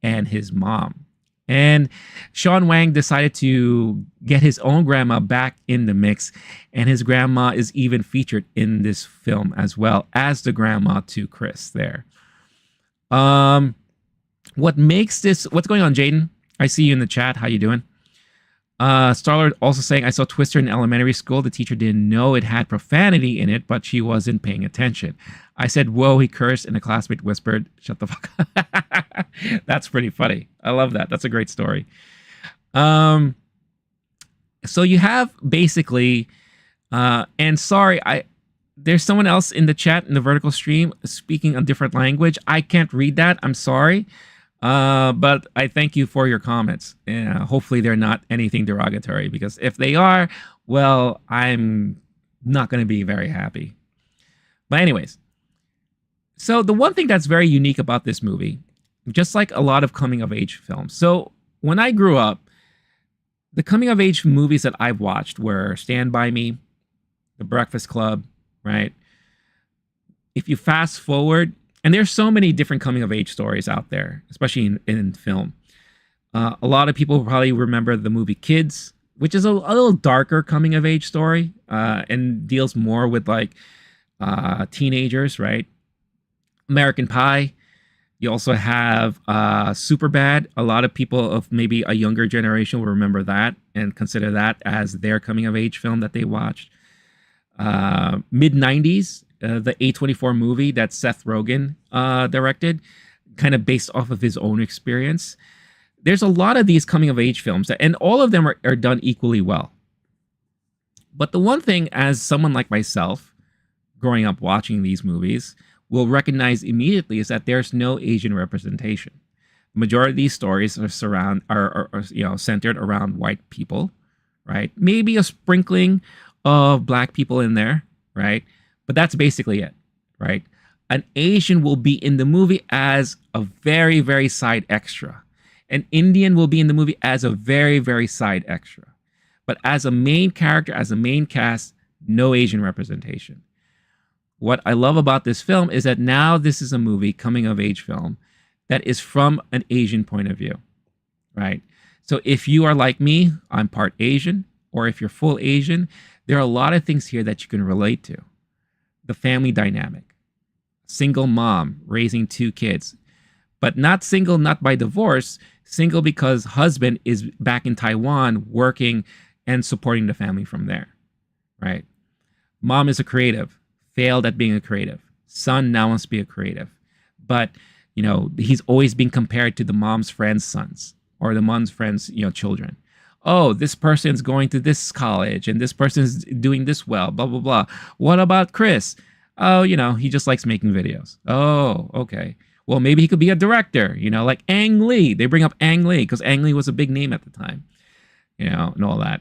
and his mom. And Sean Wang decided to get his own grandma back in the mix. And his grandma is even featured in this film as well as the grandma to Chris there. What makes this... What's going on, Jaden? I see you in the chat. How you doing? Star-Lord also saying, I saw Twister in elementary school. The teacher didn't know it had profanity in it, but she wasn't paying attention. I said, whoa, he cursed, and a classmate whispered, shut the fuck up. That's pretty funny. I love that. That's a great story. So you have basically, and sorry, there's someone else in the chat in the vertical stream speaking a different language. I can't read that. I'm sorry. But I thank you for your comments. Hopefully they're not anything derogatory, because if they are, well, I'm not going to be very happy. But anyways, so the one thing that's very unique about this movie, just like a lot of coming of age films. So when I grew up, the coming of age movies that I've watched were Stand By Me, The Breakfast Club, right? If you fast forward, and there's so many different coming of age stories out there, especially in film. A lot of people probably remember the movie Kids, which is a little darker coming of age story, and deals more with like teenagers, right? American Pie. You also have Superbad. A lot of people of maybe a younger generation will remember that and consider that as their coming of age film that they watched. Mid-90s, the A24 movie that Seth Rogen directed, kind of based off of his own experience. There's a lot of these coming of age films, and all of them are done equally well. But the one thing, as someone like myself, growing up watching these movies, will recognize immediately is that there's no Asian representation. The majority of these stories are centered around white people, right? Maybe a sprinkling of black people in there, right? But that's basically it, right? An Asian will be in the movie as a very, very side extra. An Indian will be in the movie as a very, very side extra. But as a main character, as a main cast, no Asian representation. What I love about this film is that now this is a movie, coming of age film, that is from an Asian point of view, right? So if you are like me, I'm part Asian, or if you're full Asian, there are a lot of things here that you can relate to. The family dynamic, single mom raising 2 kids, but not single, not by divorce, single because husband is back in Taiwan working and supporting the family from there, right? Mom is a creative, failed at being a creative. Son now wants to be a creative, but he's always being compared to the mom's friends' sons or the mom's friends' children. Oh, this person's going to this college and this person's doing this well, blah, blah, blah. What about Chris? Oh, he just likes making videos. Oh, okay. Well, maybe he could be a director, like Ang Lee. They bring up Ang Lee because Ang Lee was a big name at the time, and all that.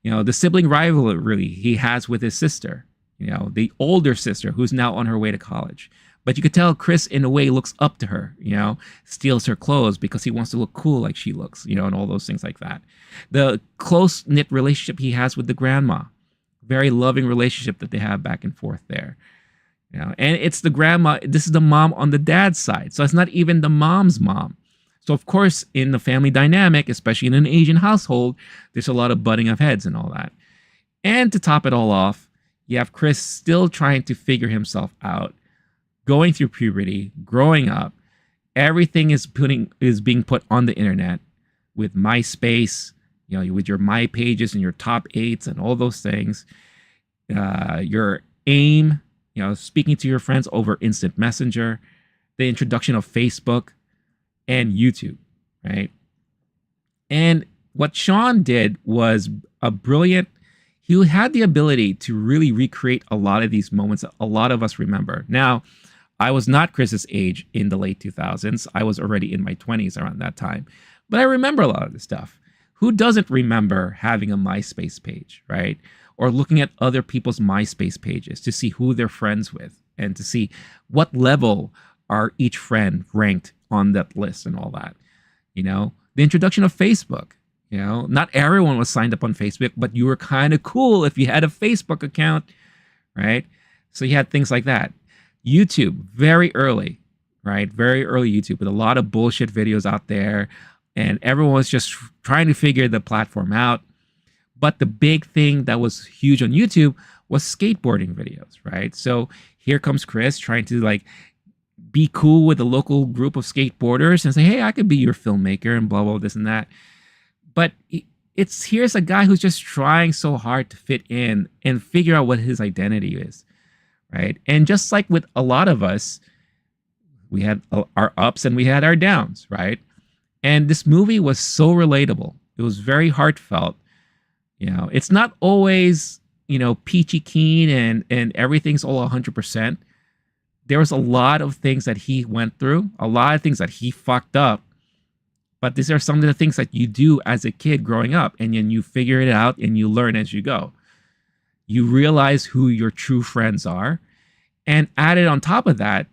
The sibling rivalry he has with his sister, the older sister who's now on her way to college. But you could tell Chris, in a way, looks up to her, steals her clothes because he wants to look cool like she looks, and all those things like that. The close-knit relationship he has with the grandma, very loving relationship that they have back and forth there. And it's the grandma, this is the mom on the dad's side. So it's not even the mom's mom. So, of course, in the family dynamic, especially in an Asian household, there's a lot of butting of heads and all that. And to top it all off, you have Chris still trying to figure himself out, going through puberty, growing up. Everything is being put on the internet with MySpace, with your My Pages and your top 8s and all those things. Your AIM, speaking to your friends over instant messenger, the introduction of Facebook and YouTube, right? And what Sean did was a brilliant, he had the ability to really recreate a lot of these moments that a lot of us remember. Now, I was not Chris's age in the late 2000s. I was already in my 20s around that time. But I remember a lot of this stuff. Who doesn't remember having a MySpace page, right? Or looking at other people's MySpace pages to see who they're friends with and to see what level are each friend ranked on that list and all that. The introduction of Facebook. Not everyone was signed up on Facebook, but you were kind of cool if you had a Facebook account, right? So you had things like that. YouTube, very early, right? Very early YouTube with a lot of bullshit videos out there. And everyone was just trying to figure the platform out. But the big thing that was huge on YouTube was skateboarding videos, right? So here comes Chris trying to be cool with a local group of skateboarders and say, hey, I could be your filmmaker and blah, blah, this and that. But here's a guy who's just trying so hard to fit in and figure out what his identity is, right? And just like with a lot of us, we had our ups and we had our downs, right? And this movie was so relatable. It was very heartfelt. It's not always, peachy keen and everything's all 100%. There was a lot of things that he went through, a lot of things that he fucked up. But these are some of the things that you do as a kid growing up, and then you figure it out and you learn as you go. You realize who your true friends are. And added on top of that,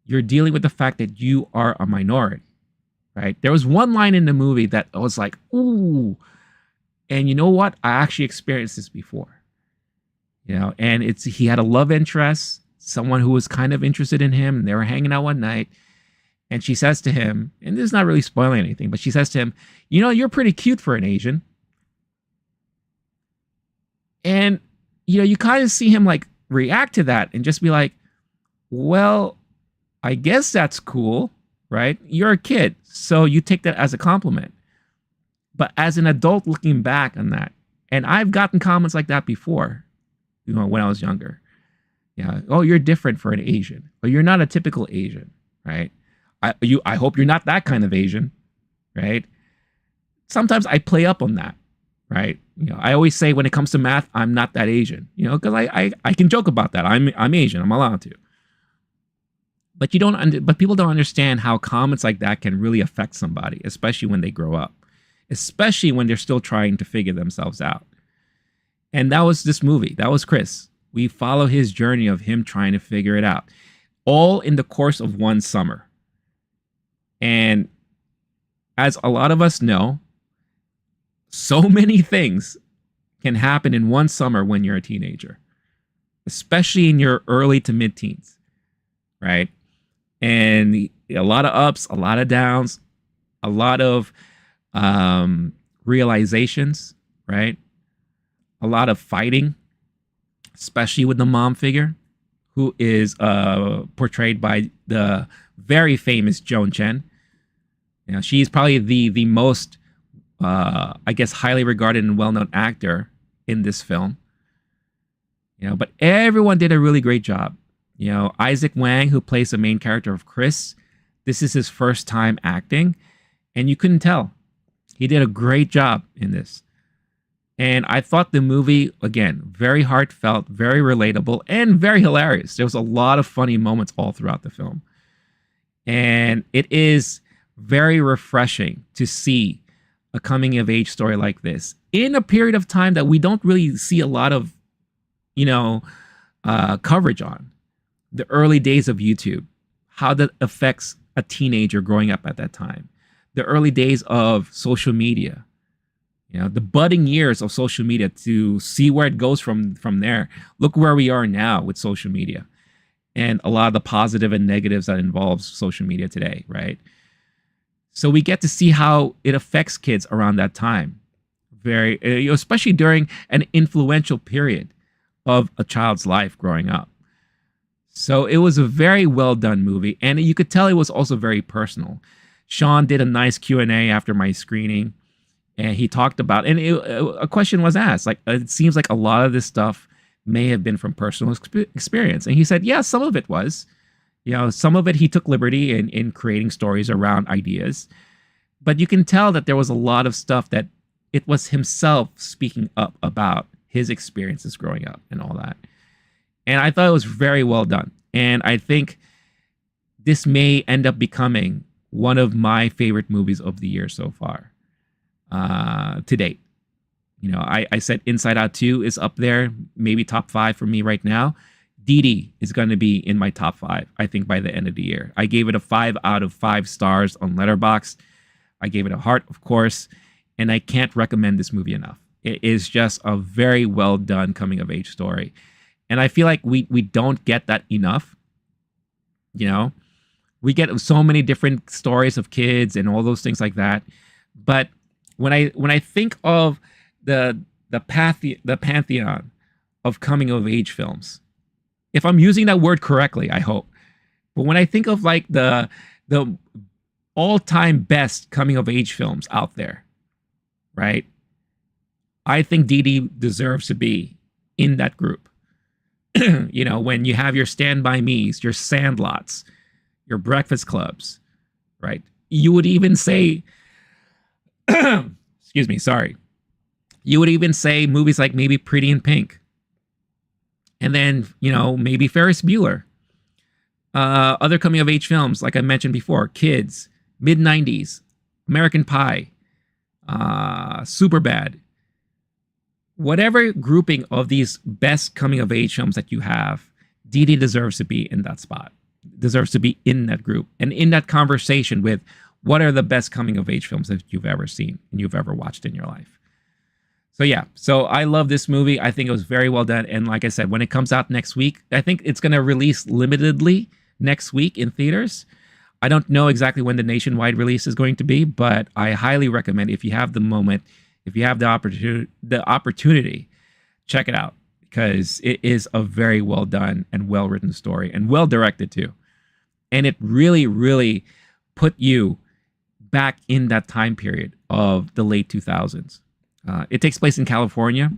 you're dealing with the fact that you are a minority, right? There was one line in the movie that I was like, ooh. And you know what? I actually experienced this before. And he had a love interest, someone who was kind of interested in him, and they were hanging out one night. And she says to him, and this is not really spoiling anything, but she says to him, you're pretty cute for an Asian. And, you kind of see him react to that and just be like, well, I guess that's cool, right? You're a kid, so you take that as a compliment. But as an adult looking back on that, and I've gotten comments like that before, when I was younger, Yeah. Oh, you're different for an Asian. But you're not a typical Asian, right? I hope you're not that kind of Asian, right? Sometimes I play up on that, right? I always say when it comes to math, I'm not that Asian, because I can joke about that. I'm Asian. I'm allowed to. But but people don't understand how comments like that can really affect somebody, especially when they grow up, especially when they're still trying to figure themselves out. And that was this movie. That was Chris. We follow his journey of him trying to figure it out, all in the course of one summer. And as a lot of us know, so many things can happen in one summer when you're a teenager, especially in your early to mid-teens, right? And a lot of ups, a lot of downs, a lot of realizations, right? A lot of fighting, especially with the mom figure, who is portrayed by the very famous Joan Chen. She's probably the most, I guess, highly regarded and well-known actor in this film. But everyone did a really great job. Isaac Wang, who plays the main character of Chris, this is his first time acting, and you couldn't tell. He did a great job in this. And I thought the movie, again, very heartfelt, very relatable, and very hilarious. There was a lot of funny moments all throughout the film. And it is very refreshing to see a coming-of-age story like this in a period of time that we don't really see a lot of, coverage on. The early days of YouTube, how that affects a teenager growing up at that time. The early days of social media, the budding years of social media, to see where it goes from there. Look where we are now with social media and a lot of the positive and negatives that involves social media today, right? So we get to see how it affects kids around that time, very, especially during an influential period of a child's life growing up. So it was a very well done movie, and you could tell it was also very personal. Sean did a nice Q&A after my screening, and he talked about, and a question was asked, like, it seems like a lot of this stuff may have been from personal experience. And he said, yeah, some of it was. Some of it he took liberty in creating stories around ideas. But you can tell that there was a lot of stuff that it was himself speaking up about his experiences growing up and all that. And I thought it was very well done. And I think this may end up becoming one of my favorite movies of the year so far, to date. I said Inside Out 2 is up there, maybe top 5 for me right now. DiDi is going to be in my top 5, I think, by the end of the year. I gave it a 5 out of 5 stars on Letterboxd. I gave it a heart, of course. And I can't recommend this movie enough. It is just a very well done coming of age story. And I feel like we don't get that enough. We get so many different stories of kids and all those things like that. But when I think of the pantheon of coming of age films, if I'm using that word correctly, I hope. But when I think of like the all-time best coming of age films out there, right? I think DiDi deserves to be in that group. When you have your Stand By Me's, your Sandlots, your Breakfast Clubs, right? You would even say, excuse me, sorry. You would even say movies like maybe Pretty in Pink. And then, maybe Ferris Bueller. Other coming of age films, like I mentioned before, Kids, mid-90s, American Pie, Superbad. Whatever grouping of these best coming of age films that you have, DiDi deserves to be in that spot, deserves to be in that group and in that conversation with what are the best coming of age films that you've ever seen and you've ever watched in your life. So yeah, so I love this movie. I think it was very well done. And like I said, when it comes out next week, I think it's going to release limitedly next week in theaters. I don't know exactly when the nationwide release is going to be, but I highly recommend, if you have the moment, if you have the opportunity, check it out, because it is a very well done and well written story, and well directed too. And it really, really put you back in that time period of the late 2000s. It takes place in California,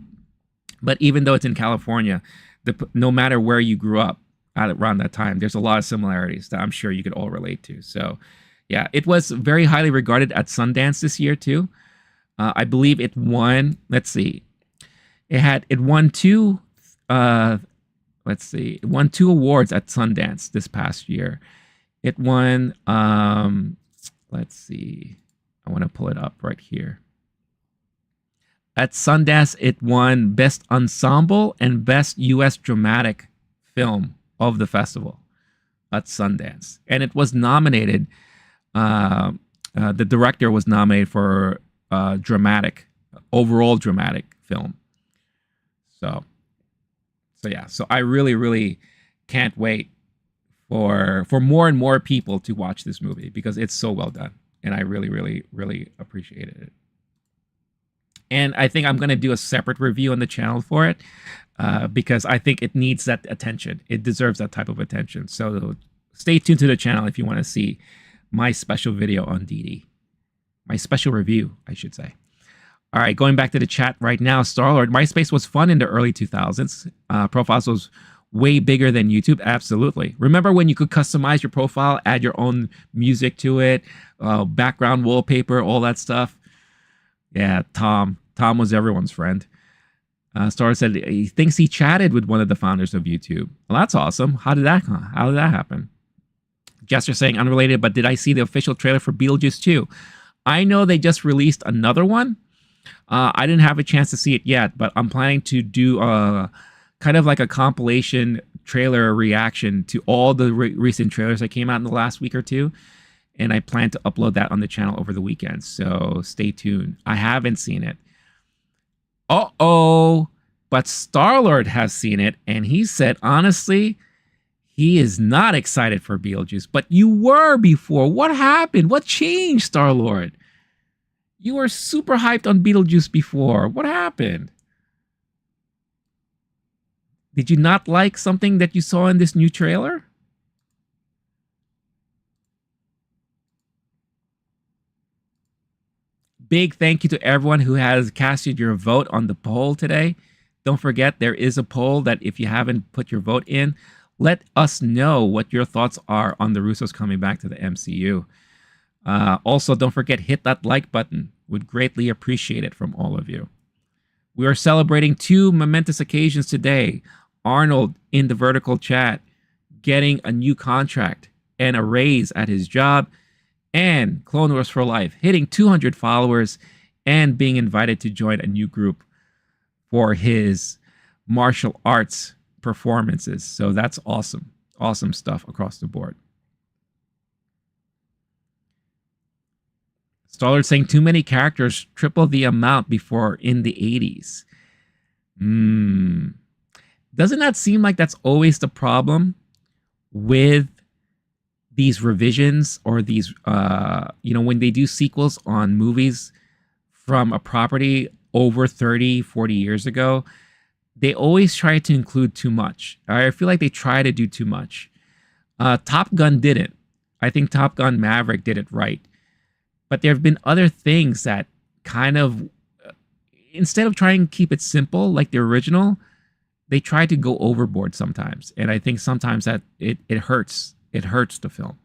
but even though it's in California, no matter where you grew up at around that time, there's a lot of similarities that I'm sure you could all relate to. So, yeah, it was very highly regarded at Sundance this year too. I believe it won. Let's see, it won two. Let's see, it won 2 awards at Sundance this past year. It won. Let's see, I want to pull it up right here. At Sundance, it won Best Ensemble and Best U.S. Dramatic Film of the festival at Sundance. And it was nominated, the director was nominated for overall dramatic film. So yeah, so I really, really can't wait for more and more people to watch this movie because it's so well done. And I really, really, really appreciated it. And I think I'm going to do a separate review on the channel for it because I think it needs that attention. It deserves that type of attention. So stay tuned to the channel if you want to see my special video on DiDi. My special review, I should say. All right, going back to the chat right now, Starlord, MySpace was fun in the early 2000s. Profiles was way bigger than YouTube. Absolutely. Remember when you could customize your profile, add your own music to it, background wallpaper, all that stuff? Yeah, Tom. Tom was everyone's friend. Star said he thinks he chatted with one of the founders of YouTube. Well, that's awesome. How did that happen? Jester saying unrelated, but did I see the official trailer for Beetlejuice 2? I know they just released another one. I didn't have a chance to see it yet, but I'm planning to do kind of like a compilation trailer reaction to all the recent trailers that came out in the last week or two. And I plan to upload that on the channel over the weekend. So stay tuned. I haven't seen it. Uh-oh. But Starlord has seen it. And he said, honestly, he is not excited for Beetlejuice. But you were before. What happened? What changed, Starlord? You were super hyped on Beetlejuice before. What happened? Did you not like something that you saw in this new trailer? Big thank you to everyone who has casted your vote on the poll today. Don't forget, there is a poll that if you haven't put your vote in, let us know what your thoughts are on the Russos coming back to the MCU. Also, don't forget, hit that like button. Would greatly appreciate it from all of you. We are celebrating 2 momentous occasions today. Arnold in the vertical chat getting a new contract and a raise at his job, and Clone Wars for Life hitting 200 followers and being invited to join a new group for his martial arts performances. So that's awesome. Awesome stuff across the board. Stollard saying too many characters, triple the amount before in the 80s. Doesn't that seem like that's always the problem with these revisions or these, when they do sequels on movies from a property over 30, 40 years ago, they always try to include too much. I feel like they try to do too much. Top Gun didn't. I think Top Gun Maverick did it right. But there have been other things that kind of, instead of trying to keep it simple like the original, they try to go overboard sometimes. And I think sometimes that it hurts. It hurts the film.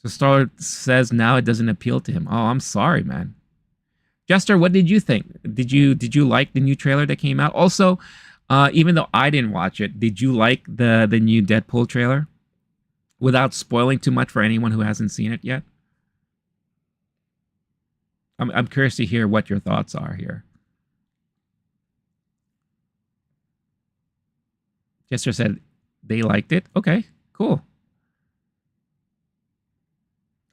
So Star says now it doesn't appeal to him. Oh, I'm sorry, man. Jester, what did you think? Did you like the new trailer that came out? Also, even though I didn't watch it, did you like the new Deadpool trailer? Without spoiling too much for anyone who hasn't seen it yet. I'm curious to hear what your thoughts are here. Jester said they liked it. Okay, cool.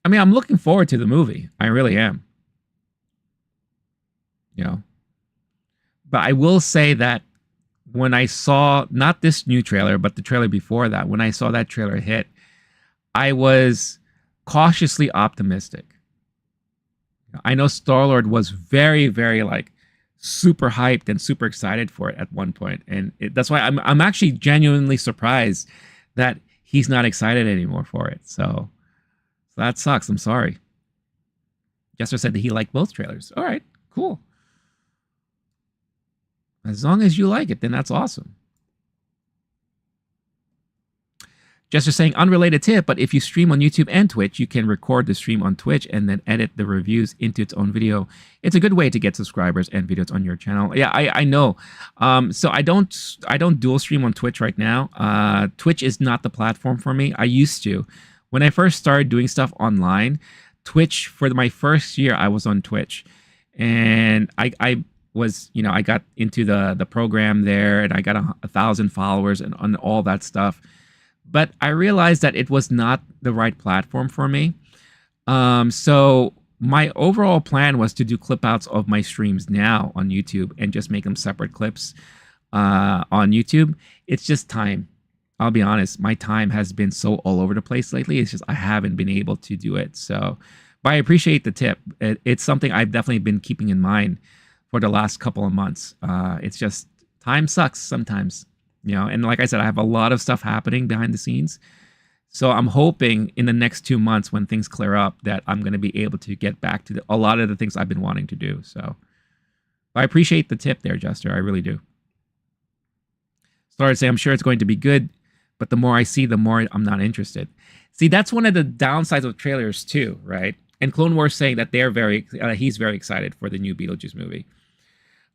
I mean, I'm looking forward to the movie. I really am. But I will say that when I saw, not this new trailer, but the trailer before that, when I saw that trailer hit, I was cautiously optimistic. I know Star-Lord was very, very super hyped and super excited for it at one point. And that's why I'm actually genuinely surprised that he's not excited anymore for it. So that sucks. I'm sorry. Jester said that he liked both trailers. All right, cool. As long as you like it, then that's awesome. Just saying, unrelated tip, but if you stream on YouTube and Twitch, you can record the stream on Twitch and then edit the reviews into its own video. It's a good way to get subscribers and videos on your channel. Yeah, I know. So I don't dual stream on Twitch right now. Twitch is not the platform for me. I used to. When I first started doing stuff online, Twitch, for my first year, I was on Twitch. And I was, I got into the program there, and I got 1,000 followers and on all that stuff. But I realized that it was not the right platform for me. So my overall plan was to do clip outs of my streams now on YouTube and just make them separate clips on YouTube. It's just time. I'll be honest, my time has been so all over the place lately. It's just I haven't been able to do it. So, but I appreciate the tip. It's something I've definitely been keeping in mind for the last couple of months. It's just time sucks sometimes. And like I said, I have a lot of stuff happening behind the scenes. So I'm hoping in the next 2 months when things clear up that I'm going to be able to get back to a lot of the things I've been wanting to do. So I appreciate the tip there, Jester. I really do. Started to say, I'm sure it's going to be good, but the more I see, the more I'm not interested. See, that's one of the downsides of trailers too, right? And Clone Wars saying that he's very excited for the new Beetlejuice movie.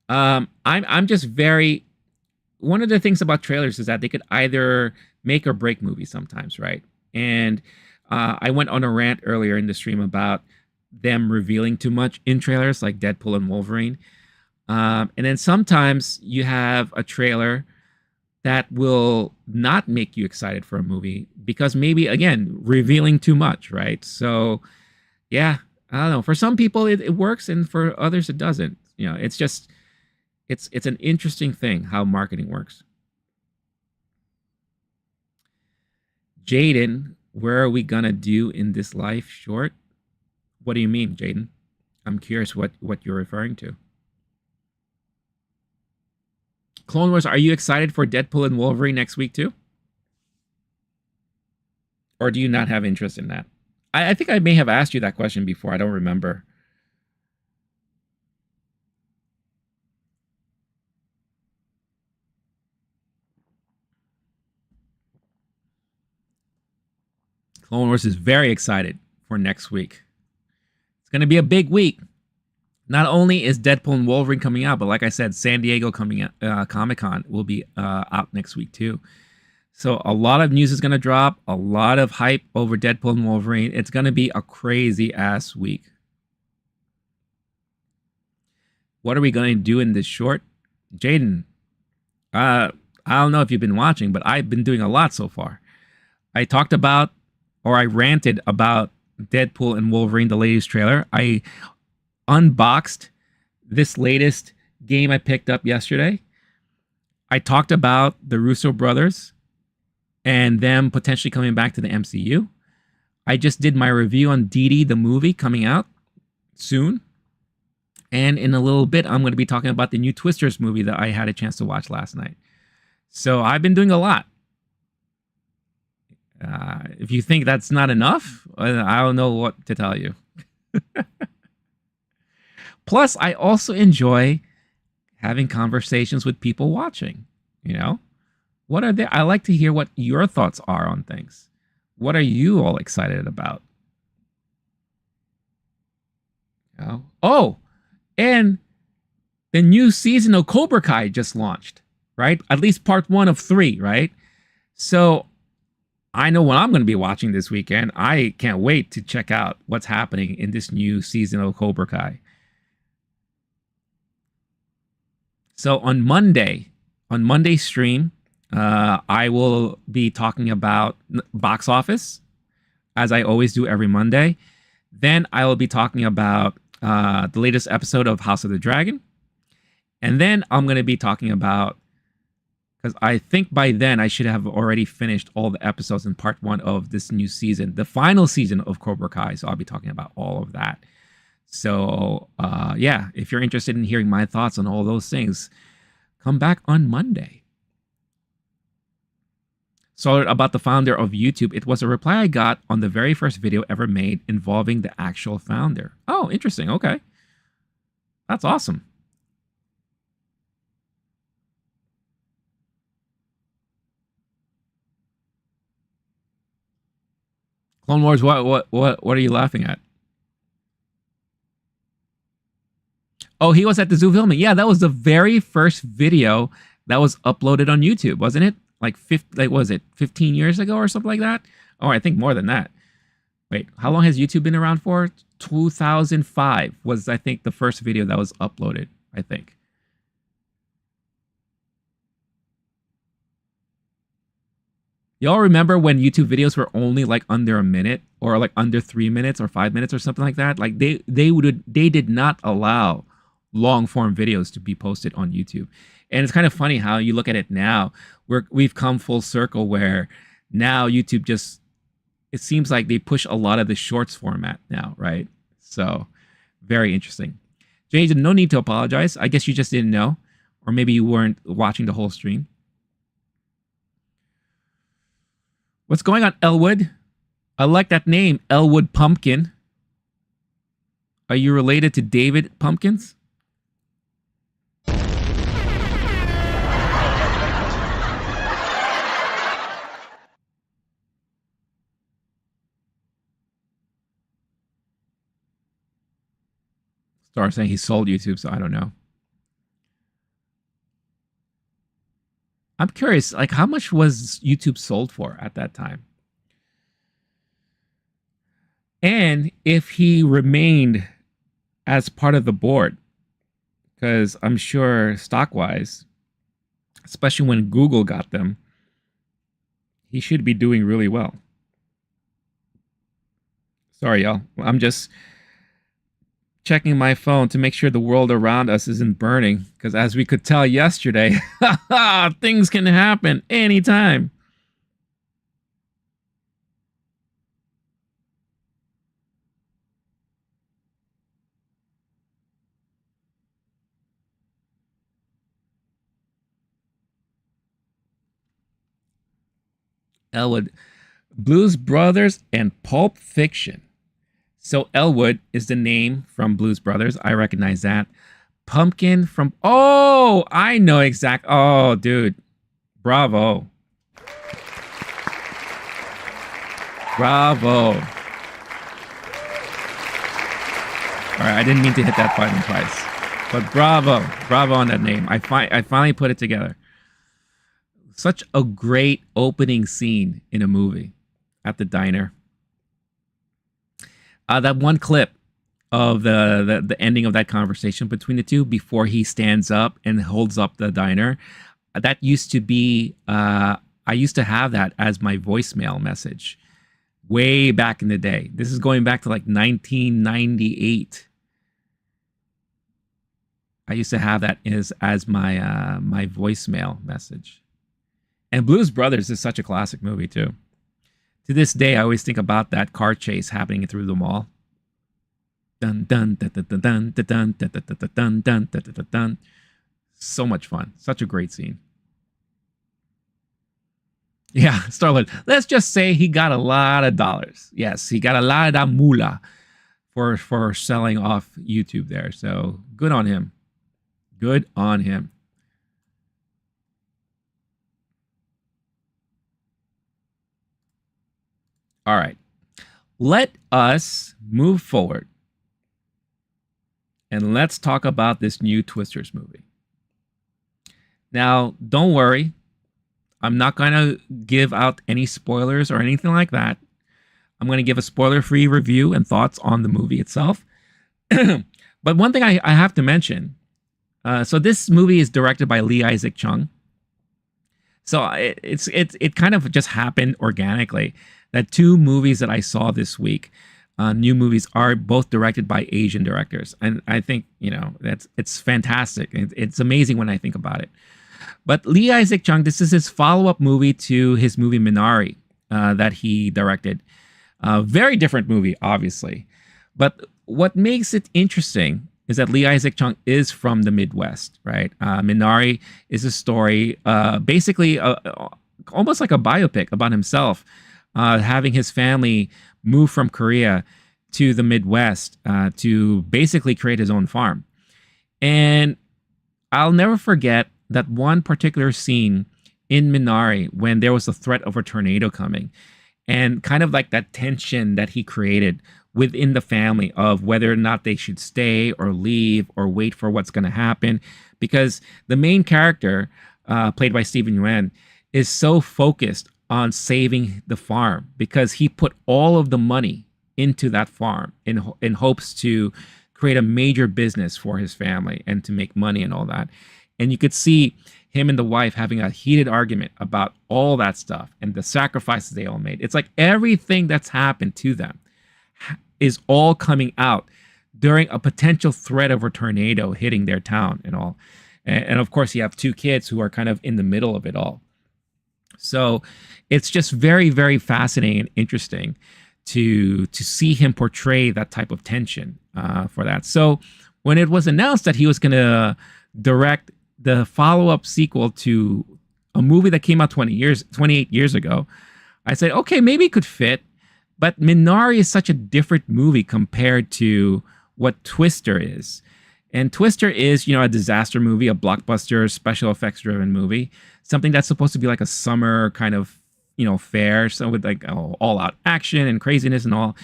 I'm just very... One of the things about trailers is that they could either make or break movies sometimes, right? And I went on a rant earlier in the stream about them revealing too much in trailers, like Deadpool and Wolverine. And then sometimes you have a trailer that will not make you excited for a movie because maybe, again, revealing too much, right? So, yeah, I don't know. For some people, it works, and for others, it doesn't. It's just... It's an interesting thing how marketing works. Jaden, where are we gonna do in this life short? What do you mean, Jaden? I'm curious what you're referring to. Clone Wars, are you excited for Deadpool and Wolverine next week too? Or do you not have interest in that? I think I may have asked you that question before. I don't remember. Clone Wars is very excited for next week. It's going to be a big week. Not only is Deadpool and Wolverine coming out, but like I said, San Diego Comic-Con will be out next week too. So a lot of news is going to drop, a lot of hype over Deadpool and Wolverine. It's going to be a crazy ass week. What are we going to do in this short? Jaden, I don't know if you've been watching, but I've been doing a lot so far. I talked about, or I ranted about Deadpool and Wolverine, the latest trailer. I unboxed this latest game I picked up yesterday. I talked about the Russo brothers and them potentially coming back to the MCU. I just did my review on DiDi, the movie, coming out soon. And in a little bit, I'm going to be talking about the new Twisters movie that I had a chance to watch last night. So I've been doing a lot. If you think that's not enough, I don't know what to tell you. Plus, I also enjoy having conversations with people watching. What are they? I like to hear what your thoughts are on things. What are you all excited about? Oh, and the new season of Cobra Kai just launched, right? At least part 1 of 3, right? So I know what I'm going to be watching this weekend. I can't wait to check out what's happening in this new season of Cobra Kai. So on Monday's stream, I will be talking about box office, as I always do every Monday. Then I will be talking about the latest episode of House of the Dragon. And then I'm going to be talking about, because I think by then I should have already finished all the episodes in part 1 of this new season, the final season of Cobra Kai. So I'll be talking about all of that. So yeah, if you're interested in hearing my thoughts on all those things, come back on Monday. So about the founder of YouTube, it was a reply I got on the very first video ever made involving the actual founder. Oh, interesting. Okay. That's awesome. Clone Wars. What are you laughing at? Oh, he was at the zoo filming. Yeah, that was the very first video that was uploaded on YouTube, wasn't it? Like was it 15 years ago or something like that? Oh, I think more than that. Wait, how long has YouTube been around for? 2005 was, I think, the first video that was uploaded, I think. Y'all remember when YouTube videos were only like under a minute or like under 3 minutes or 5 minutes or something like that? Like they did not allow long form videos to be posted on YouTube. And it's kind of funny how you look at it now. We've come full circle where now YouTube just, it seems like they push a lot of the shorts format now, right? So very interesting. Jason, no need to apologize. I guess you just didn't know, or maybe you weren't watching the whole stream. What's going on, Elwood? I like that name, Elwood Pumpkin. Are you related to David Pumpkins? Star saying he sold YouTube, so I don't know. I'm curious, like, how much was YouTube sold for at that time? And if he remained as part of the board, because I'm sure stock-wise, especially when Google got them, he should be doing really well. Sorry, y'all. I'm just checking my phone to make sure the world around us isn't burning, because as we could tell yesterday, things can happen anytime. Elwood, Blues Brothers and Pulp Fiction. So Elwood is the name from Blues Brothers. I recognize that. Pumpkin from... Oh, I know exact... Oh, dude. Bravo. Bravo. All right, I didn't mean to hit that button twice. But bravo. Bravo on that name. I finally put it together. Such a great opening scene in a movie at the diner. That one clip of the ending of that conversation between the two before he stands up and holds up the diner, that used to be, I used to have that as my voicemail message way back in the day. This is going back to like 1998. I used to have that as my my voicemail message. And Blues Brothers is such a classic movie too. To this day, I always think about that car chase happening through the mall. Dun dun dun dun dun dun dun dun dun dun dun dun dun. So much fun. Such a great scene. Yeah, Starlord. Let's just say he got a lot of dollars. Yes, he got a lot of moolah for selling off YouTube there. So good on him. Good on him. All right, let us move forward and let's talk about this new Twisters movie. Now, don't worry. I'm not going to give out any spoilers or anything like that. I'm going to give a spoiler-free review and thoughts on the movie itself. But one thing I have to mention, so this movie is directed by Lee Isaac Chung. So it kind of just happened organically that two movies that I saw this week, new movies, are both directed by Asian directors. And I think, you know, it's fantastic. It's amazing when I think about it. But Lee Isaac Chung, this is his follow-up movie to his movie Minari that he directed. Very different movie, obviously. But what makes it interesting is that Lee Isaac Chung is from the Midwest, right? Minari is a story, basically almost like a biopic about himself, having his family move from Korea to the Midwest to basically create his own farm. And I'll never forget that one particular scene in Minari when there was a threat of a tornado coming. and kind of like that tension that he created within the family of whether or not they should stay or leave or wait for what's going to happen. Because the main character, played by Stephen Yuen, is so focused on saving the farm because he put all of the money into that farm in hopes to create a major business for his family and to make money and all that. And you could see him and the wife having a heated argument about all that stuff and the sacrifices they all made. It's like everything that's happened to them is all coming out during a potential threat of a tornado hitting their town and all. And of course, you have two kids who are kind of in the middle of it all. So it's just very, very fascinating and interesting to see him portray that type of tension for that. So when it was announced that he was going to direct the follow-up sequel to a movie that came out 28 years ago, I said, okay, maybe it could fit. But Minari is such a different movie compared to what Twister is. And Twister is, a disaster movie, a blockbuster, special effects driven movie, something that's supposed to be like a summer kind of, fair. So with like all out action and craziness and all.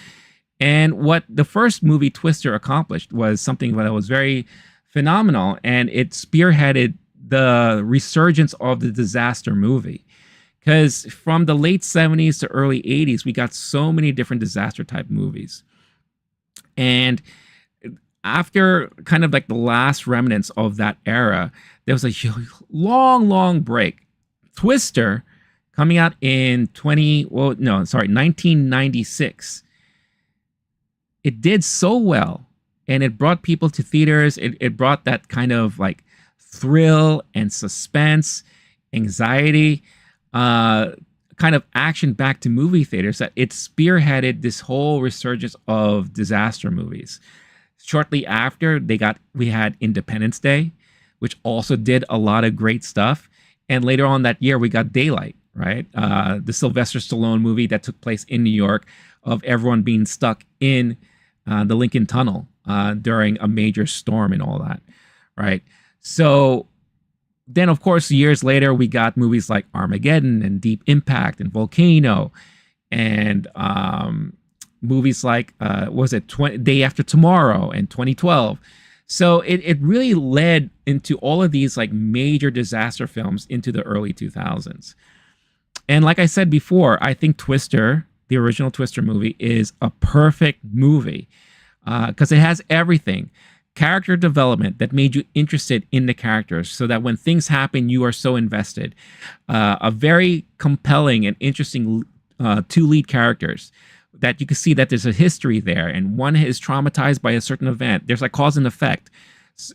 And what the first movie Twister accomplished was something that was very phenomenal. And it spearheaded the resurgence of the disaster movie. Because from the late 70s to early 80s, we got so many different disaster type movies. And after kind of like the last remnants of that era, there was a long, long break. Twister coming out in 1996. It did so well and it brought people to theaters. It brought that kind of like thrill and suspense, anxiety, kind of action back to movie theaters that it spearheaded this whole resurgence of disaster movies. Shortly after, we had Independence Day, which also did a lot of great stuff. And later on that year, we got Daylight, right? The Sylvester Stallone movie that took place in New York of everyone being stuck in the Lincoln Tunnel during a major storm and all that, right? So then, of course, years later, we got movies like Armageddon and Deep Impact and Volcano and movies like, Day After Tomorrow and 2012. So it really led into all of these like major disaster films into the early 2000s. And like I said before, I think Twister, the original Twister movie, is a perfect movie because it has everything. Character development that made you interested in the characters so that when things happen, you are so invested. A very compelling and interesting two lead characters that you can see that there's a history there and one is traumatized by a certain event. There's like cause and effect,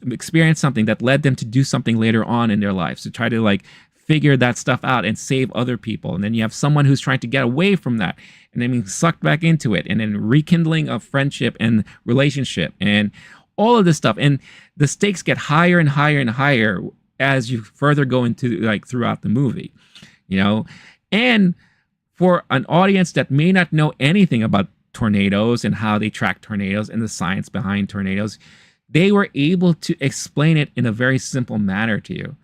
experience something that led them to do something later on in their lives to try to like figure that stuff out and save other people. And then you have someone who's trying to get away from that and then being sucked back into it and then rekindling a friendship and relationship and all of this stuff. And the stakes get higher and higher and higher as you further go into like throughout the movie, and for an audience that may not know anything about tornadoes and how they track tornadoes and the science behind tornadoes, they were able to explain it in a very simple manner to you.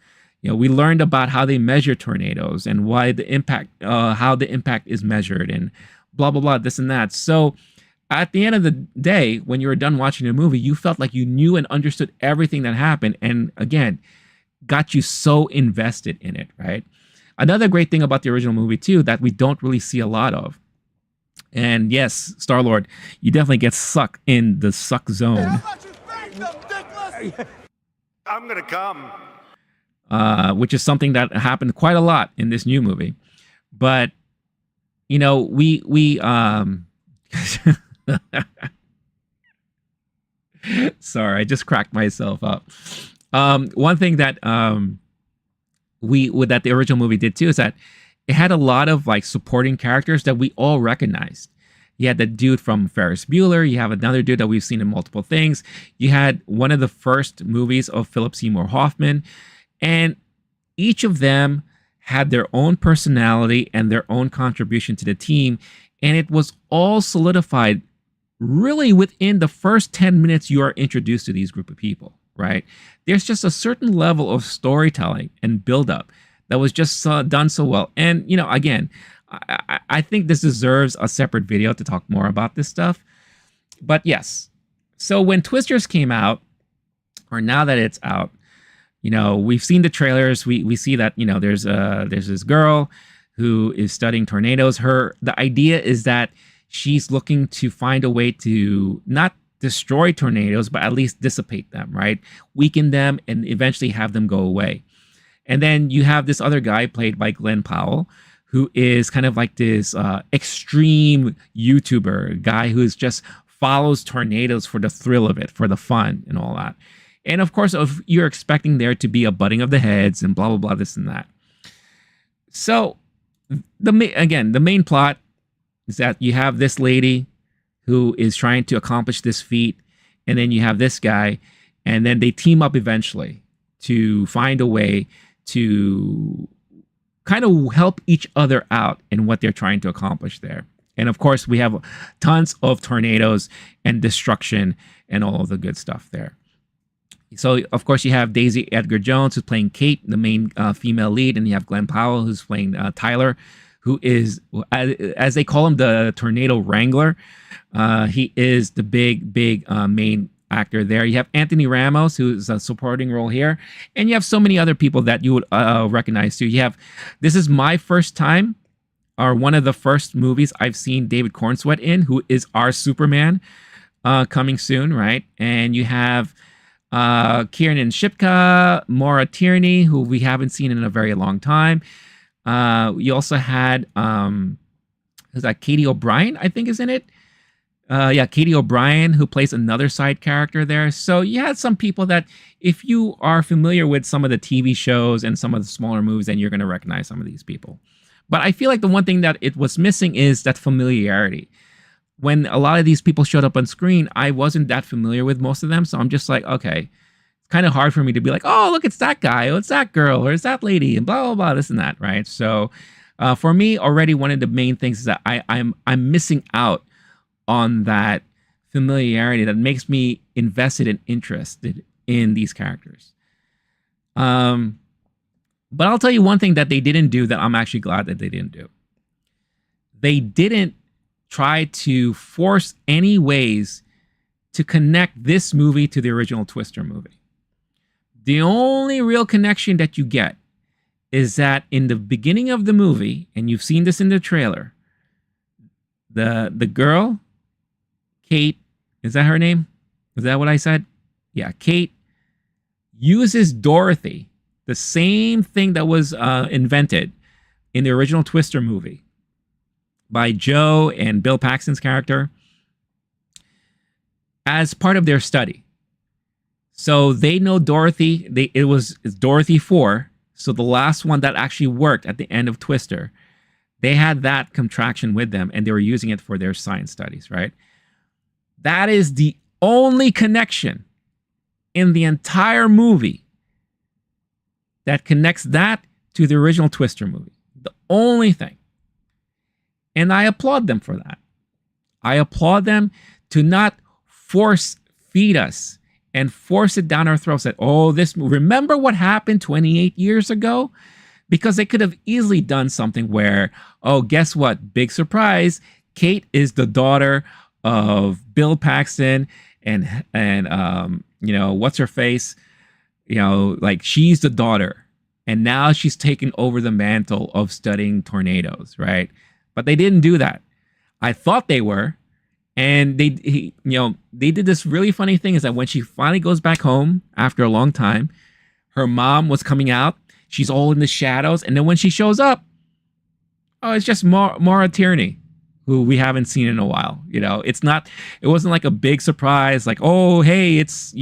We learned about how they measure tornadoes and why the impact, how the impact is measured and blah, blah, blah, this and that. So at the end of the day, when you were done watching the movie, you felt like you knew and understood everything that happened. And again, got you so invested in it, right? Another great thing about the original movie, too, that we don't really see a lot of. And yes, Star-Lord, you definitely get sucked in the suck zone. I'm gonna come. Which is something that happened quite a lot in this new movie. But, we sorry, I just cracked myself up. One thing that that the original movie did too is that it had a lot of like supporting characters that we all recognized. You had the dude from Ferris Bueller. You have another dude that we've seen in multiple things. You had one of the first movies of Philip Seymour Hoffman, and each of them had their own personality and their own contribution to the team. And it was all solidified really within the first 10 minutes you are introduced to these group of people, right? There's just a certain level of storytelling and buildup that was just done so well. And, again, I think this deserves a separate video to talk more about this stuff. But yes, so when Twisters came out, or now that it's out, you know, we've seen the trailers. We see that, you know, there's this girl who is studying tornadoes. The idea is that she's looking to find a way to not destroy tornadoes, but at least dissipate them, right? Weaken them and eventually have them go away. And then you have this other guy played by Glenn Powell, who is kind of like this extreme YouTuber guy who is just follows tornadoes for the thrill of it, for the fun and all that. And of course, if you're expecting there to be a butting of the heads and blah, blah, blah, this and that. So the main plot is that you have this lady who is trying to accomplish this feat. And then you have this guy, and then they team up eventually to find a way to kind of help each other out in what they're trying to accomplish there. And of course, we have tons of tornadoes and destruction and all of the good stuff there. So, of course, you have Daisy Edgar Jones, who's playing Kate, the main female lead, and you have Glenn Powell, who's playing Tyler, who is, as they call him, the Tornado Wrangler. He is the big main actor there. You have Anthony Ramos, who's a supporting role here, and you have so many other people that you would recognize too. This is my first time, or one of the first movies I've seen David Cornsweet in, who is our Superman, coming soon, right? And you have Kiernan Shipka, Maura Tierney, who we haven't seen in a very long time. You also had is that Katie O'Brien, I think, is in it. Katie O'Brien, who plays another side character there. So you had some people that, if you are familiar with some of the TV shows and some of the smaller movies, then you're going to recognize some of these people. But I feel like the one thing that it was missing is that familiarity. When a lot of these people showed up on screen, I wasn't that familiar with most of them. So I'm just like, okay, it's kind of hard for me to be like, oh, look, it's that guy, or it's that girl, or it's that lady, and blah, blah, blah, this and that, right? So for me, already one of the main things is that I'm missing out on that familiarity that makes me invested and interested in these characters. But I'll tell you one thing that they didn't do that I'm actually glad that they didn't do. They didn't try to force any ways to connect this movie to the original Twister movie. The only real connection that you get is that in the beginning of the movie, and you've seen this in the trailer, the girl, Kate, is that her name? Is that what I said? Yeah, Kate uses Dorothy, the same thing that was invented in the original Twister movie by Joe and Bill Paxton's character, as part of their study. So they know Dorothy. It's Dorothy 4. So the last one that actually worked at the end of Twister, they had that contraction with them, and they were using it for their science studies, right? That is the only connection in the entire movie that connects that to the original Twister movie. The only thing. And I applaud them for that. I applaud them to not force feed us and force it down our throats that, oh, remember what happened 28 years ago? Because they could have easily done something where, oh, guess what? Big surprise. Kate is the daughter of Bill Paxton and you know, what's her face? You know, like, she's the daughter. And now she's taken over the mantle of studying tornadoes, right? But they didn't do that. I thought they were. And they did this really funny thing, is that when she finally goes back home after a long time, her mom was coming out. She's all in the shadows. And then when she shows up, oh, it's just Maura Tierney, who we haven't seen in a while. You know, it wasn't like a big surprise, like, oh, hey, it's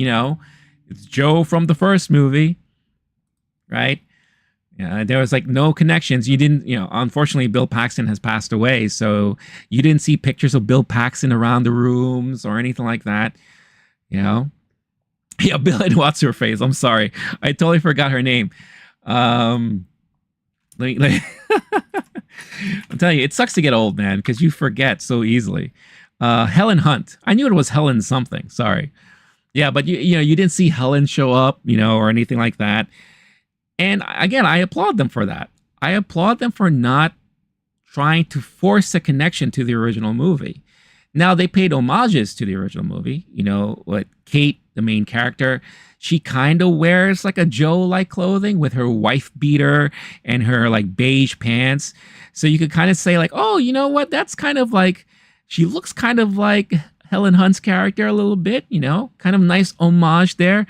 Joe from the first movie, right? Yeah, there was like no connections. You didn't, unfortunately, Bill Paxton has passed away. So you didn't see pictures of Bill Paxton around the rooms or anything like that. Yeah, Bill and what's her face? I'm sorry. I totally forgot her name. I'm telling you, it sucks to get old, man, because you forget so easily. Helen Hunt. I knew it was Helen something. Sorry. Yeah, but you didn't see Helen show up, or anything like that. And again, I applaud them for that. I applaud them for not trying to force a connection to the original movie. Now, they paid homages to the original movie. You know, what Kate, the main character, she kind of wears like a Joe-like clothing with her wife beater and her like beige pants. So you could kind of say like, oh, you know what? That's kind of like, she looks kind of like Helen Hunt's character a little bit, you know, kind of nice homage there.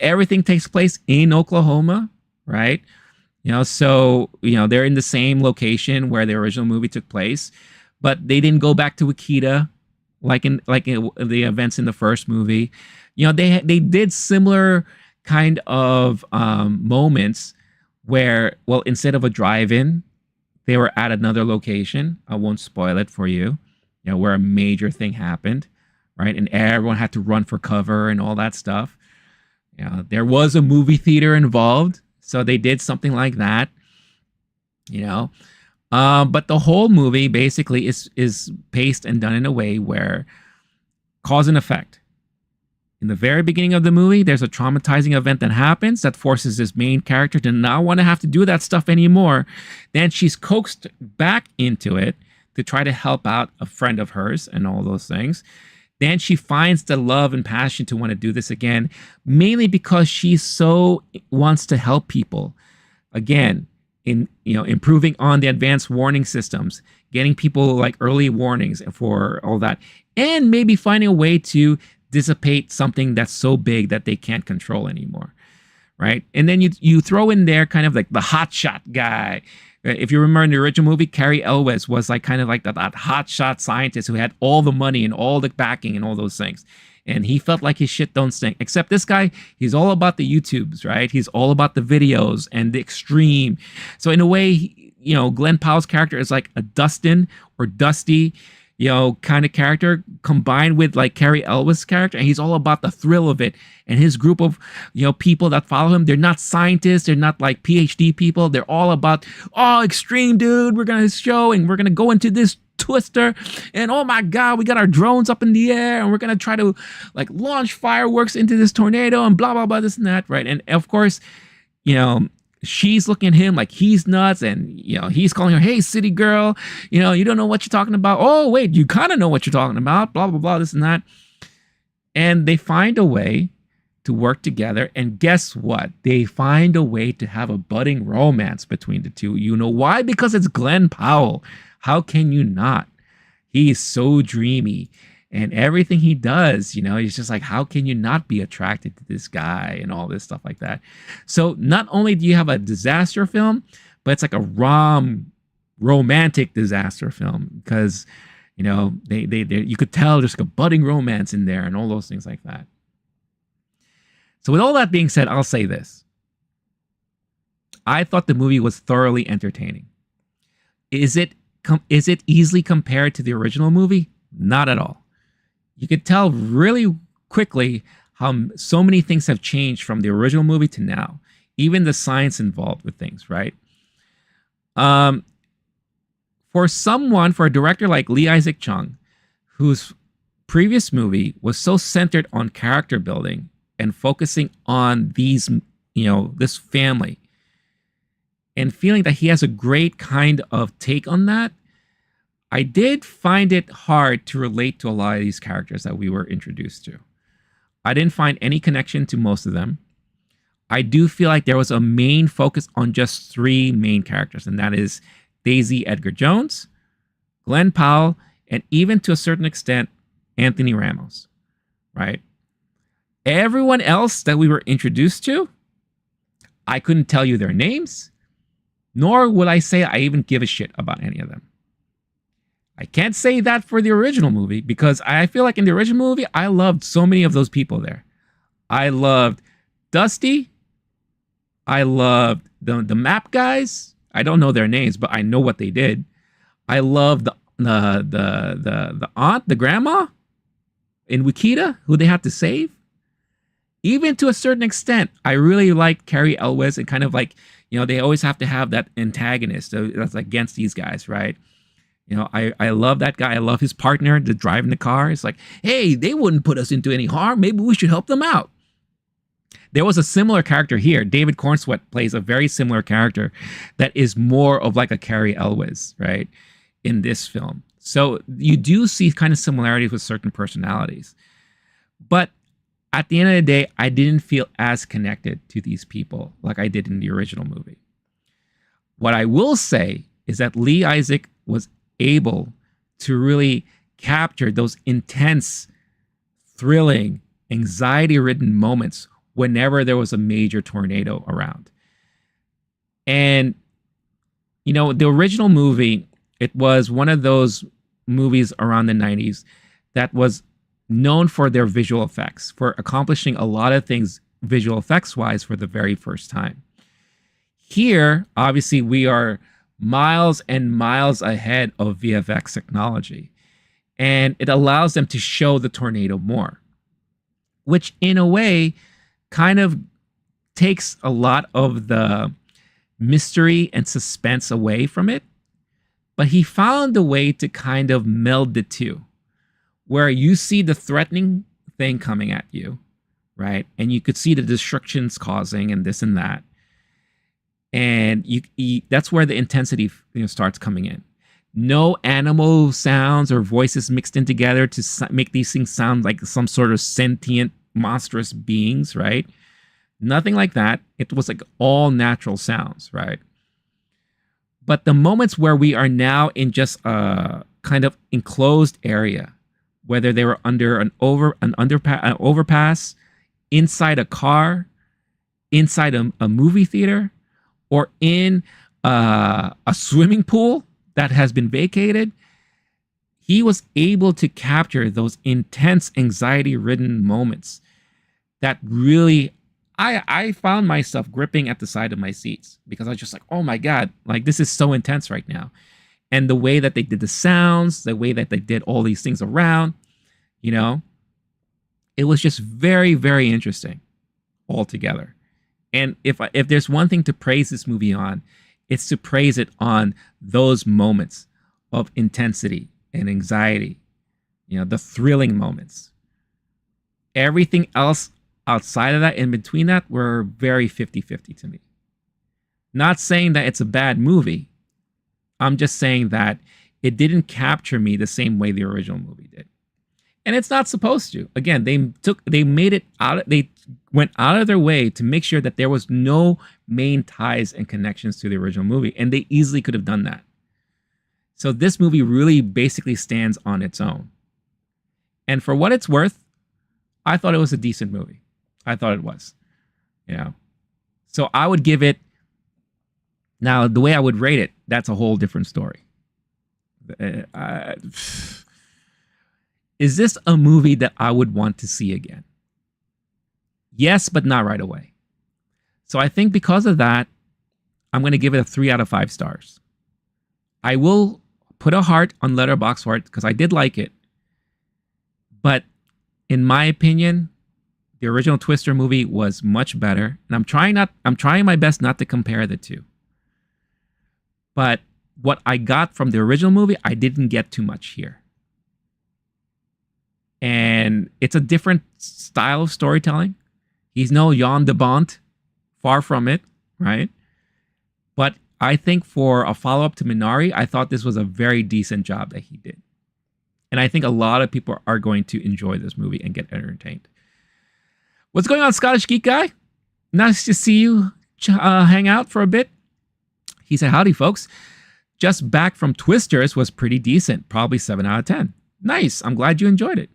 Everything takes place in Oklahoma, right? You know, so, you know, they're in the same location where the original movie took place, but they didn't go back to Wichita like in the events in the first movie. You know, they did similar kind of moments where, well, instead of a drive-in, they were at another location. I won't spoil it for you. You know, where a major thing happened, right? And everyone had to run for cover and all that stuff. You know, there was a movie theater involved, so they did something like that. You know, but the whole movie basically is paced and done in a way where cause and effect. In the very beginning of the movie, there's a traumatizing event that happens that forces this main character to not want to have to do that stuff anymore. Then she's coaxed back into it to try to help out a friend of hers and all those things. Then she finds the love and passion to want to do this again, mainly because she so wants to help people. Again, in, you know, improving on the advanced warning systems, getting people like early warnings for all that, and maybe finding a way to dissipate something that's so big that they can't control anymore, right? And then you throw in there kind of like the hotshot guy. If you remember in the original movie, Cary Elwes was like kind of like that hotshot scientist who had all the money and all the backing and all those things. And he felt like his shit don't stink. Except this guy, he's all about the YouTubes, right? He's all about the videos and the extreme. So in a way, you know, Glenn Powell's character is like a Dustin or Dusty, you know, kind of character combined with like Cary Elwes' character. And he's all about the thrill of it. And his group of, you know, people that follow him, they're not scientists. They're not like PhD people. They're all about, oh, extreme, dude. We're going to show and we're going to go into this twister. And oh my God, we got our drones up in the air and we're going to try to like launch fireworks into this tornado and blah, blah, blah, this and that. Right. And of course, you know, she's looking at him like he's nuts, and you know he's calling her, "Hey, city girl, you know you don't know what you're talking about." Oh, wait, you kind of know what you're talking about. Blah blah blah, this and that. And they find a way to work together, and guess what? They find a way to have a budding romance between the two. You know why? Because it's Glenn Powell. How can you not? He is so dreamy. And everything he does, you know, he's just like, how can you not be attracted to this guy and all this stuff like that? So not only do you have a disaster film, but it's like a romantic disaster film because, you know, they you could tell there's like a budding romance in there and all those things like that. So with all that being said, I'll say this. I thought the movie was thoroughly entertaining. Is it easily compared to the original movie? Not at all. You could tell really quickly how so many things have changed from the original movie to now. Even the science involved with things, right? For a director like Lee Isaac Chung, whose previous movie was so centered on character building and focusing on these, you know, this family, and feeling that he has a great kind of take on that, I did find it hard to relate to a lot of these characters that we were introduced to. I didn't find any connection to most of them. I do feel like there was a main focus on just three main characters, and that is Daisy Edgar Jones, Glenn Powell, and even to a certain extent, Anthony Ramos, right? Everyone else that we were introduced to, I couldn't tell you their names, nor would I say I even give a shit about any of them. I can't say that for the original movie because I feel like in the original movie, I loved so many of those people there. I loved Dusty. I loved the map guys. I don't know their names, but I know what they did. I loved the aunt, the grandma in Wichita, who they had to save. Even to a certain extent, I really liked Cary Elwes and kind of like, you know, they always have to have that antagonist that's against these guys, right? You know, I love that guy. I love his partner to drive in the car. It's like, hey, they wouldn't put us into any harm. Maybe we should help them out. There was a similar character here. David Cornsweet plays a very similar character that is more of like a Carrie Elwes, right, in this film. So you do see kind of similarities with certain personalities. But at the end of the day, I didn't feel as connected to these people like I did in the original movie. What I will say is that Lee Isaac was able to really capture those intense, thrilling, anxiety-ridden moments whenever there was a major tornado around. And, you know, the original movie, it was one of those movies around the 90s that was known for their visual effects, for accomplishing a lot of things visual effects-wise for the very first time. Here, obviously, we are miles and miles ahead of VFX technology, and it allows them to show the tornado more, which in a way kind of takes a lot of the mystery and suspense away from it. But he found a way to kind of meld the two, where you see the threatening thing coming at you, right? And you could see the destructions causing and this and that. And that's where the intensity, you know, starts coming in. No animal sounds or voices mixed in together to make these things sound like some sort of sentient, monstrous beings, right? Nothing like that. It was like all natural sounds, right? But the moments where we are now in just a kind of enclosed area, whether they were under an overpass, inside a car, inside a movie theater, or in a swimming pool that has been vacated, he was able to capture those intense, anxiety-ridden moments that really, I found myself gripping at the side of my seats because I was just like, oh my God, like this is so intense right now. And the way that they did the sounds, the way that they did all these things around, you know, it was just very, very interesting altogether. And if there's one thing to praise this movie on, it's to praise it on those moments of intensity and anxiety, you know, the thrilling moments. Everything else outside of that, in between that, were very 50-50 to me. Not saying that it's a bad movie. I'm just saying that it didn't capture me the same way the original movie did. And it's not supposed to. Again, they made it out, they went out of their way to make sure that there was no main ties and connections to the original movie, and they easily could have done that. So this movie really basically stands on its own. And for what it's worth, I thought it was a decent movie. I thought it was, you know. So I would give it, now the way I would rate it, that's a whole different story. Is this a movie that I would want to see again? Yes, but not right away. So I think because of that, I'm going to give it a 3 out of 5 stars. I will put a heart on Letterboxd for it because I did like it. But in my opinion, the original Twister movie was much better. And I'm trying my best not to compare the two. But what I got from the original movie, I didn't get too much here. And it's a different style of storytelling. He's no Jan de Bont, far from it, right? But I think for a follow-up to Minari, I thought this was a very decent job that he did. And I think a lot of people are going to enjoy this movie and get entertained. What's going on, Scottish Geek Guy? Nice to see you hang out for a bit. He said, howdy, folks. Just back from Twisters was pretty decent, probably 7 out of 10. Nice. I'm glad you enjoyed it.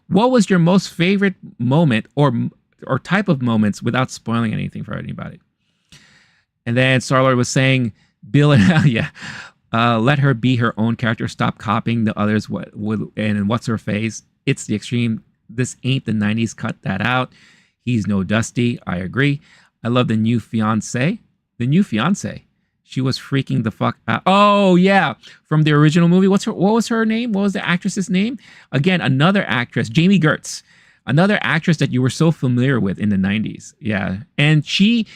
What was your most favorite moment or type of moments without spoiling anything for anybody? And then Starlord was saying, Bill, yeah, let her be her own character. Stop copying the others. And what's her face? It's the extreme. This ain't the 90s. Cut that out. He's no Dusty. I agree. I love the new fiance. The new fiance. She was freaking the fuck out. Oh, yeah. From the original movie. What was her name? What was the actress's name? Again, another actress, Jamie Gertz. Another actress that you were so familiar with in the 90s. Yeah. And she,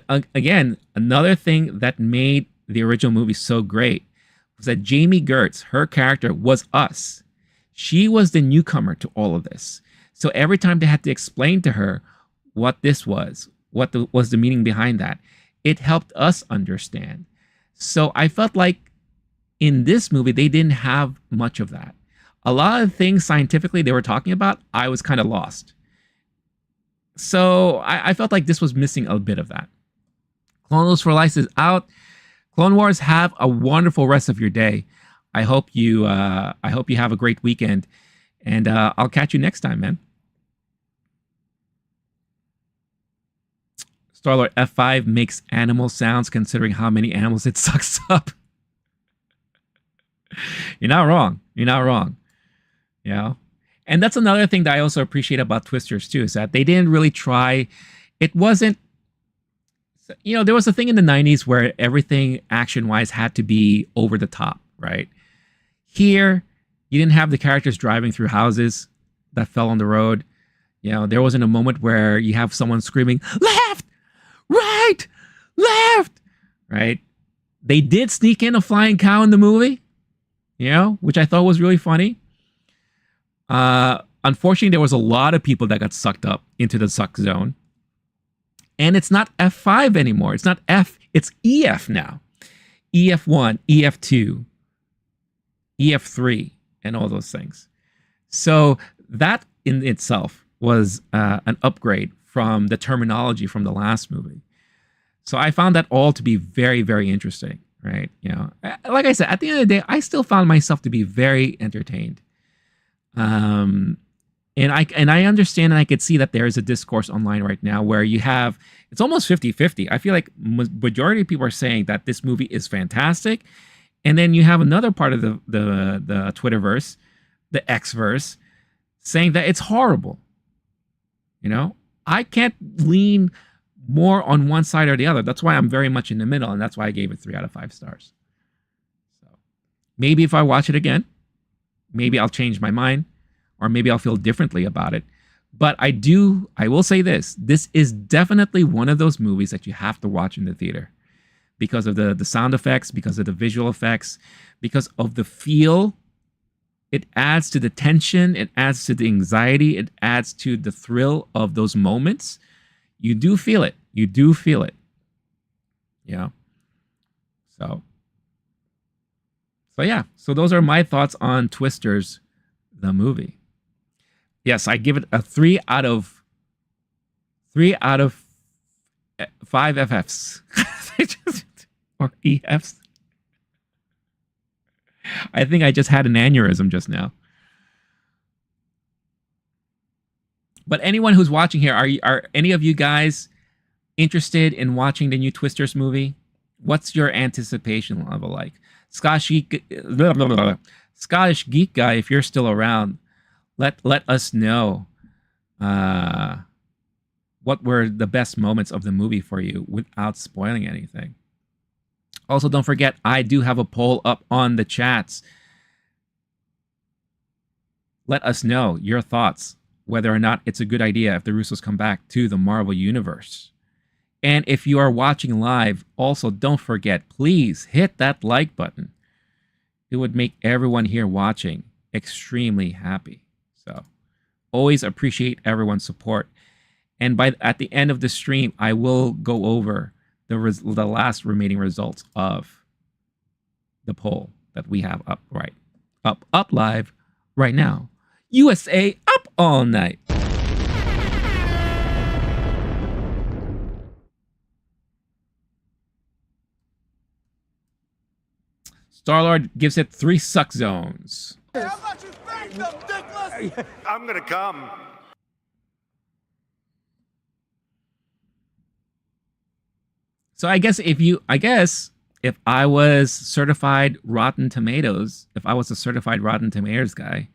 again, another thing that made the original movie so great was that Jamie Gertz, her character, was us. She was the newcomer to all of this. So every time they had to explain to her what this was, was the meaning behind that. It helped us understand. So I felt like in this movie, they didn't have much of that. A lot of things scientifically they were talking about, I was kind of lost. So I felt like this was missing a bit of that. Clone Wars for Life is out. Clone Wars, have a wonderful rest of your day. I hope you have a great weekend, and I'll catch you next time, man. Starlord F5 makes animal sounds considering how many animals it sucks up. You're not wrong. You're not wrong. You know? And that's another thing that I also appreciate about Twisters too, is that they didn't really try. It wasn't, you know, there was a thing in the 90s where everything action-wise had to be over the top, right? Here, you didn't have the characters driving through houses that fell on the road. You know, there wasn't a moment where you have someone screaming, left, right, left, right? They did sneak in a flying cow in the movie, you know, which I thought was really funny. Unfortunately, there was a lot of people that got sucked up into the suck zone. And it's not F5 anymore. It's not F, it's EF now. EF1, EF2, EF3, and all those things. So that in itself was an upgrade from the terminology from the last movie. So I found that all to be very, very interesting, right? You know, like I said, at the end of the day, I still found myself to be very entertained. And I understand, and I could see that there is a discourse online right now where you have, it's almost 50-50. I feel like majority of people are saying that this movie is fantastic. And then you have another part of the Twitterverse, the Xverse, saying that it's horrible. You know, I can't lean more on one side or the other. That's why I'm very much in the middle, and that's why I gave it 3 out of 5 stars. So maybe if I watch it again, maybe I'll change my mind, or maybe I'll feel differently about it. But I will say this is definitely one of those movies that you have to watch in the theater because of the sound effects, because of the visual effects, because of the feel. It adds to the tension, it adds to the anxiety, it adds to the thrill of those moments. You do feel it. You do feel it. Yeah. So yeah. So those are my thoughts on Twisters, the movie. Yes, I give it a 3 out of 5 FFs. Or EFs. I think I just had an aneurysm just now. But anyone who's watching here, are any of you guys interested in watching the new Twisters movie? What's your anticipation level like? Scottish Geek guy, if you're still around, let us know what were the best moments of the movie for you without spoiling anything. Also, don't forget, I do have a poll up on the chats. Let us know your thoughts, whether or not it's a good idea if the Russos come back to the Marvel Universe. And if you are watching live, also don't forget, please hit that like button. It would make everyone here watching extremely happy. So always appreciate everyone's support. And at the end of the stream, I will go over the last remaining results of the poll that we have up live right now. USA up all night. Starlord gives it 3 suck zones. I'm gonna come. So I guess if I was certified Rotten Tomatoes, if I was a certified Rotten Tomatoes guy,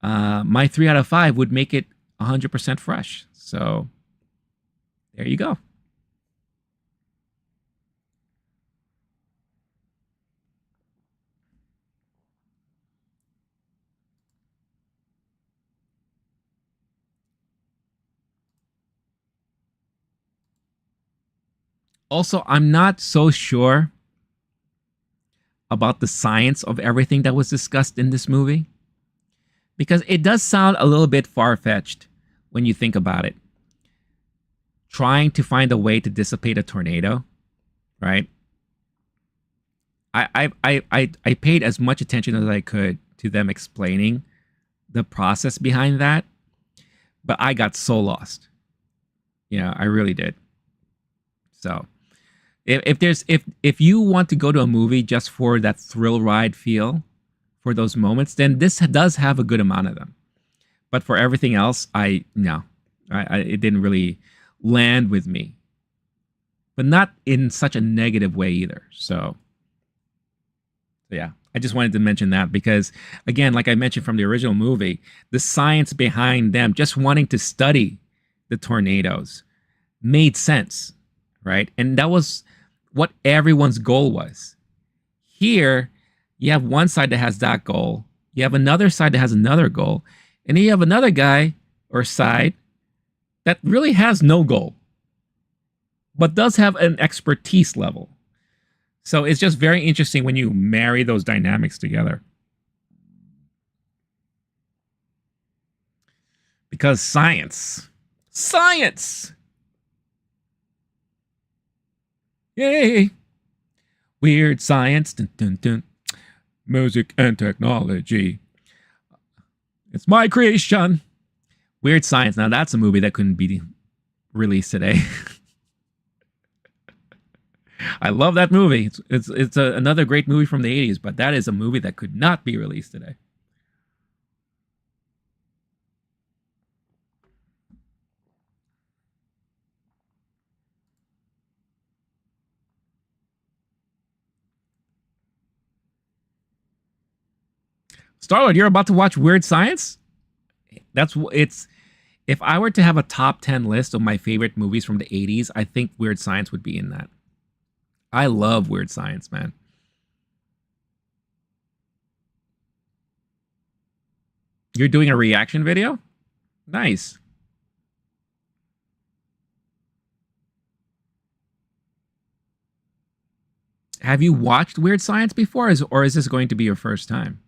my 3 out of 5 would make it 100% fresh. So there you go. Also, I'm not so sure about the science of everything that was discussed in this movie, because it does sound a little bit far-fetched when you think about it. trying to find a way to dissipate a tornado, right? I paid as much attention as I could to them explaining the process behind that, but I got so lost. Yeah, I really did. So if you want to go to a movie just for that thrill ride feel, for those moments, then this does have a good amount of them. But for everything else, no, it didn't really land with me. But not in such a negative way either. So yeah, I just wanted to mention that because, again, like I mentioned from the original movie, the science behind them just wanting to study the tornadoes made sense, right? And that was what everyone's goal was. Here, you have one side that has that goal, you have another side that has another goal, and then you have another guy or side that really has no goal, but does have an expertise level. So it's just very interesting when you marry those dynamics together. Because science. Yay! Weird science. Dun, dun, dun. Music and technology. It's my creation. Weird Science. Now that's a movie that couldn't be released today. I love that movie. It's another great movie from the 80s, but that is a movie that could not be released today. Starlord, you're about to watch Weird Science? If I were to have a top 10 list of my favorite movies from the 80s, I think Weird Science would be in that. I love Weird Science, man. You're doing a reaction video? Nice. Have you watched Weird Science before, or is this going to be your first time?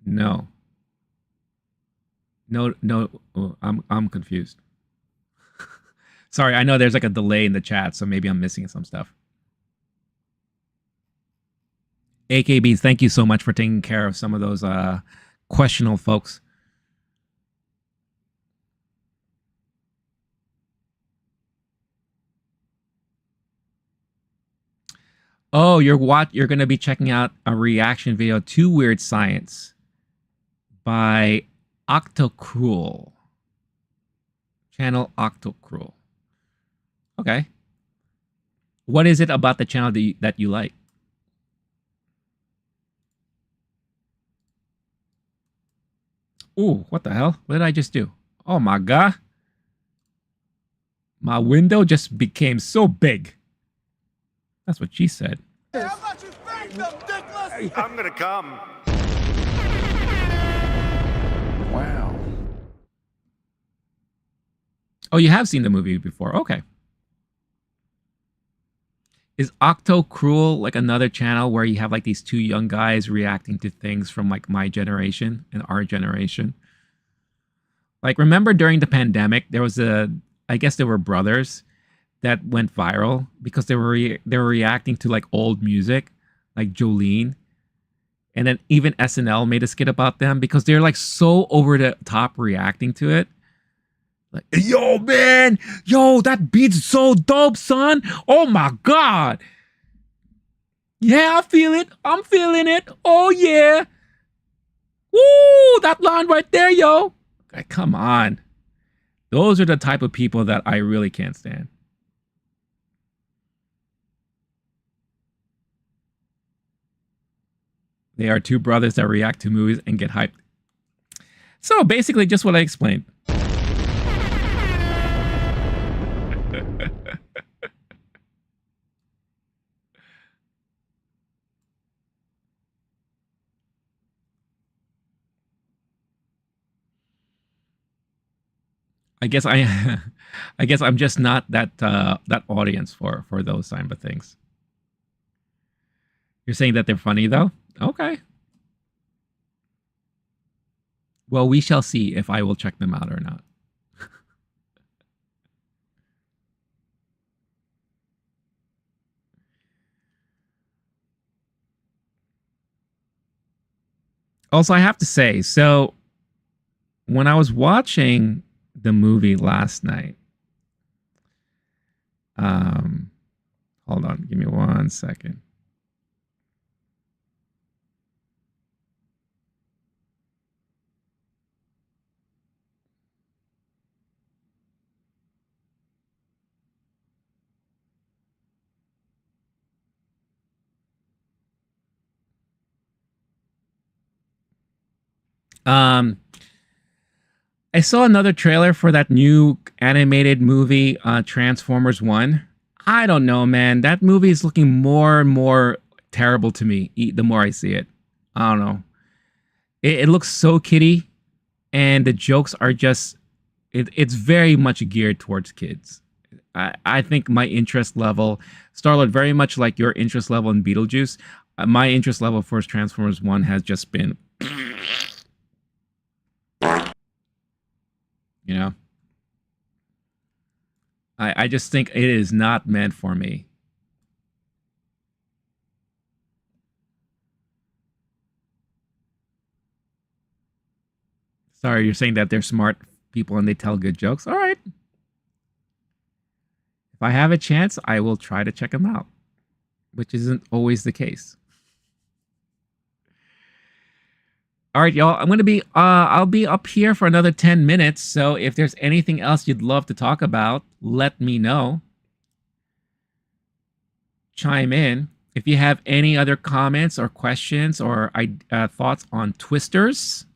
No. No. Oh, I'm confused. Sorry, I know there's like a delay in the chat, so maybe I'm missing some stuff. AKBs, thank you so much for taking care of some of those questionable folks. Oh, you're going to be checking out a reaction video to Weird Science by Octocruel. Channel Octocruel. Okay. What is it about the channel that you like? Ooh, what the hell? What did I just do? Oh my god. My window just became so big. That's what she said. I'm gonna come. Wow. Oh, you have seen the movie before. Okay. Is Octocruel like another channel where you have like these two young guys reacting to things from like my generation and our generation? Like, remember during the pandemic, there was I guess there were brothers that went viral because they were reacting to like old music, like Jolene. And then even SNL made a skit about them because they're like so over the top reacting to it. Like, yo, man, yo, that beat's so dope, son. Oh my god. Yeah, I feel it. I'm feeling it. Oh yeah. Woo, that line right there, yo. Like, come on. Those are the type of people that I really can't stand. They are two brothers that react to movies and get hyped. So basically just what I explained. I guess I guess I'm just not that audience for those type of things. You're saying that they're funny though? Okay. Well, we shall see if I will check them out or not. Also, I have to say, so when I was watching the movie last night, um, hold on, give me 1 second. Um, I saw another trailer for that new animated movie, Transformers One. I don't know, man. That movie is looking more and more terrible to me the more I see it. I don't know. It looks so kiddie, and the jokes are just. It's very much geared towards kids. I think my interest level, Starlord, very much like your interest level in Beetlejuice, my interest level for Transformers One has just been. You know, I just think it is not meant for me. Sorry, you're saying that they're smart people and they tell good jokes. All right. If I have a chance, I will try to check them out, which isn't always the case. All right, y'all. I'll be up here for another 10 minutes. So if there's anything else you'd love to talk about, let me know. Chime in. If you have any other comments or questions or thoughts on Twisters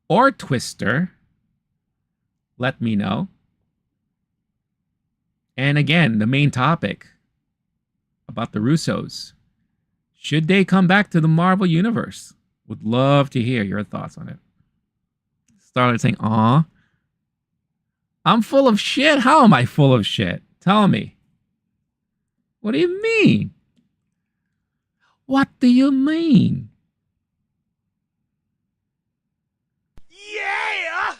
or Twister, let me know. And again, the main topic about the Russos. Should they come back to the Marvel Universe? Would love to hear your thoughts on it. Starlight saying, aw. I'm full of shit? How am I full of shit? Tell me. What do you mean? What do you mean? Yeah!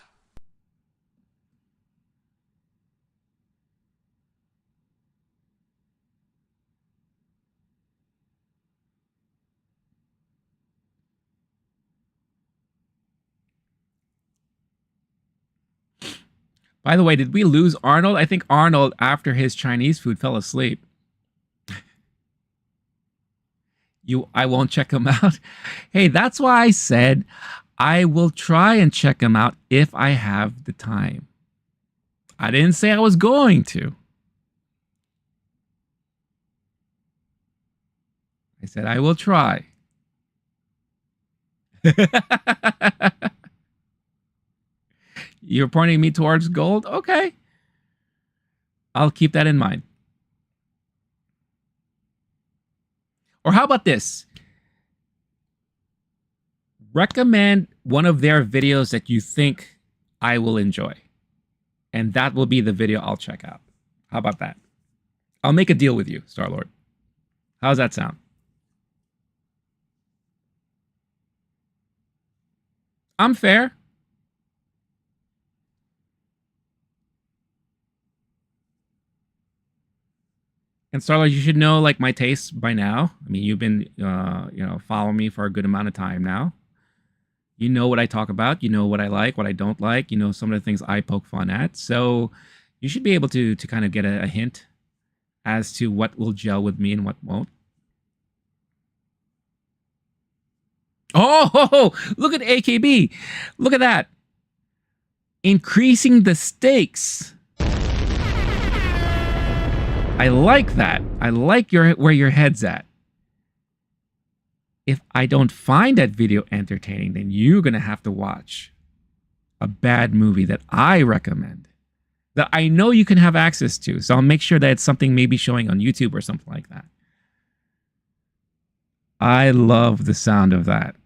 By the way, did we lose Arnold? I think Arnold, after his Chinese food, fell asleep. I won't check him out. Hey, that's why I said I will try and check him out if I have the time. I didn't say I was going to. I said I will try. You're pointing me towards gold? Okay. I'll keep that in mind. Or how about this? Recommend one of their videos that you think I will enjoy. And that will be the video I'll check out. How about that? I'll make a deal with you, Star-Lord. How's that sound? I'm fair. And Starlight, you should know like my tastes by now. I mean, you've been, following me for a good amount of time now. You know what I talk about. You know what I like, what I don't like. You know some of the things I poke fun at. So you should be able to kind of get a hint as to what will gel with me and what won't. Oh, look at AKB. Look at that. Increasing the stakes. I like that. I like where your head's at. If I don't find that video entertaining, then you're going to have to watch a bad movie that I recommend, that I know you can have access to. So I'll make sure that it's something maybe showing on YouTube or something like that. I love the sound of that.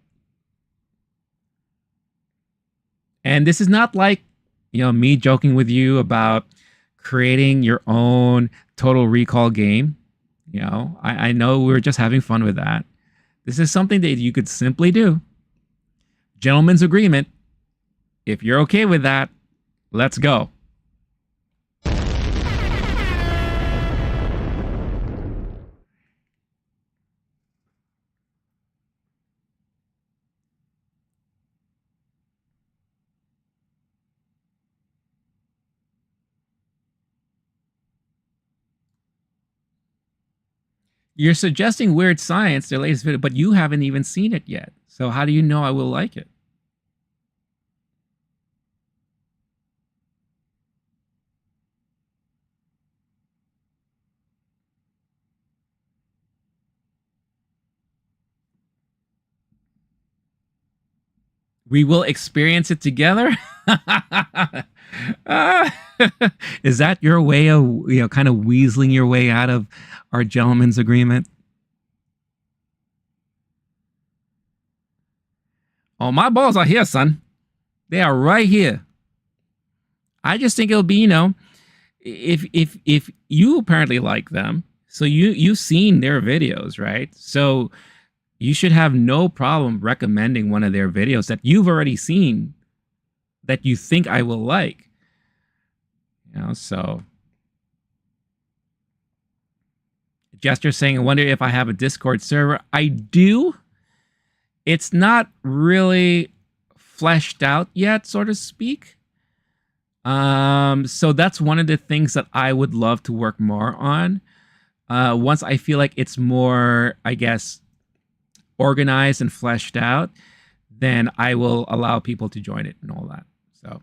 And this is not like, me joking with you about creating your own Total Recall game. I know we were just having fun with that. This is something that you could simply do. Gentleman's agreement. If you're okay with that, let's go. You're suggesting Weird Science, their latest video, but you haven't even seen it yet. So how do you know I will like it? We will experience it together. Uh, is that your way of, kind of weaseling your way out of our gentleman's agreement? Oh, my balls are here, son. They are right here. I just think it'll be, if you apparently like them, so you've seen their videos, right? So you should have no problem recommending one of their videos that you've already seen that you think I will like. So Jester saying, I wonder if I have a Discord server. I do. It's not really fleshed out yet, so to speak. So that's one of the things that I would love to work more on. Once I feel like it's more, I guess, organized and fleshed out, then I will allow people to join it and all that. So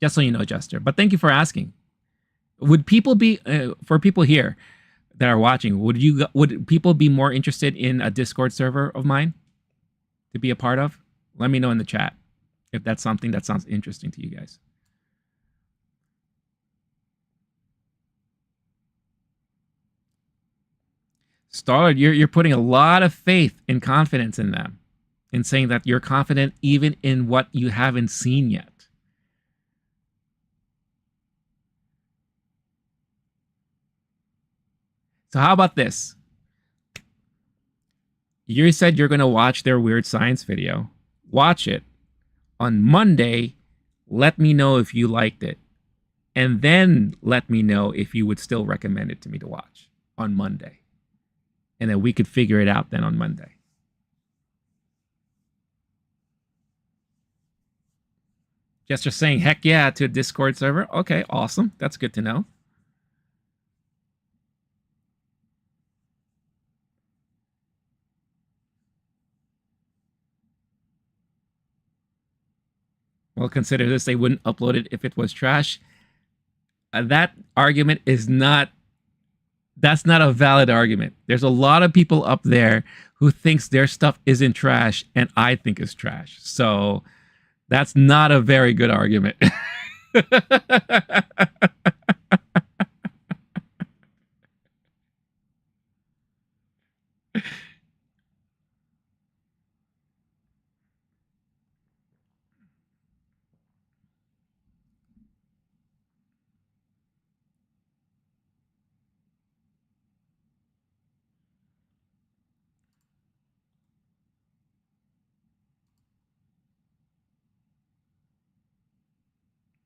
just so you know, Jester. But thank you for asking. Would people be, for people here that are watching, would people be more interested in a Discord server of mine to be a part of? Let me know in the chat if that's something that sounds interesting to you guys. Starlord, you're putting a lot of faith and confidence in them, in saying that you're confident even in what you haven't seen yet. So how about this? You said you're going to watch their Weird Science video. Watch it. On Monday, let me know if you liked it. And then let me know if you would still recommend it to me to watch on Monday. And then we could figure it out then on Monday. Just saying, heck yeah, to a Discord server. Okay, awesome. That's good to know. Well, consider this. They wouldn't upload it if it was trash. That argument is not... That's not a valid argument. There's a lot of people up there who thinks their stuff isn't trash and I think is trash. So that's not a very good argument.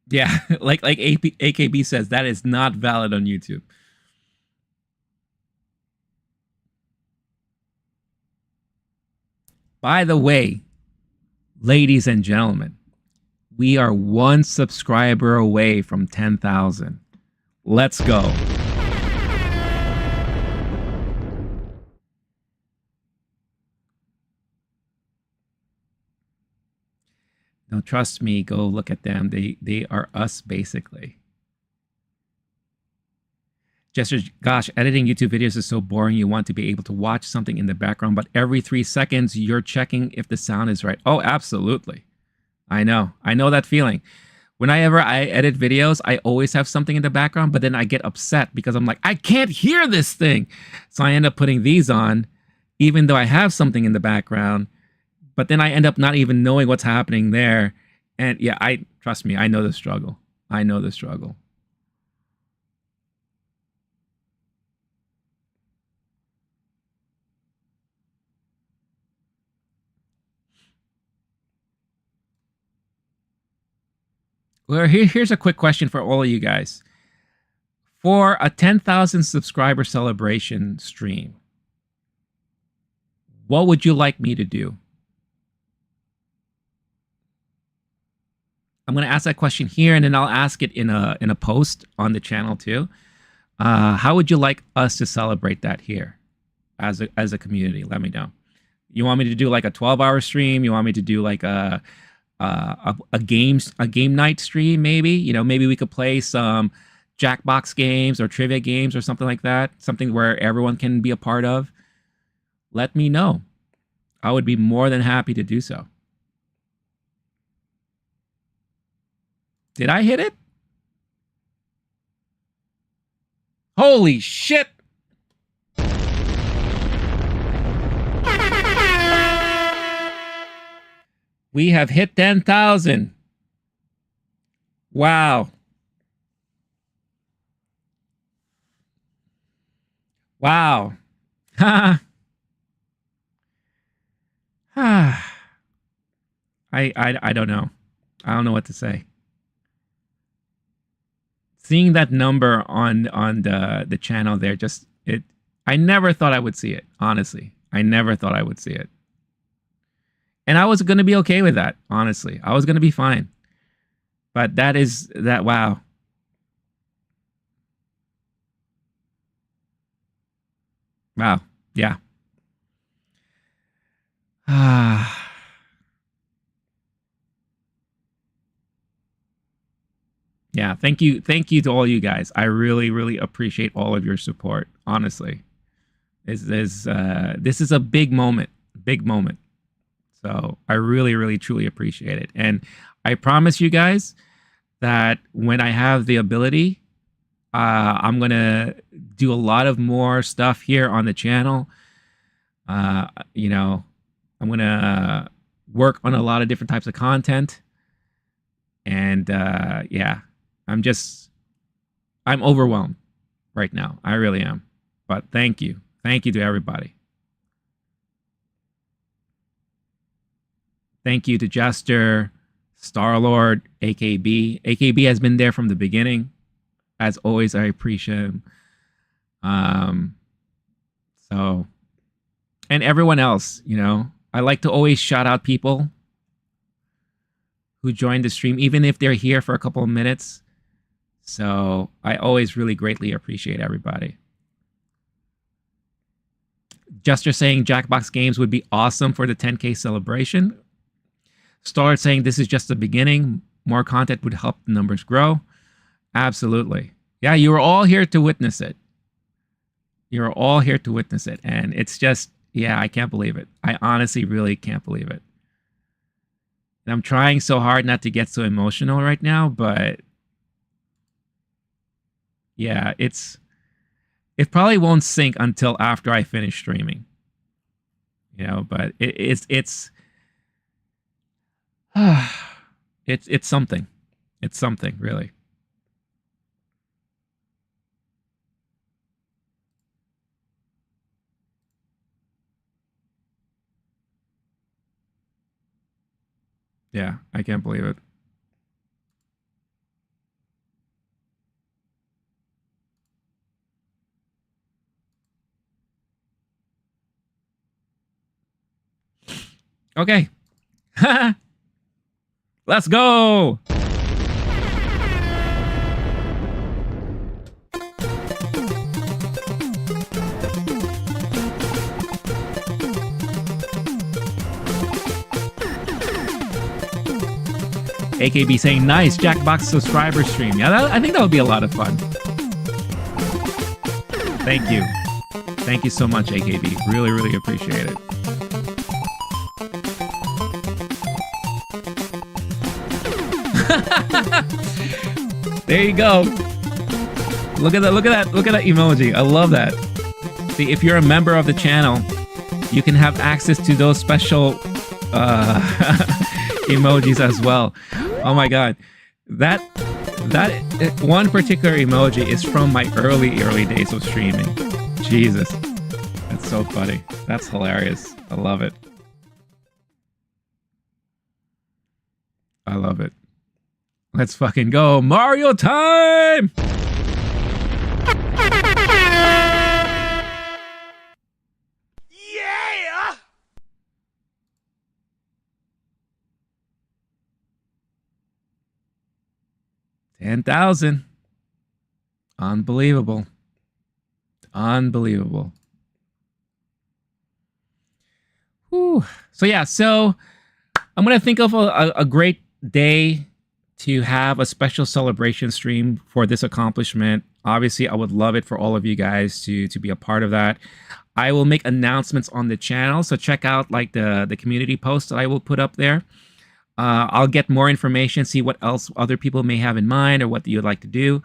Yeah, like AKB says, that is not valid on YouTube. By the way, ladies and gentlemen, we are one subscriber away from 10,000. Let's go. No, trust me, go look at them. They are us, basically. Jester, gosh, editing YouTube videos is so boring. You want to be able to watch something in the background, but every 3 seconds, you're checking if the sound is right. Oh, absolutely. I know that feeling. Whenever I edit videos, I always have something in the background, but then I get upset because I'm like, I can't hear this thing. So I end up putting these on, even though I have something in the background. But then I end up not even knowing what's happening there. And yeah, trust me, I know the struggle. I know the struggle. Well, here's a quick question for all of you guys. For a 10,000 subscriber celebration stream, what would you like me to do? I'm going to ask that question here, and then I'll ask it in a post on the channel too. How would you like us to celebrate that here as a community? Let me know. You want me to do like a 12-hour stream? You want me to do like a game night stream? Maybe, you know, maybe we could play some Jackbox games or trivia games or something like that. Something where everyone can be a part of. Let me know. I would be more than happy to do so. Did I hit it? Holy shit! We have hit 10,000. Wow. Wow. Ha. I don't know. I don't know what to say. Seeing that number on the channel there, just it. I never thought I would see it. Honestly, I never thought I would see it, and I was going to be okay with that. Honestly, I was going to be fine. But that. Wow. Wow. Yeah. Yeah, thank you to all you guys. I really appreciate all of your support. Honestly, this is a big moment, So I really truly appreciate it, and I promise you guys that when I have the ability, I'm gonna do a lot of more stuff here on the channel. You know, I'm gonna work on a lot of different types of content, and yeah. I'm overwhelmed right now. I really am. But thank you. Thank you to everybody. Thank you to Jester, Star-Lord, AKB. AKB has been there from the beginning. As always, I appreciate him. So, and everyone else, you know, I like to always shout out people who joined the stream, even if they're here for a couple of minutes. So I always really greatly appreciate everybody. Jester saying Jackbox games would be awesome for the 10K celebration. Star saying this is just the beginning. More content would help the numbers grow. Absolutely. Yeah, you were all here to witness it. You're all here to witness it. And it's just, yeah, I can't believe it. I honestly really can't believe it. And I'm trying so hard not to get so emotional right now, but yeah, it probably won't sink until after I finish streaming. You know, but it's something. It's something, really. Yeah, I can't believe it. Okay. Let's go. AKB saying, nice, Jackbox subscriber stream. Yeah, I think that would be a lot of fun. Thank you. Thank you so much, AKB. Really appreciate it. There you go. Look at that emoji. I love that. See, if you're a member of the channel, you can have access to those special emojis as well. Oh my god. That one particular emoji is from my early days of streaming. Jesus. That's so funny. That's hilarious. I love it. I love it. Let's fucking go. Mario time! Yeah! 10,000. Unbelievable. Unbelievable. Whew. So yeah, so I'm gonna think of a great day to have a special celebration stream for this accomplishment. Obviously, I would love it for all of you guys to be a part of that. I will make announcements on the channel, so check out like the community post that I will put up there. I'll get more information, see what else other people may have in mind or what you'd like to do,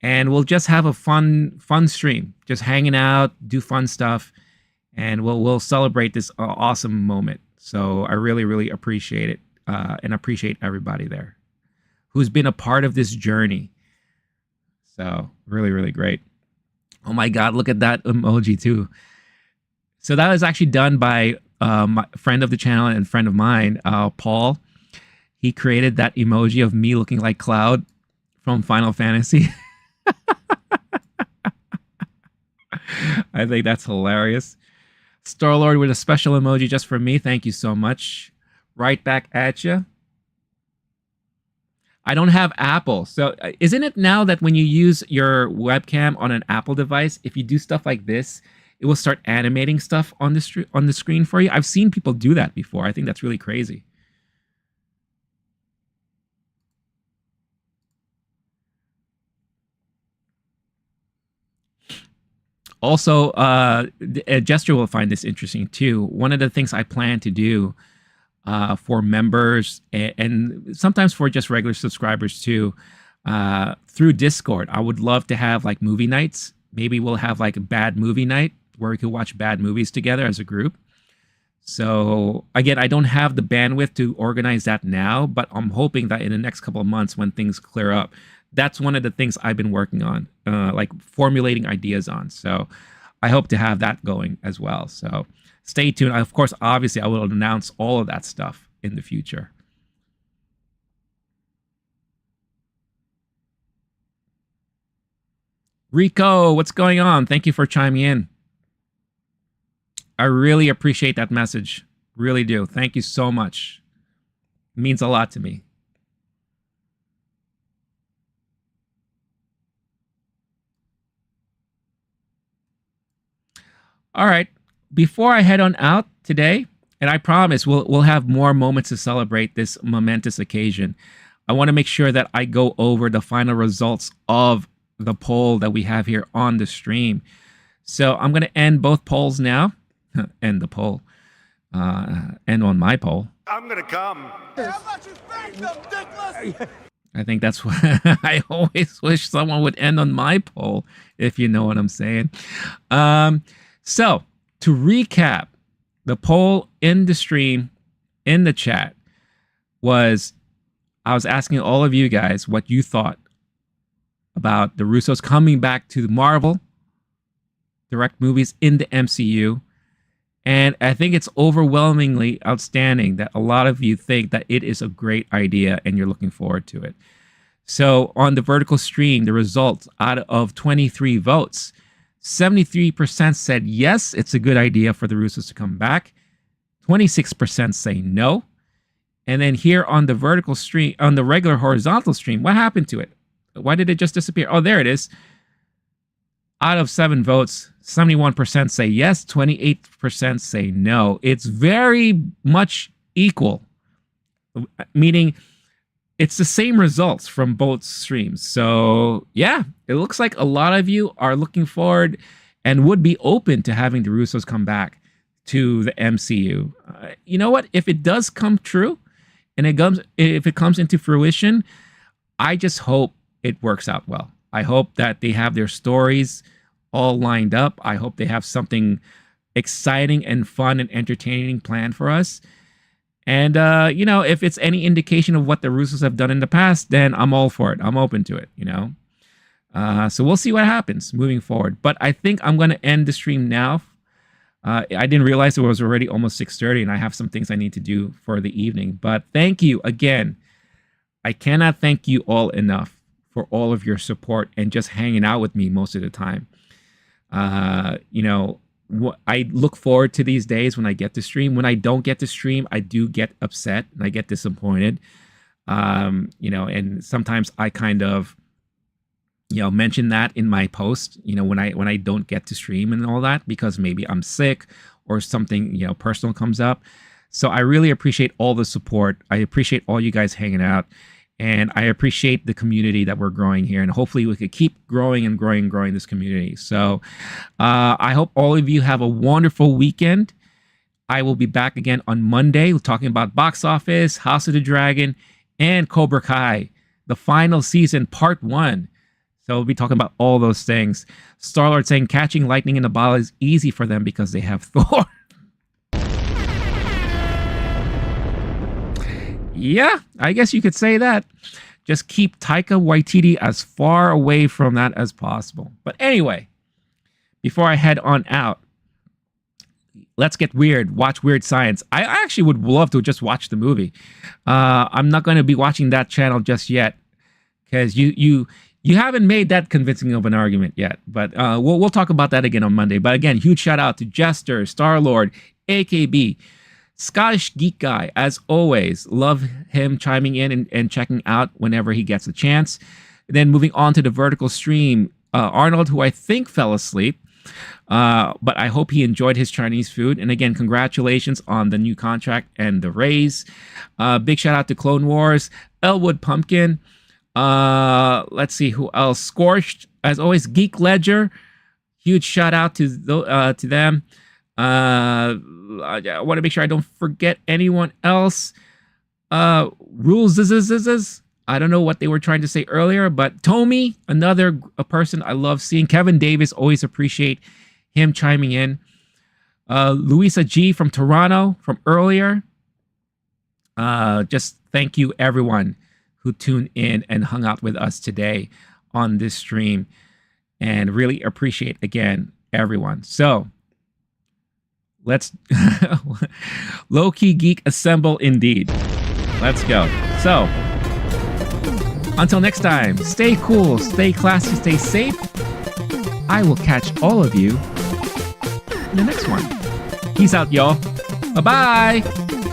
and we'll just have a fun stream, just hanging out, do fun stuff, and we'll celebrate this awesome moment. So I really appreciate it, and appreciate everybody there who's been a part of this journey. So really great. Oh my God, look at that emoji too. So that was actually done by my friend of the channel and friend of mine, Paul. He created that emoji of me looking like Cloud from Final Fantasy. I think that's hilarious. Star-Lord with a special emoji just for me. Thank you so much. Right back at you. I don't have Apple. So isn't it now that when you use your webcam on an Apple device, if you do stuff like this, it will start animating stuff on the screen for you? I've seen people do that before. I think that's really crazy. Also, Jester will find this interesting too. One of the things I plan to do for members and sometimes for just regular subscribers too, through Discord, I would love to have like movie nights. Maybe we'll have like a bad movie night where we could watch bad movies together as a group. So again, I don't have the bandwidth to organize that now, but I'm hoping that in the next couple of months when things clear up, that's one of the things I've been working on, like formulating ideas on. So I hope to have that going as well. So stay tuned. Of course, obviously, I will announce all of that stuff in the future. Rico, what's going on? Thank you for chiming in. I really appreciate that message. Really do. Thank you so much. It means a lot to me. All right. Before I head on out today, and I promise we'll have more moments to celebrate this momentous occasion, I want to make sure that I go over the final results of the poll that we have here on the stream. So I'm going to end both polls now. End the poll. End on my poll. I'm gonna come. I think that's what I always wish someone would end on my poll, if you know what I'm saying. So to recap, the poll in the stream, in the chat, was I was asking all of you guys what you thought about the Russos coming back to the Marvel direct movies in the MCU. And I think it's overwhelmingly outstanding that a lot of you think that it is a great idea and you're looking forward to it. So on the vertical stream, the results out of 23 votes, 73% said yes, it's a good idea for the Russos to come back. 26% say no. And then here on the vertical stream, on the regular horizontal stream, what happened to it? Why did it just disappear? Oh, there it is. Out of 7 votes, 71% say yes, 28% say no. It's very much equal, meaning it's the same results from both streams. So yeah, it looks like a lot of you are looking forward and would be open to having the Russos come back to the MCU. You know what? If it does come true, and if it comes into fruition, I just hope it works out well. I hope that they have their stories all lined up. I hope they have something exciting and fun and entertaining planned for us. And, you know, if it's any indication of what the Russos have done in the past, then I'm all for it. I'm open to it, you know. So we'll see what happens moving forward. But I think I'm going to end the stream now. I didn't realize it was already almost 6:30 and I have some things I need to do for the evening. But thank you again. I cannot thank you all enough for all of your support and just hanging out with me most of the time. You know, I look forward to these days when I get to stream. When I don't get to stream, I do get upset and I get disappointed. You know, and sometimes I kind of, you know, mention that in my post, you know, when I don't get to stream and all that, because maybe I'm sick or something, you know, personal comes up. So I really appreciate all the support. I appreciate all you guys hanging out, and I appreciate the community that we're growing here, and hopefully we could keep growing and growing and growing this community. So I hope all of you have a wonderful weekend. I will be back again on Monday talking about box office, House of the Dragon, and Cobra Kai, the final season, part 1. So we'll be talking about all those things. Star-Lord saying catching lightning in a bottle is easy for them because they have Thor. Yeah, I guess you could say that. Just keep Taika Waititi as far away from that as possible. But anyway, before I head on out, let's get weird. Watch Weird Science. I actually would love to just watch the movie. I'm not going to be watching that channel just yet because you haven't made that convincing of an argument yet. But we'll talk about that again on Monday. But again, huge shout out to Jester, Star-Lord, AKB, Scottish Geek Guy. As always, love him chiming in and checking out whenever he gets a chance. Then moving on to the vertical stream, Arnold, who I think fell asleep. But I hope he enjoyed his Chinese food. And again, congratulations on the new contract and the raise. Big shout out to Clone Wars, Elwood Pumpkin. Let's see who else. Scorched, as always, Geek Ledger. Huge shout out to them. I want to make sure I don't forget anyone else. Rules. I don't know what they were trying to say earlier, but Tommy, another person I love seeing. Kevin Davis, always appreciate him chiming in. Louisa G from Toronto from earlier. Just thank you, everyone who tuned in and hung out with us today on this stream, and really appreciate, again, everyone. So let's low-key geek assemble indeed. Let's go. So until next time, stay cool, stay classy, stay safe. I will catch all of you in the next one. Peace out, y'all. Bye-bye.